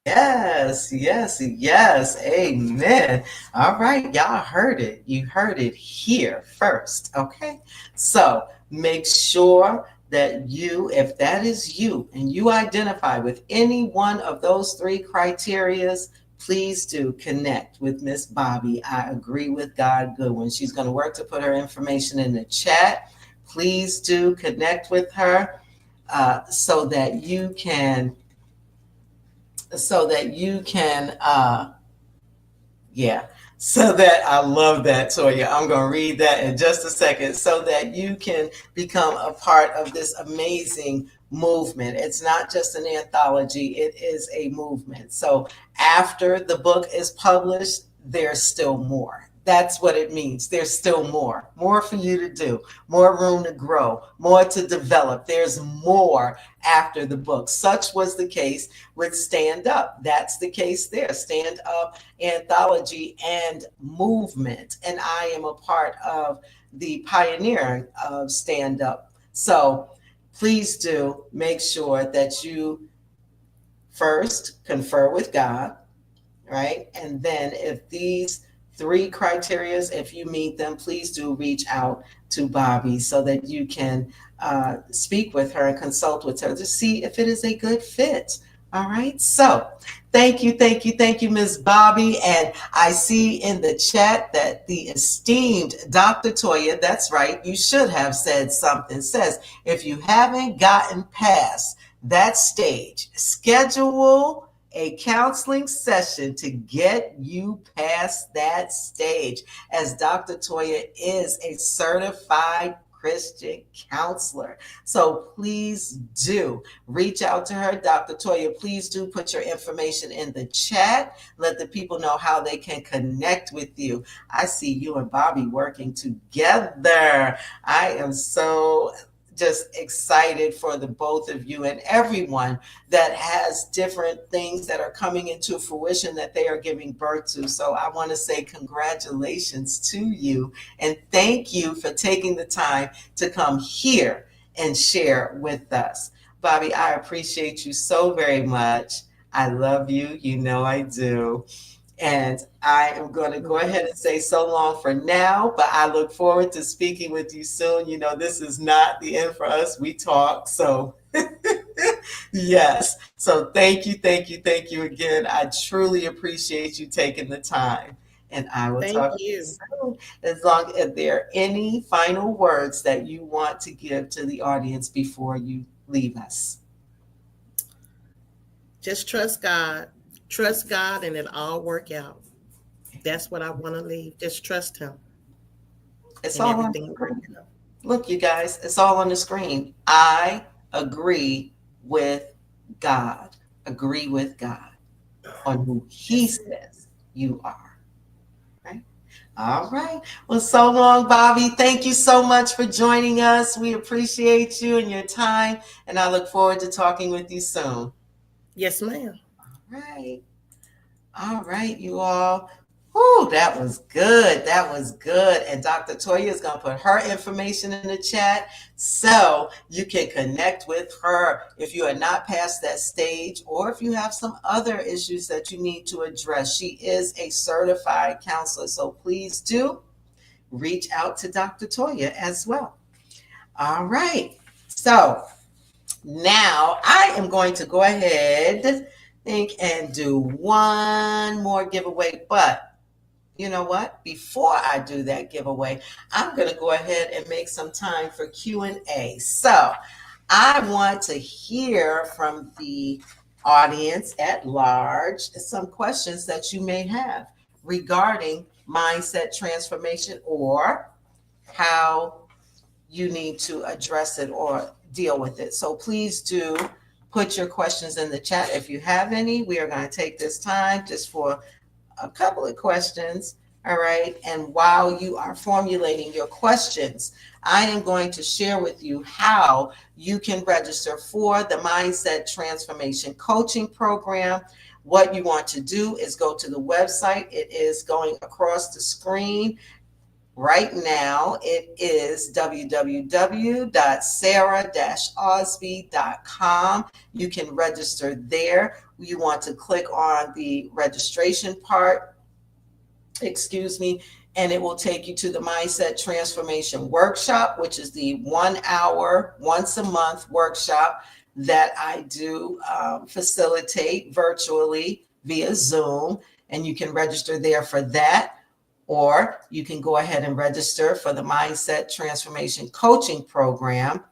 S1: Yes, yes, yes. Amen. All right, y'all heard it. You heard it here first. Okay. So make sure that you, if that is you and you identify with any one of those three criterias, please do connect with Miss Bobby. I agree with God Goodwin. She's going to work to put her information in the chat. Please do connect with her so that you can yeah, so that I love that, Toya. I'm going to read that in just a second, so that you can become a part of this amazing movement. It's not just an anthology, it is a movement. So after the book is published, there's still more. That's what it means. There's still more for you to do, more room to grow, more to develop. There's more after the book. Such was the case with Stand Up. That's the case there. Stand Up anthology and movement. And I am a part of the pioneering of Stand Up. So please do make sure that you first confer with God, right? And then if these three criterias, if you meet them, please do reach out to Bobby so that you can speak with her and consult with her to see if it is a good fit. All right. So thank you, Ms. Bobby. And I see in the chat that the esteemed Dr. Toya, that's right, you should have said something, says, if you haven't gotten past that stage, schedule a counseling session to get you past that stage, as Dr. Toya is a certified Christian counselor. So please do reach out to her. Dr. Toya, please do put your information in the chat. Let the people know how they can connect with you. I see you and Bobby working together. I am so just excited for the both of you and everyone that has different things that are coming into fruition that they are giving birth to. So I want to say congratulations to you and thank you for taking the time to come here and share with us. Bobby, I appreciate you so very much. I love you. You know I do. And I am going to go ahead and say so long for now, but I look forward to speaking with you soon. You know, this is not the end for us. We talk. So, yes. So, thank you again. I truly appreciate you taking the time. And I will
S7: Thank
S1: talk to you
S7: you.
S1: soon. As long as there are any final words that you want to give to the audience before you leave us.
S7: Just trust God. Trust God and it'll all work out. That's what I want to leave. Just trust him
S1: It's
S7: and
S1: all on
S7: everything
S1: the
S7: will work
S1: screen.
S7: out.
S1: Look, you guys, it's all on the screen. I agree with God. Agree with God on who He
S7: That's it.
S1: says you are. Right? All right. Well, so long, Bobby. Thank you so much for joining us. We appreciate you and your time, and I look forward to talking with you soon.
S7: Yes, ma'am.
S1: Right. All right, you all. Whew, that was good. That was good. And Dr. Toya is going to put her information in the chat so you can connect with her if you are not past that stage or if you have some other issues that you need to address. She is a certified counselor, so please do reach out to Dr. Toya as well. All right. So now I am going to go ahead and do one more giveaway, but you know what? Before I do that giveaway, I'm going to go ahead and make some time for Q&A. So I want to hear from the audience at large some questions that you may have regarding mindset transformation or how you need to address it or deal with it. So please do put your questions in the chat if you have any. We are going to take this time just for a couple of questions. All right. And while you are formulating your questions, I am going to share with you how you can register for the Mindset Transformation Coaching Program. What you want to do is go to the website. It is going across the screen. Right now, it is www.sarah-osby.com. You can register there. You want to click on the registration part, and it will take you to the Mindset Transformation Workshop, which is the 1 hour, once a month workshop that I do facilitate virtually via Zoom. And you can register there for that. Or you can go ahead and register for the Mindset Transformation Coaching Program,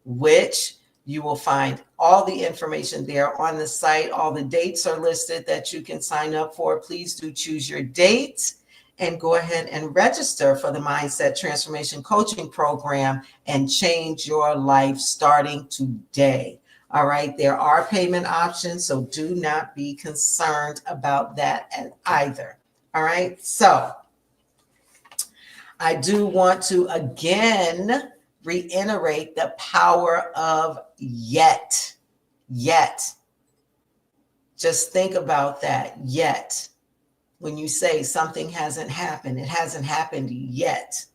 S1: which you will find all the information there on the site. All the dates are listed that you can sign up for. Please do choose your date and go ahead and register for the Mindset Transformation Coaching Program and change your life starting today. All right, there are payment options, so do not be concerned about that either. All right, so I do want to again reiterate the power of yet. Yet. Just think about that. Yet. When you say something hasn't happened, it hasn't happened yet.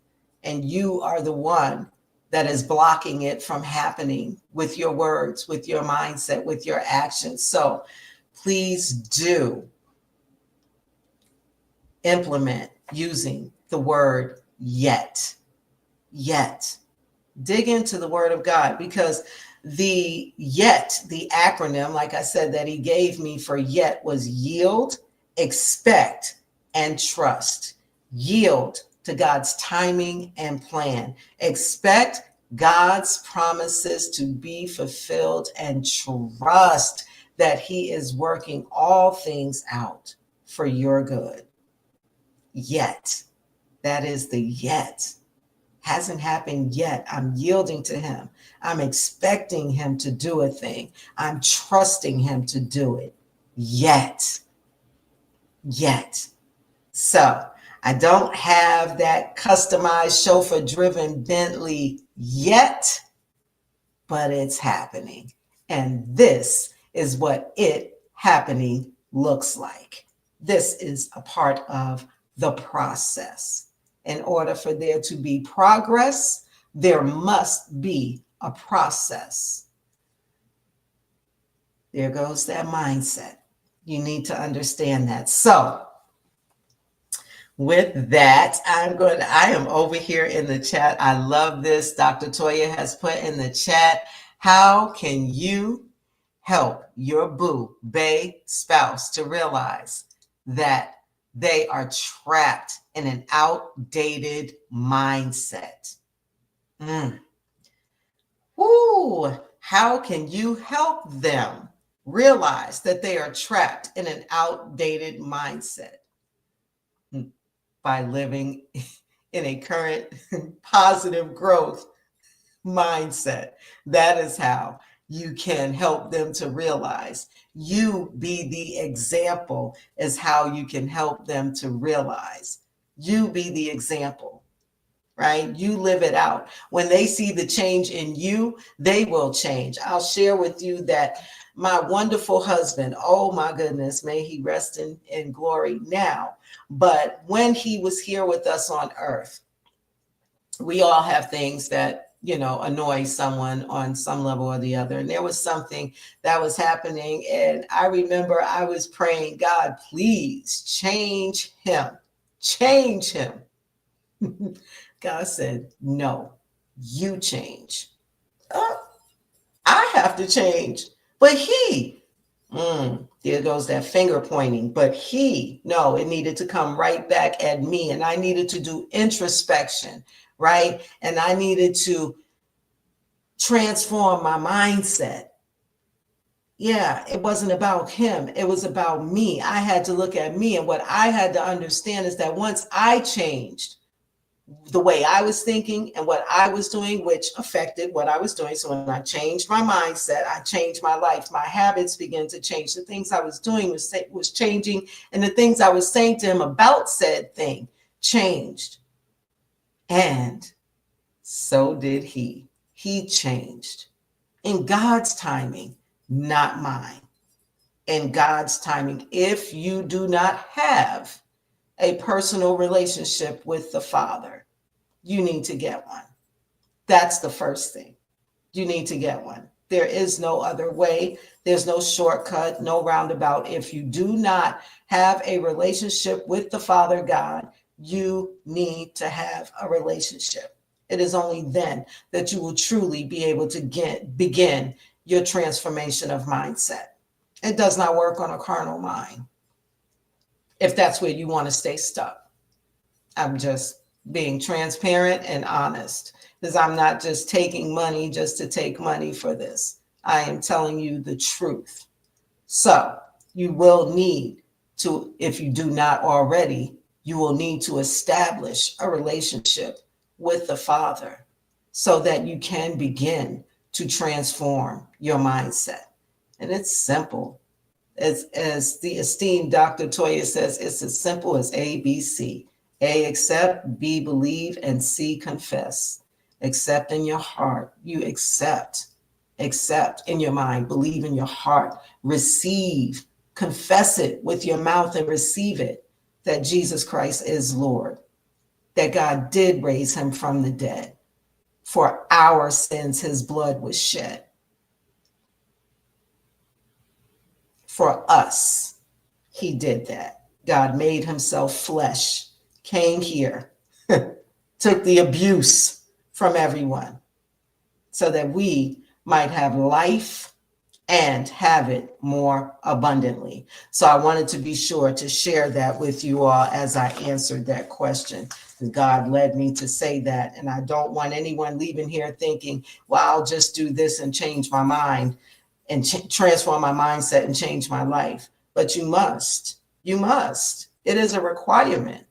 S1: And you are the one that is blocking it from happening with your words, with your mindset, with your actions. So please do implement using the word yet. Yet. Dig into the word of God, because the yet, the acronym, like I said, that he gave me for yet was yield, expect, and trust. Yield to God's timing and plan. Expect God's promises to be fulfilled and trust that he is working all things out for your good. Yet. That is the yet. Hasn't happened yet. I'm yielding to him. I'm expecting him to do a thing. I'm trusting him to do it. Yet. Yet. So I don't have that customized chauffeur-driven Bentley yet, but it's happening. And this is what it happening looks like. This is a part of the process. In order for there to be progress, there must be a process. There goes that mindset. You need to understand that. So with that, I am over here in the chat. I love this. Dr. Toya has put in the chat, how can you help your boo, bae, spouse to realize that they are trapped in an outdated mindset? Ooh, how can you help them realize that they are trapped in an outdated mindset? By living in a current positive growth mindset. That is how you can help them to realize. You be the example is how you can help them to realize You be the example, right? You live it out. When they see the change in you, they will change. I'll share with you that my wonderful husband, oh my goodness, may he rest in glory now. But when he was here with us on earth, we all have things that annoy someone on some level or the other, and there was something that was happening, and I remember I was praying, God, please change him. God said, no, you change. I have to change, but there goes that finger pointing, but no, it needed to come right back at me, and I needed to do introspection, right? And I needed to transform my mindset. Yeah, it wasn't about him. It was about me. I had to look at me. And what I had to understand is that once I changed the way I was thinking and what I was doing, which affected what I was doing. So when I changed my mindset, I changed my life. My habits began to change. The things I was doing was changing. And the things I was saying to him about said thing changed. And so did he. He changed in God's timing, not mine. In God's timing. If you do not have a personal relationship with the Father, you need to get one. That's the first thing. You need to get one. There is no other way. There's no shortcut, no roundabout. If you do not have a relationship with the Father God, you need to have a relationship. It is only then that you will truly be able to begin your transformation of mindset. It does not work on a carnal mind if that's where you want to stay stuck. I'm just being transparent and honest, because I'm not just taking money just to take money for this. I am telling you the truth. So you will need to, if you do not already, you will need to establish a relationship with the Father so that you can begin to transform your mindset. And it's simple. As the esteemed Dr. Toya says, it's as simple as ABC. A, accept, B, believe, and C, confess. Accept in your heart. You accept in your mind, believe in your heart, receive, confess it with your mouth and receive it, that Jesus Christ is Lord, that God did raise him from the dead. For our sins, his blood was shed. For us, he did that. God made himself flesh, came here, took the abuse from everyone so that we might have life and have it more abundantly. So I wanted to be sure to share that with you all as I answered that question. God led me to say that, and I don't want anyone leaving here thinking, well, I'll just do this and change my mind and transform my mindset and change my life. But you must. It is a requirement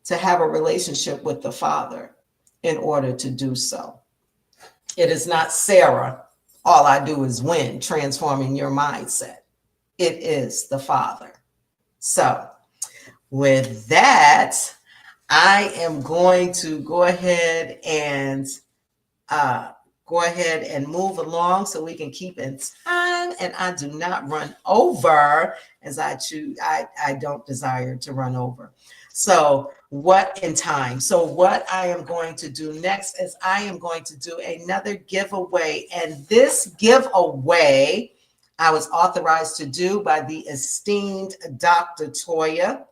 S1: to have a relationship with the Father in order to do so. It is not Sarah, all I do is win, transforming your mindset. It is the Father. So with that, I am going to go ahead and move along so we can keep in time and I do not run over as I choose. I don't desire to run over. So what I am going to do next is I am going to do another giveaway. And this giveaway I was authorized to do by the esteemed Dr. Toya.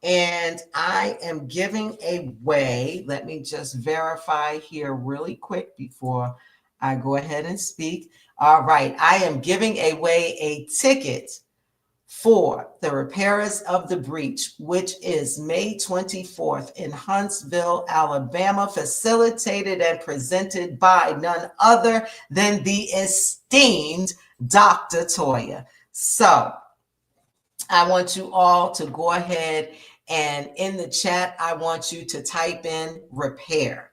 S1: And I am giving away, let me just verify here really quick before I go ahead and speak. All right, I am giving away a ticket for the Repairers of the Breach, which is May 24th in Huntsville, Alabama, facilitated and presented by none other than the esteemed Dr. Toya. So I want you all to go ahead and in the chat, I want you to type in repair.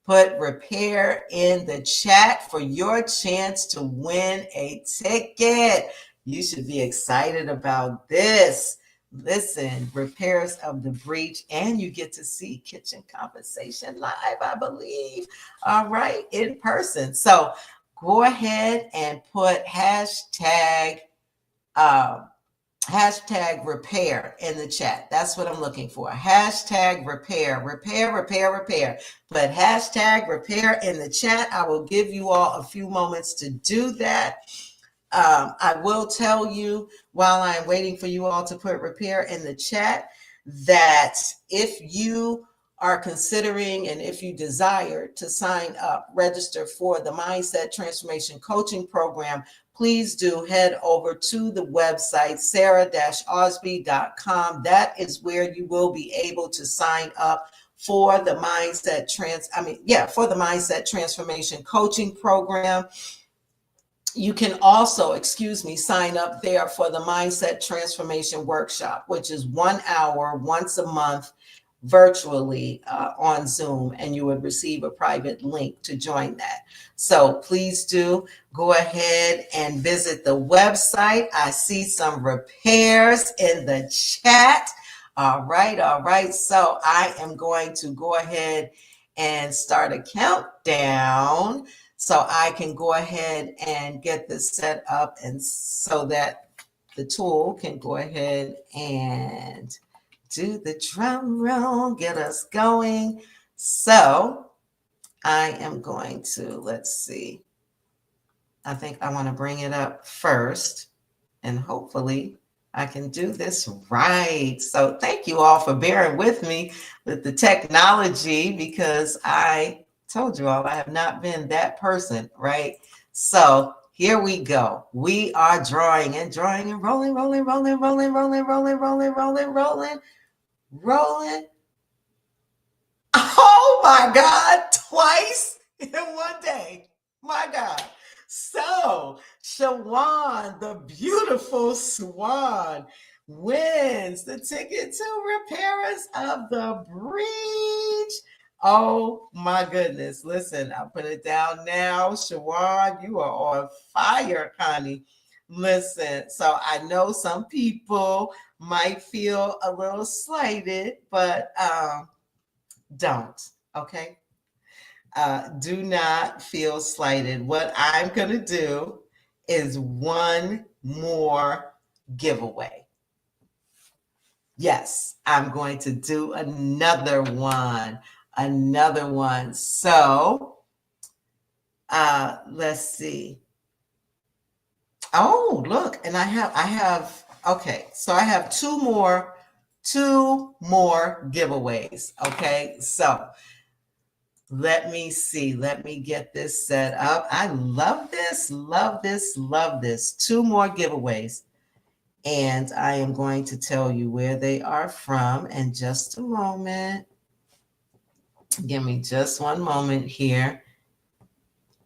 S1: Put repair in the chat for your chance to win a ticket. You should be excited about this. Listen, repairs of the breach, and you get to see kitchen conversation live, I believe. All right, in person. So go ahead and put uh, hashtag repair in the chat. That's what I'm looking for. Hashtag repair, repair. But hashtag repair in the chat. I will give you all a few moments to do that. I will tell you while I'm waiting for you all to put repair in the chat that if you are considering and if you desire to sign up, register for the Mindset Transformation Coaching Program, please do head over to the website, sarah-osby.com. That is where you will be able to sign up for the Mindset Transformation Coaching Program. You can also, sign up there for the Mindset Transformation Workshop, which is 1 hour once a month virtually on Zoom, and you would receive a private link to join that. So please do go ahead and visit the website. I see some repairs in the chat. All right. So I am going to go ahead and start a countdown so I can go ahead and get this set up, and so that the tool can go ahead and do the drum roll, get us going. So I am going to, let's see. I think I want to bring it up first, and hopefully I can do this right. So thank you all for bearing with me with the technology, because I told you all I have not been that person, right? So here we go. We are drawing and rolling. Oh my God, twice in one day. My God. So Shawan, the beautiful Swan, wins the ticket to Repairers of the Breach. Oh my goodness. Listen, I'll put it down now. Shawan, you are on fire, Connie. Listen, so I know some people might feel a little slighted, but don't, okay? Do not feel slighted. What I'm going to do is one more giveaway. Yes, I'm going to do another one. So let's see. Oh, look, and I have, okay, so I have two more giveaways. Okay, so let me see. Let me get this set up. I love this. Two more giveaways. And I am going to tell you where they are from in just a moment. Give me just one moment here,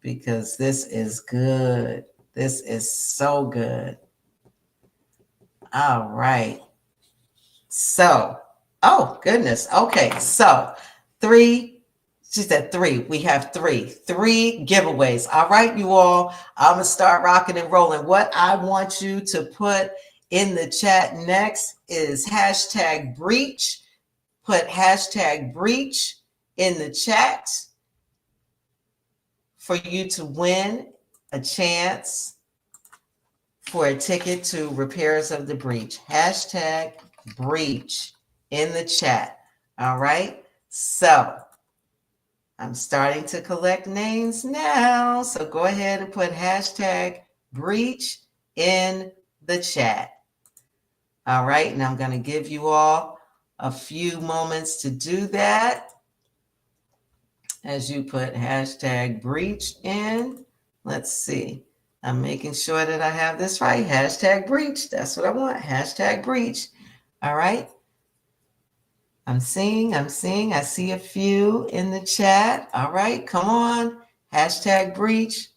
S1: because this is good. This is so good. All right. So, oh goodness. Okay. So she said 3. We have 3 giveaways. All right, you all. I'm going to start rocking and rolling. What I want you to put in the chat next is hashtag breach. Put hashtag breach in the chat for you to win a chance for a ticket to Repairs of the Breach. Hashtag breach in the chat. All right. So I'm starting to collect names now. So go ahead and put hashtag breach in the chat. All right. And I'm going to give you all a few moments to do that. As you put hashtag breach in, let's see. I'm making sure that I have this right. Hashtag breach. That's what I want. Hashtag breach. All right. I'm seeing. I see a few in the chat. All right, come on. Hashtag breach.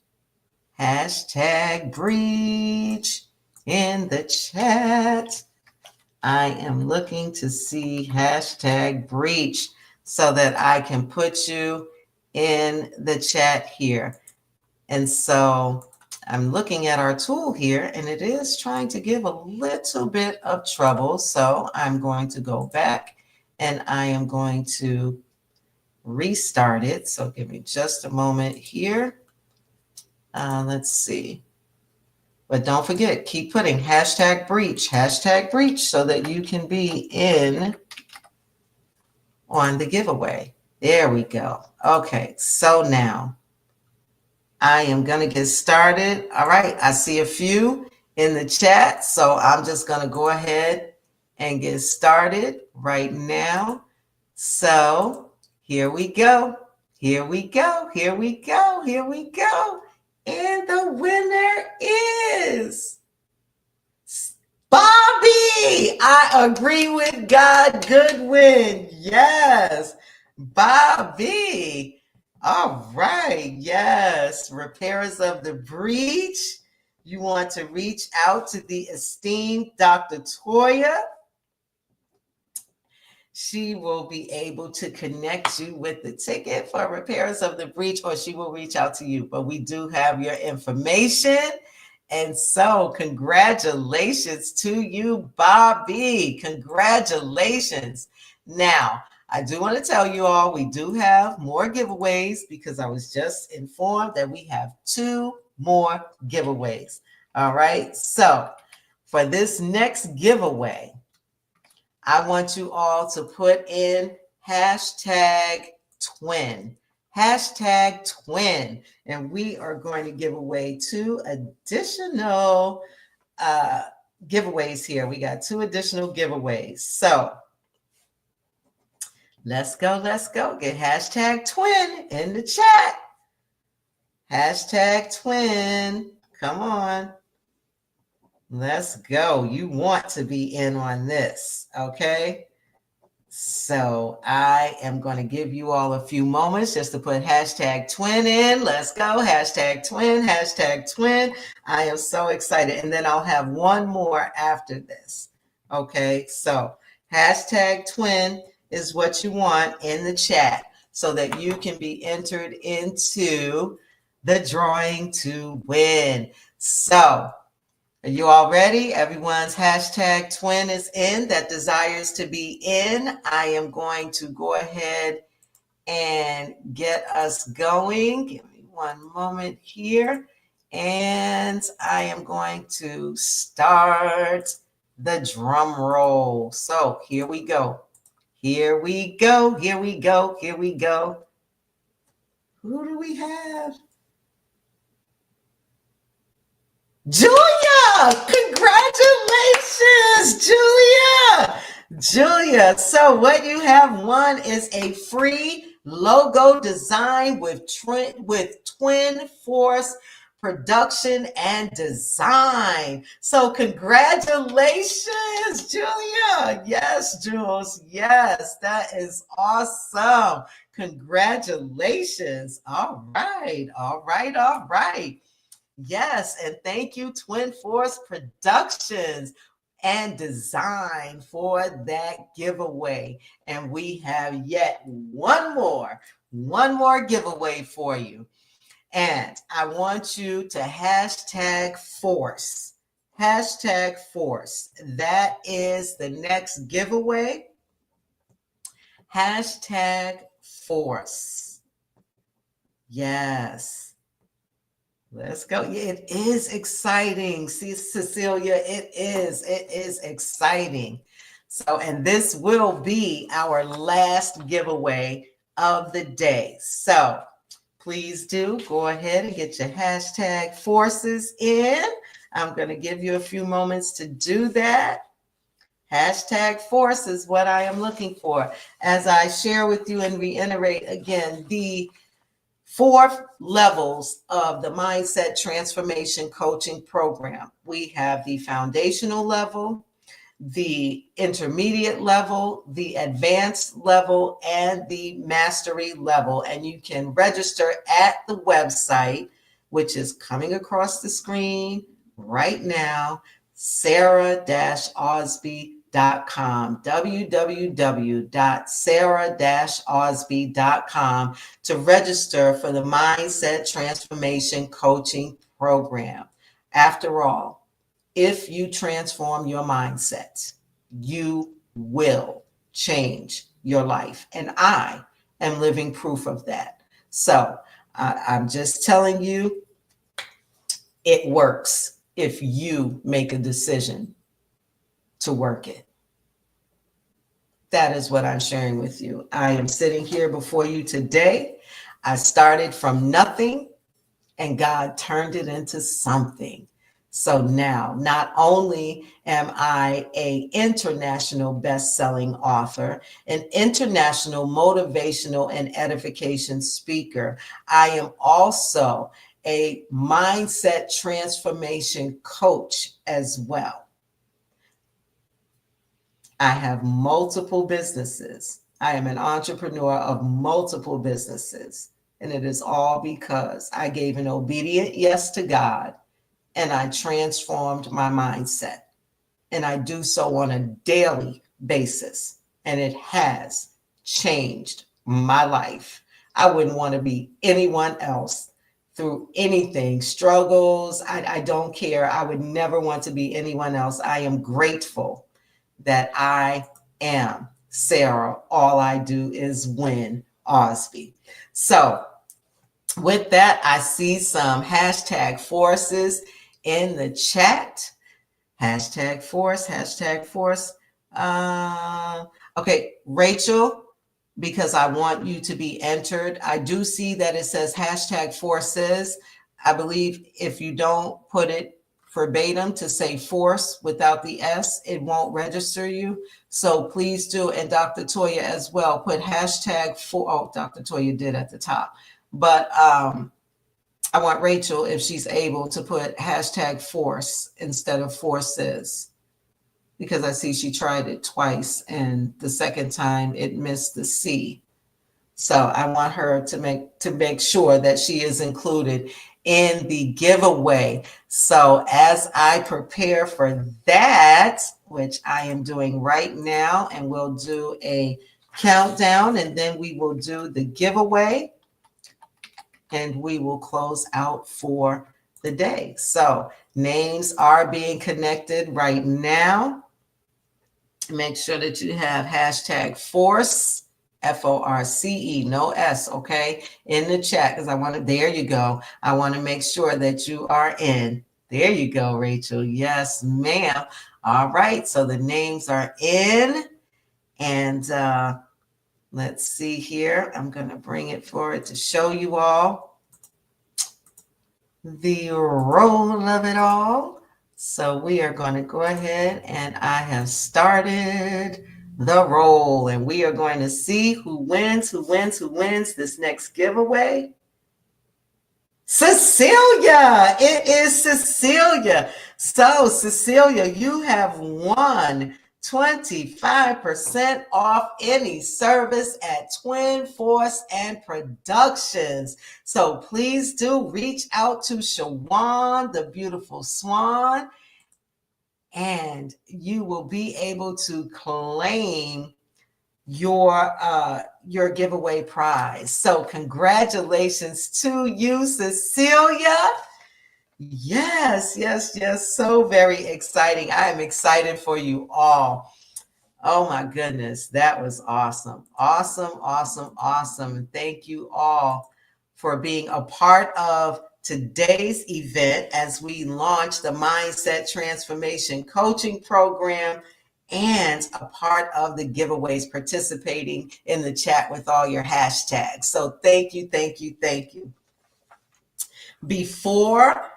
S1: Hashtag breach in the chat. I am looking to see hashtag breach so that I can put you in the chat here. And so I'm looking at our tool here and it is trying to give a little bit of trouble. So I'm going to go back and I am going to restart it. So give me just a moment here. Let's see. But don't forget, keep putting hashtag breach so that you can be in on the giveaway. There we go. Okay, so now I am going to get started. All right, I see a few in the chat, so I'm just going to go ahead and get started right now. So here we go. Here we go. Here we go. Here we go. And the winner is Bobby. I agree with God Goodwin. Yes, Bobby. All right. Yes. Repairers of the breach. You want to reach out to the esteemed Dr. Toya. She will be able to connect you with the ticket for Repairers of the Breach, or she will reach out to you. But we do have your information. And so congratulations to you, Bobby. Congratulations. Now, I do want to tell you all, we do have more giveaways because I was just informed that we have 2 more giveaways. All right. So for this next giveaway, I want you all to put in hashtag twin, and we are going to give away 2 additional giveaways here. We got 2 additional giveaways. So let's go. Get hashtag twin in the chat. Hashtag twin. Come on. Let's go. You want to be in on this, okay? So I am going to give you all a few moments just to put hashtag twin in. Let's go. Hashtag twin. I am so excited. And then I'll have one more after this. Okay. So hashtag twin is what you want in the chat so that you can be entered into the drawing to win. So are you all ready? Everyone's hashtag twin is in that desires to be in. I am going to go ahead and get us going. Give me one moment here. And I am going to start the drum roll. So here we go. Here we go. Here we go. Here we go. Who do we have? Julia, congratulations, Julia. So what you have won is a free logo design with Twin Force production and design. So congratulations, Julia. Yes, Jules. Yes, that is awesome. Congratulations. All right. Yes, and thank you, Twin Force Productions and Design, for that giveaway. And we have yet one more giveaway for you. And I want you to hashtag force. Hashtag force. That is the next giveaway. Hashtag force. Yes. Let's go. It is exciting. See, Cecilia, it is exciting. So, and this will be our last giveaway of the day. So please do go ahead and get your hashtag forces in. I'm going to give you a few moments to do that. Hashtag force is what I am looking for. As I share with you and reiterate again, the 4 levels of the Mindset Transformation Coaching Program. We have the foundational level, the intermediate level, the advanced level, and the mastery level. And you can register at the website, which is coming across the screen right now, sarah-osby.com, www.sarah-osby.com, to register for the Mindset Transformation Coaching program. After all, if you transform your mindset, you will change your life. And I am living proof of that. So I'm just telling you, it works if you make a decision to work it. That is what I'm sharing with you. I am sitting here before you today. I started from nothing and God turned it into something. So now, not only am I an international best-selling author, an international motivational and edification speaker, I am also a mindset transformation coach as well. I have multiple businesses. I am an entrepreneur of multiple businesses. And it is all because I gave an obedient yes to God and I transformed my mindset. And I do so on a daily basis. And it has changed my life. I wouldn't want to be anyone else through anything, struggles. I don't care. I would never want to be anyone else. I am grateful that I am Sarah. All I do is win Osby. So with that, I see some hashtag forces in the chat. Hashtag force, hashtag force. Okay, Rachel, because I want you to be entered. I do see that it says hashtag forces. I believe if you don't put it verbatim to say force without the S, it won't register you. So please do. And Dr. Toya as well, put hashtag for, oh, Dr. Toya did at the top. But I want Rachel, if she's able, to put hashtag force instead of forces, because I see she tried it twice and the second time it missed the C. So I want her to make sure that she is included in the giveaway. So as I prepare for that, which I am doing right now, and we'll do a countdown and then we will do the giveaway and we will close out for the day. So names are being connected right now. Make sure that you have hashtag force, FORCE, no S, okay, in the chat, because I want to, there you go. I want to make sure that you are in. There you go, Rachel. Yes, ma'am. All right, so the names are in. And let's see here. I'm going to bring it forward to show you all the roll of it all. So we are going to go ahead, and I have started the roll, and we are going to see who wins this next giveaway. Cecilia, it is Cecilia. So Cecilia, you have won 25% off any service at Twin Force and Productions. So please do reach out to Shawan, the beautiful swan, and you will be able to claim your giveaway prize. So congratulations to you, Cecilia. Yes, yes, yes. So very exciting. I am excited for you all. Oh my goodness, that was awesome. Awesome, awesome, awesome. Thank you all for being a part of today's event as we launch the Mindset Transformation Coaching Program and a part of the giveaways, participating in the chat with all your hashtags. So thank you, thank you, thank you. Before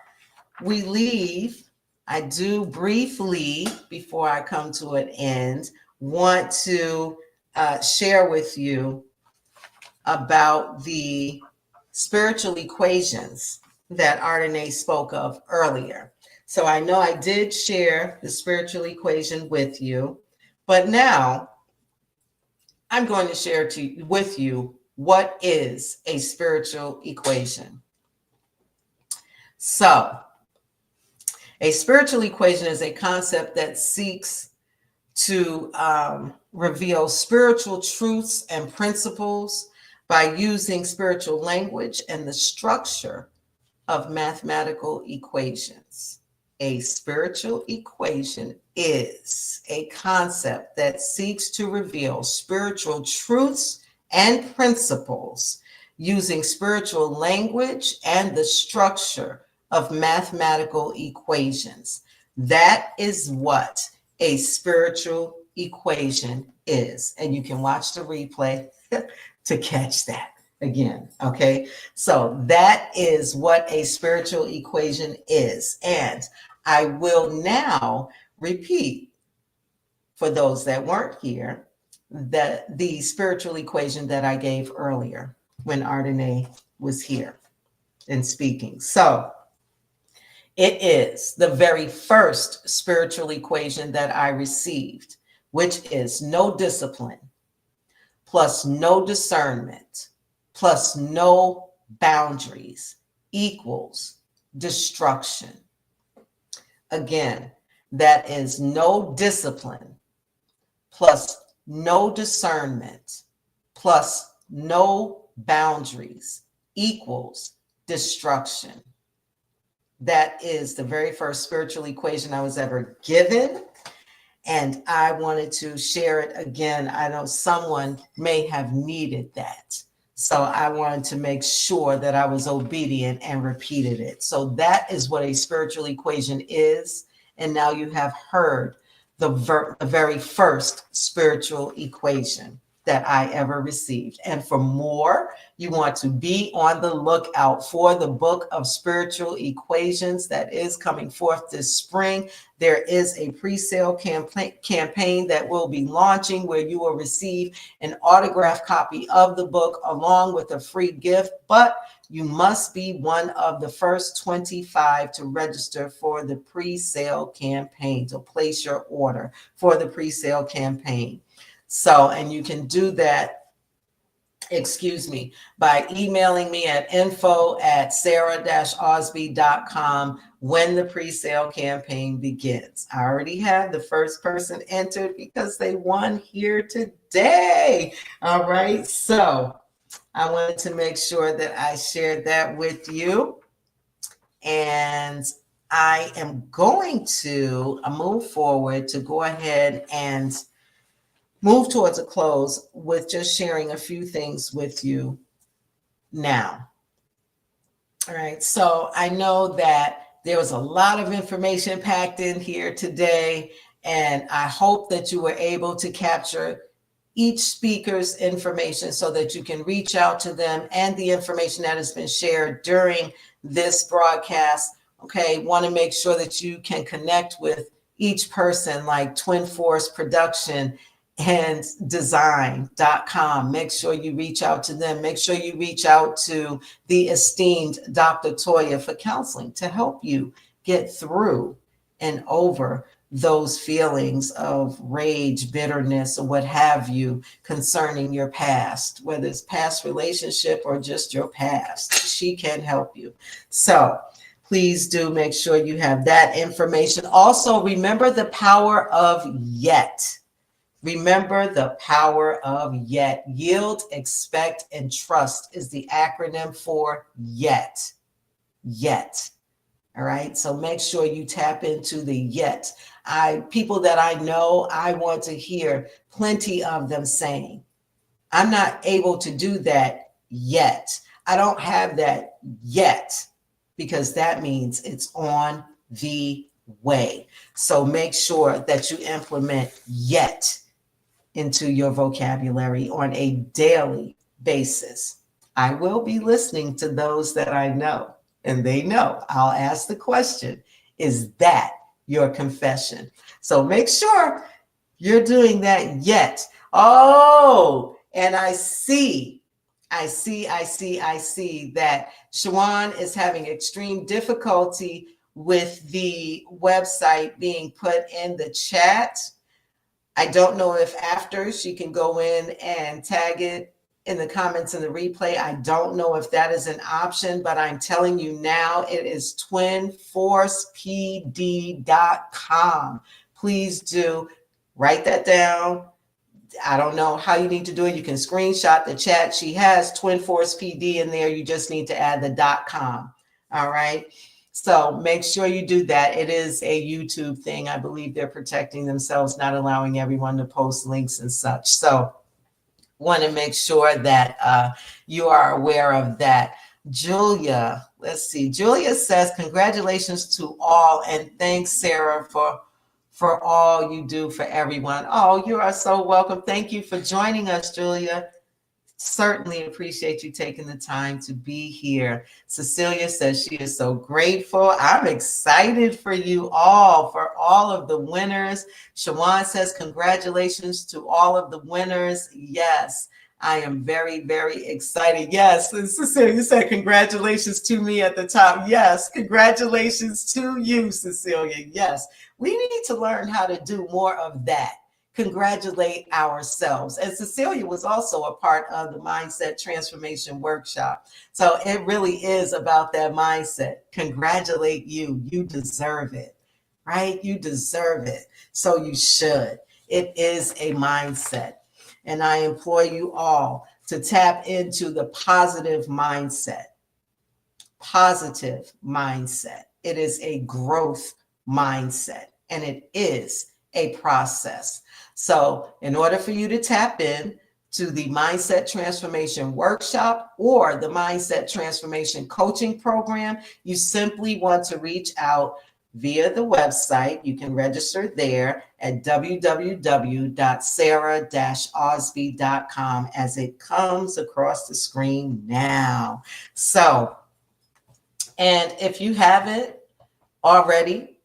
S1: we leave, I do briefly, before I come to an end, want to share with you about the spiritual equations that Ardenae spoke of earlier. So I know I did share the spiritual equation with you, but now I'm going to share with you what is a spiritual equation. So a spiritual equation is a concept that seeks to reveal spiritual truths and principles by using spiritual language and the structure of mathematical equations. A spiritual equation is a concept that seeks to reveal spiritual truths and principles using spiritual language and the structure of mathematical equations. That is what a spiritual equation is. And you can watch the replay to catch that again. Okay. So that is what a spiritual equation is. And I will now repeat for those that weren't here the spiritual equation that I gave earlier when Ardenae was here and speaking. So it is the very first spiritual equation that I received, which is no discipline plus no discernment plus no boundaries equals destruction. Again, that is no discipline plus no discernment plus no boundaries equals destruction. That is the very first spiritual equation I was ever given. And I wanted to share it again. I know someone may have needed that. So I wanted to make sure that I was obedient and repeated it. So that is what a spiritual equation is. And now you have heard the very first spiritual equation that I ever received. And for more, you want to be on the lookout for the book of spiritual equations that is coming forth this spring. There is a pre-sale campaign that will be launching where you will receive an autographed copy of the book along with a free gift, but you must be one of the first 25 to register for the pre-sale campaign, to place your order for the pre-sale campaign. So, and you can do that, by emailing me at info@sarah-osby.com when the pre-sale campaign begins. I already had the first person entered because they won here today. All right. So I wanted to make sure that I shared that with you. And I am going to move forward to go ahead and move towards a close with just sharing a few things with you now. All right. So I know that there was a lot of information packed in here today, and I hope that you were able to capture each speaker's information so that you can reach out to them and the information that has been shared during this broadcast. Okay. Want to make sure that you can connect with each person, like Twin Force Production and design.com. Make sure you reach out to them. Make sure you reach out to the esteemed Dr. Toya for counseling to help you get through and over those feelings of rage, bitterness, or what have you concerning your past, whether it's past relationship or just your past. She can help you. So please do make sure you have that information. Also, remember the power of yet. Remember the power of yet. Yield, expect, and trust is the acronym for yet. Yet. All right. So make sure you tap into the yet. People that I know, I want to hear plenty of them saying, I'm not able to do that yet. I don't have that yet, because that means it's on the way. So make sure that you implement yet into your vocabulary on a daily basis. I will be listening to those that I know, and they know. I'll ask the question, is that your confession? So make sure you're doing that yet. Oh, and I see that Shawan is having extreme difficulty with the website being put in the chat. I don't know if after she can go in and tag it in the comments in the replay. I don't know if that is an option, but I'm telling you now, it is twinforcepd.com. Please do write that down. I don't know how you need to do it. You can screenshot the chat. She has Twin Force PD in there. You just need to add the .com. All right. So make sure you do that. It is a YouTube thing. I believe they're protecting themselves, not allowing everyone to post links and such. So want to make sure that you are aware of that. Julia, let's see. Julia says, congratulations to all, and thanks, Sarah, for all you do for everyone. Oh, you are so welcome. Thank you for joining us, Julia. Certainly appreciate you taking the time to be here. Cecilia says she is so grateful. I'm excited for you all, for all of the winners. Shawan says, congratulations to all of the winners. Yes, I am very, very excited. Yes, and Cecilia said, congratulations to me at the top. Yes, congratulations to you, Cecilia. Yes, we need to learn how to do more of that. Congratulate ourselves. And Cecilia was also a part of the Mindset Transformation Workshop. So it really is about that mindset. Congratulate you. You deserve it, right? You deserve it. So you should. It is a mindset. And I implore you all to tap into the positive mindset. Positive mindset. It is a growth mindset, and it is a process. So in order for you to tap in to the Mindset Transformation Workshop or the Mindset Transformation Coaching Program, you simply want to reach out via the website. You can register there at www.sarah-osby.com as it comes across the screen now. So, and if you haven't already,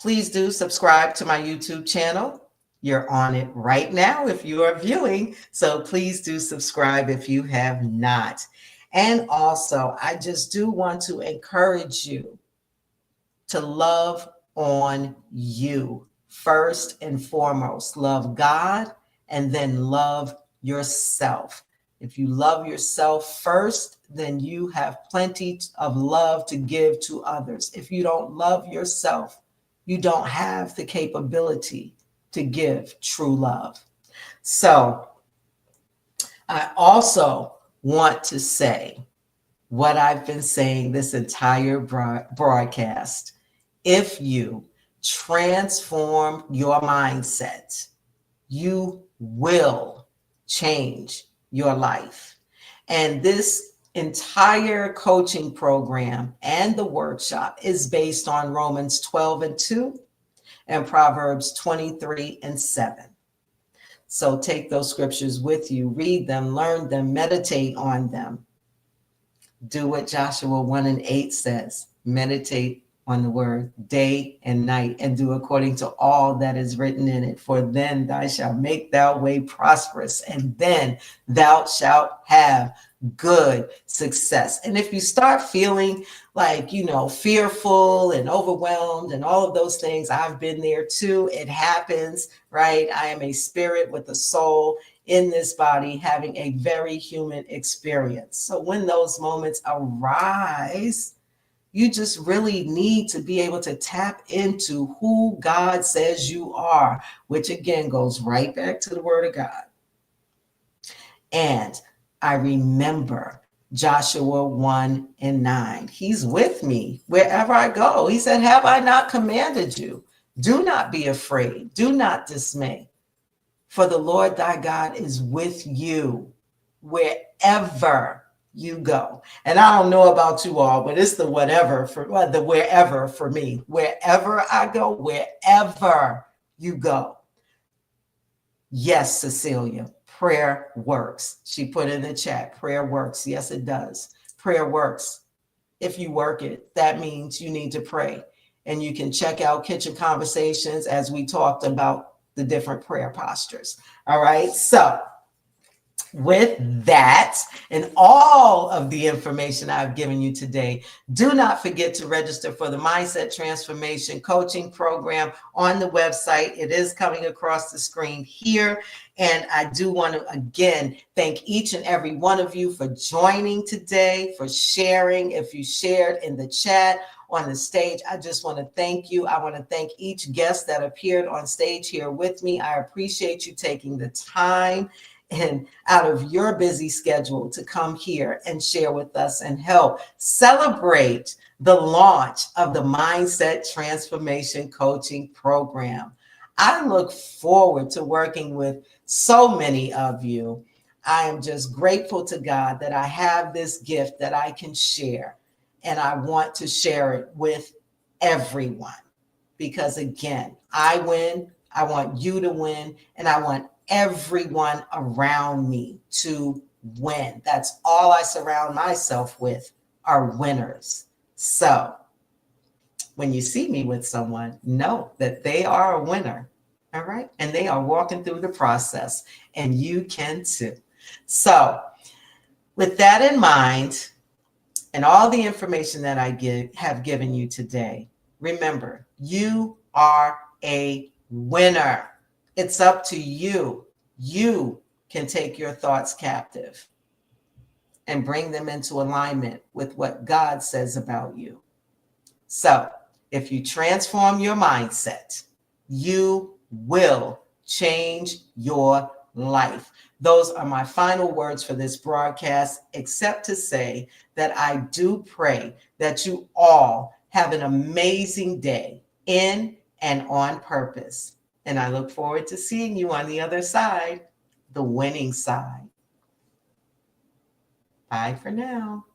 S1: please do subscribe to my YouTube channel. You're on it right now if you are viewing. So please do subscribe if you have not. And also, I just do want to encourage you to love on you first and foremost. Love God and then love yourself. If you love yourself first, then you have plenty of love to give to others. If you don't love yourself, you don't have the capability to give true love. So I also want to say what I've been saying this entire broadcast. If you transform your mindset, you will change your life. And this entire coaching program and the workshop is based on Romans 12:2 and Proverbs 23:7. So take those scriptures with you, read them, learn them, meditate on them. Do what Joshua 1:8 says, meditate on the word day and night, and do according to all that is written in it. For then thou shalt make thy way prosperous, and then thou shalt have good success. And if you start feeling like, fearful and overwhelmed and all of those things, I've been there too. It happens, right? I am a spirit with a soul in this body, having a very human experience. So when those moments arise, you just really need to be able to tap into who God says you are, which again goes right back to the Word of God. And I remember Joshua 1:9. He's with me wherever I go. He said, have I not commanded you? Do not be afraid. Do not dismay. For the Lord thy God is with you wherever you go. And I don't know about you all, but it's the wherever for me. Wherever I go, wherever you go. Yes, Cecilia, prayer works. She put in the chat, prayer works. Yes, it does. Prayer works. If you work it, that means you need to pray. And you can check out Kitchen Conversations as we talked about the different prayer postures. All right. So with that and all of the information I've given you today, do not forget to register for the Mindset Transformation Coaching Program on the website. It is coming across the screen here. And I do want to, again, thank each and every one of you for joining today, for sharing. If you shared in the chat, on the stage, I just want to thank you. I want to thank each guest that appeared on stage here with me. I appreciate you taking the time and out of your busy schedule to come here and share with us and help celebrate the launch of the Mindset Transformation Coaching Program. I look forward to working with so many of you. I am just grateful to God that I have this gift that I can share, and I want to share it with everyone because, again, I win, I want you to win, and I want everyone around me to win. That's all I surround myself with are winners. So when you see me with someone, know that they are a winner. All right. And they are walking through the process, and you can too. So, with that in mind, and all the information that I have given you today, remember, you are a winner. It's up to you. You can take your thoughts captive and bring them into alignment with what God says about you. So, if you transform your mindset, you will change your life. Those are my final words for this broadcast, except to say that I do pray that you all have an amazing day in and on purpose. And I look forward to seeing you on the other side, the winning side. Bye for now.